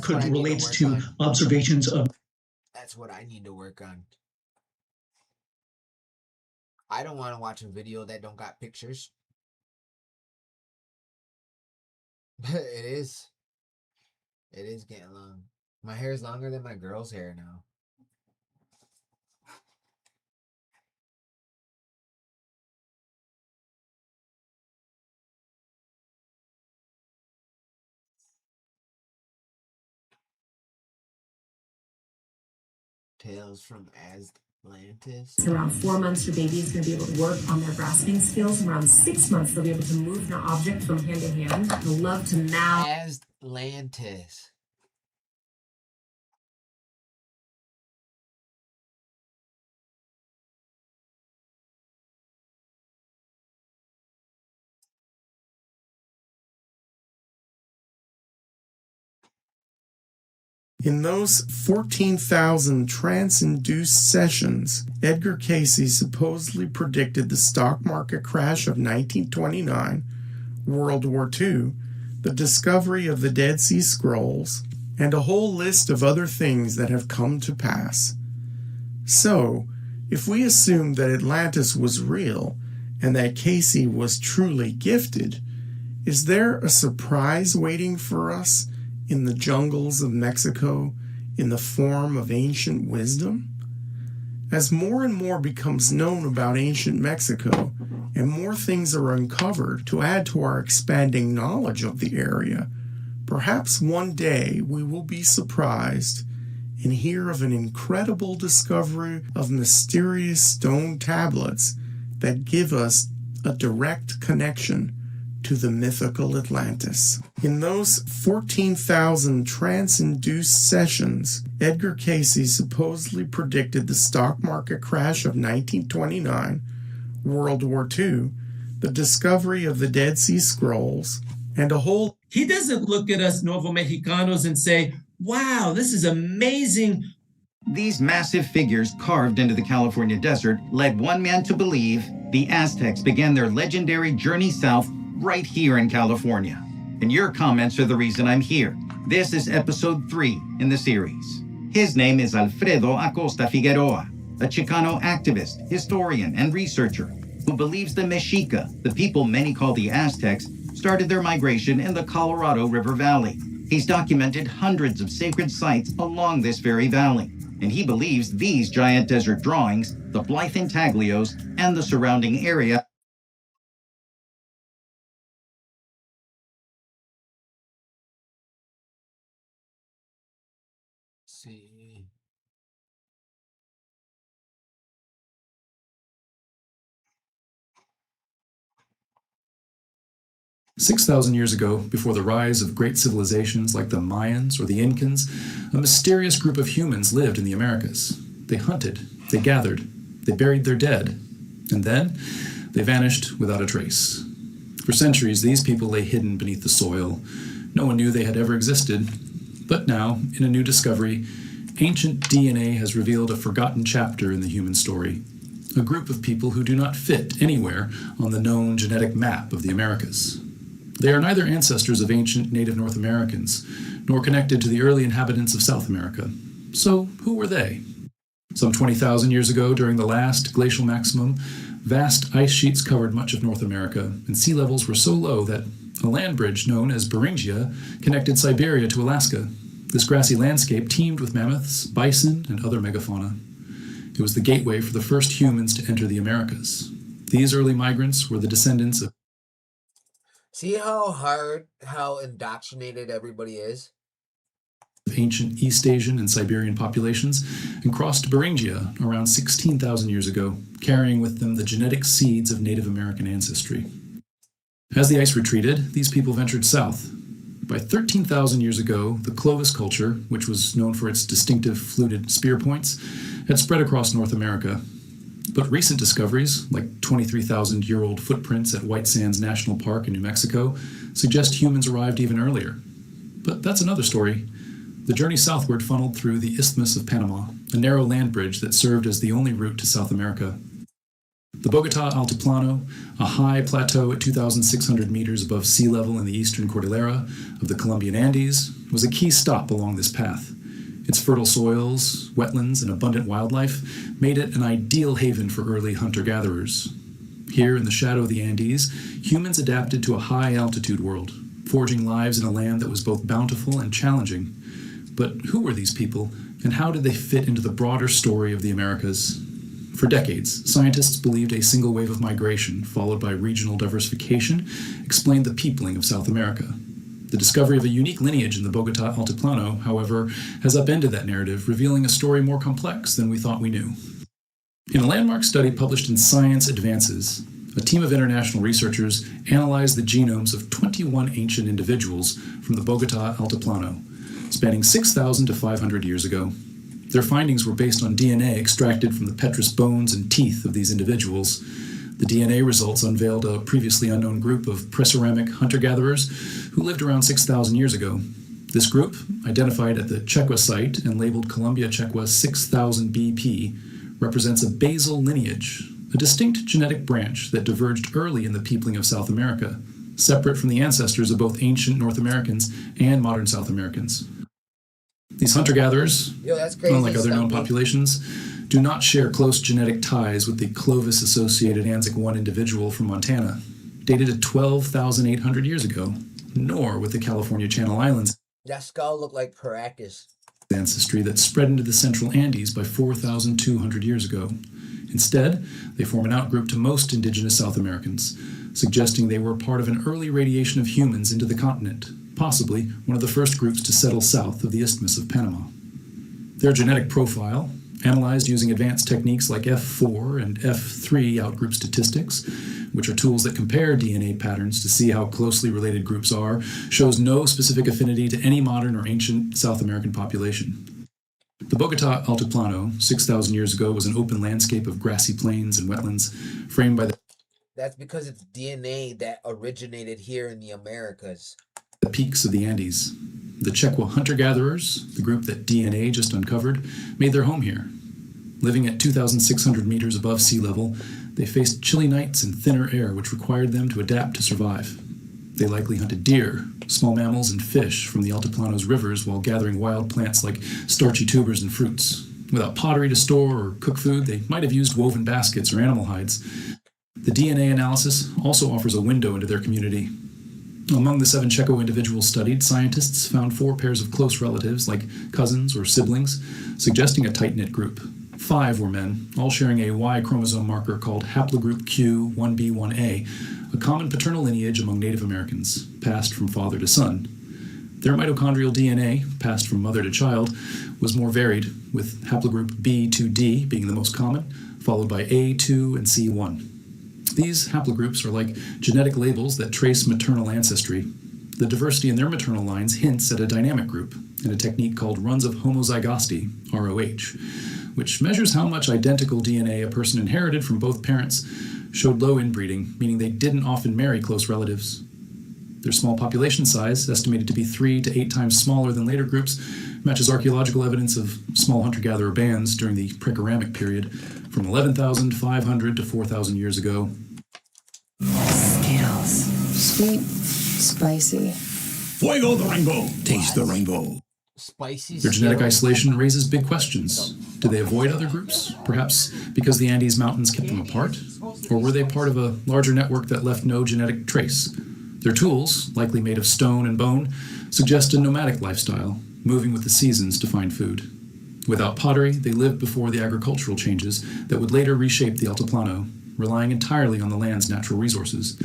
could relate to observations of. That's what I need to work on. I don't want to watch a video that don't got pictures. It is getting long. My hair is longer than my girl's hair now. Tales from Atlantis. Around 4 months, your baby is going to be able to work on their grasping skills. Around 6 months, they'll be able to move an object from hand to hand. They'll love to mouth. Atlantis. In those 14,000 trance-induced sessions, Edgar Cayce supposedly predicted the stock market crash of 1929, World War II, the discovery of the Dead Sea Scrolls, and a whole list of other things that have come to pass. So, if we assume that Atlantis was real, and that Casey was truly gifted, is there a surprise waiting for us in the jungles of Mexico in the form of ancient wisdom? As more and more becomes known about ancient Mexico, and more things are uncovered to add to our expanding knowledge of the area, perhaps one day we will be surprised and hear of an incredible discovery of mysterious stone tablets that give us a direct connection to the mythical Atlantis. In those 14,000 trance-induced sessions, Edgar Cayce supposedly predicted the stock market crash of 1929, World War II, the discovery of the Dead Sea Scrolls, and a whole... He doesn't look at us Novo Mexicanos and say, wow, this is amazing. These massive figures carved into the California desert led one man to believe the Aztecs began their legendary journey south right here in California. And your comments are the reason I'm here. This is episode 3 in the series. His name is Alfredo Acosta Figueroa, a Chicano activist, historian, and researcher who believes the Mexica, the people many call the Aztecs, started their migration in the Colorado River Valley. He's documented hundreds of sacred sites along this very valley, and he believes these giant desert drawings, the Blythe intaglios, and the surrounding area see. 6,000 years ago, before the rise of great civilizations like the Mayans or the Incans, a mysterious group of humans lived in the Americas. They hunted, they gathered, they buried their dead, and then they vanished without a trace. For centuries, these people lay hidden beneath the soil. No one knew they had ever existed. But now, in a new discovery, ancient DNA has revealed a forgotten chapter in the human story. A group of people who do not fit anywhere on the known genetic map of the Americas. They are neither ancestors of ancient native North Americans, nor connected to the early inhabitants of South America. So, who were they? Some 20,000 years ago, during the last glacial maximum, vast ice sheets covered much of North America, and sea levels were so low that a land bridge known as Beringia connected Siberia to Alaska. This grassy landscape teemed with mammoths, bison, and other megafauna. It was the gateway for the first humans to enter the Americas. These early migrants were the descendants of... See how indoctrinated everybody is? Ancient East Asian and Siberian populations, and crossed Beringia around 16,000 years ago, carrying with them the genetic seeds of Native American ancestry. As the ice retreated, these people ventured south. By 13,000 years ago, the Clovis culture, which was known for its distinctive fluted spear points, had spread across North America. But recent discoveries, like 23,000-year-old footprints at White Sands National Park in New Mexico, suggest humans arrived even earlier. But that's another story. The journey southward funneled through the Isthmus of Panama, a narrow land bridge that served as the only route to South America. The Bogota Altiplano, a high plateau at 2,600 meters above sea level in the eastern Cordillera of the Colombian Andes, was a key stop along this path. Its fertile soils, wetlands, and abundant wildlife made it an ideal haven for early hunter-gatherers. Here, in the shadow of the Andes, humans adapted to a high-altitude world, forging lives in a land that was both bountiful and challenging. But who were these people, and how did they fit into the broader story of the Americas? For decades, scientists believed a single wave of migration, followed by regional diversification, explained the peopling of South America. The discovery of a unique lineage in the Bogota Altiplano, however, has upended that narrative, revealing a story more complex than we thought we knew. In a landmark study published in Science Advances, a team of international researchers analyzed the genomes of 21 ancient individuals from the Bogota Altiplano, spanning 6,000 to 500 years ago. Their findings were based on DNA extracted from the petrous bones and teeth of these individuals. The DNA results unveiled a previously unknown group of preceramic hunter-gatherers who lived around 6,000 years ago. This group, identified at the Chequa site and labeled Columbia Chequa 6000 BP, represents a basal lineage, a distinct genetic branch that diverged early in the peopling of South America, separate from the ancestors of both ancient North Americans and modern South Americans. These hunter-gatherers, unlike other known populations, do not share close genetic ties with the Clovis-associated Anzac I individual from Montana, dated to 12,800 years ago, nor with the California Channel Islands That skull looked like Paracas. ancestry that spread into the central Andes by 4,200 years ago. Instead, they form an outgroup to most indigenous South Americans, suggesting they were part of an early radiation of humans into the continent, possibly one of the first groups to settle south of the Isthmus of Panama. Their genetic profile, analyzed using advanced techniques like F4 and F3 outgroup statistics, which are tools that compare DNA patterns to see how closely related groups are, shows no specific affinity to any modern or ancient South American population. The Bogota Altiplano, 6,000 years ago, was an open landscape of grassy plains and wetlands, framed by the That's because it's DNA that originated here in the Americas. peaks of the Andes. The Checwa hunter-gatherers, the group that DNA just uncovered, made their home here. Living at 2,600 meters above sea level, they faced chilly nights and thinner air which required them to adapt to survive. They likely hunted deer, small mammals, and fish from the Altiplano's rivers while gathering wild plants like starchy tubers and fruits. Without pottery to store or cook food, they might have used woven baskets or animal hides. The DNA analysis also offers a window into their community. Among the 7 Checo individuals studied, scientists found 4 pairs of close relatives, like cousins or siblings, suggesting a tight-knit group. 5 were men, all sharing a Y chromosome marker called haplogroup Q1b1a, a common paternal lineage among Native Americans, passed from father to son. Their mitochondrial DNA, passed from mother to child, was more varied, with haplogroup B2D being the most common, followed by A2 and C1. These haplogroups are like genetic labels that trace maternal ancestry. The diversity in their maternal lines hints at a dynamic group and a technique called runs of homozygosity, ROH, which measures how much identical DNA a person inherited from both parents, showed low inbreeding, meaning they didn't often marry close relatives. Their small population size, estimated to be 3 to 8 times smaller than later groups, matches archaeological evidence of small hunter-gatherer bands during the Precuramic period, from 11,500 to 4,000 years ago. Skittles. Sweet, spicy. Fuego the rainbow. Taste the rainbow. Spicy. Their genetic isolation raises big questions. Do they avoid other groups? Perhaps because the Andes Mountains kept them apart? Or were they part of a larger network that left no genetic trace? Their tools, likely made of stone and bone, suggest a nomadic lifestyle, moving with the seasons to find food. Without pottery, they lived before the agricultural changes that would later reshape the Altiplano, relying entirely on the land's natural resources.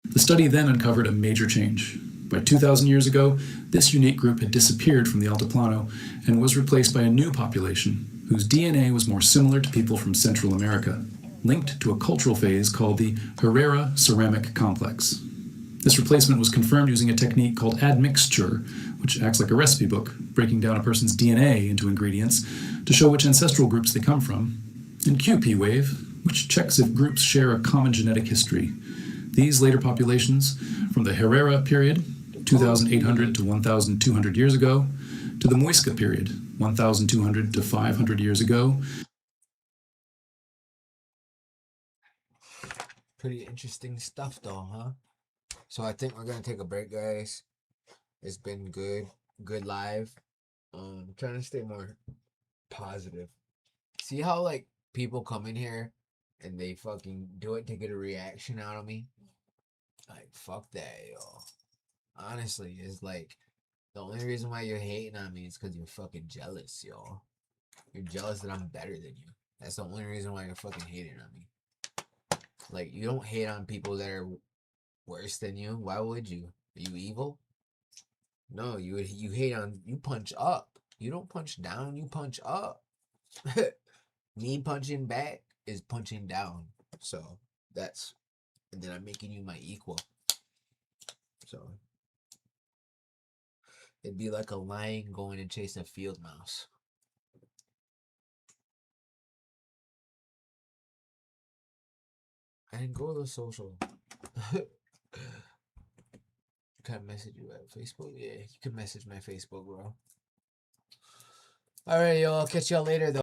The study then uncovered a major change. By 2,000 years ago, this unique group had disappeared from the Altiplano and was replaced by a new population whose DNA was more similar to people from Central America, linked to a cultural phase called the Herrera Ceramic Complex. This replacement was confirmed using a technique called admixture, which acts like a recipe book, breaking down a person's DNA into ingredients to show which ancestral groups they come from, and QP wave, which checks if groups share a common genetic history. These later populations, from the Herrera period, 2,800 to 1,200 years ago, to the Muisca period, 1,200 to 500 years ago. Pretty interesting stuff though, huh? So I think we're gonna take a break, guys. It's been good live. Trying to stay more positive. See how like people come in here and they fucking do it to get a reaction out of me? Like fuck that, yo. Honestly, it's like the only reason why you're hating on me is because you're fucking jealous, yo. You're jealous that I'm better than you. That's the only reason why you're fucking hating on me. Like, you don't hate on people that are worse than you. Why would you? Are you evil? No, you hate on, you punch up. You don't punch down, you punch up. Me punching back is punching down. So, that's, and then I'm making you my equal. So, it'd be like a lion going and chasing a field mouse. And go to the social. Can I message you at Facebook? Yeah, you can message my Facebook, bro. Alright, y'all. Catch y'all later, though.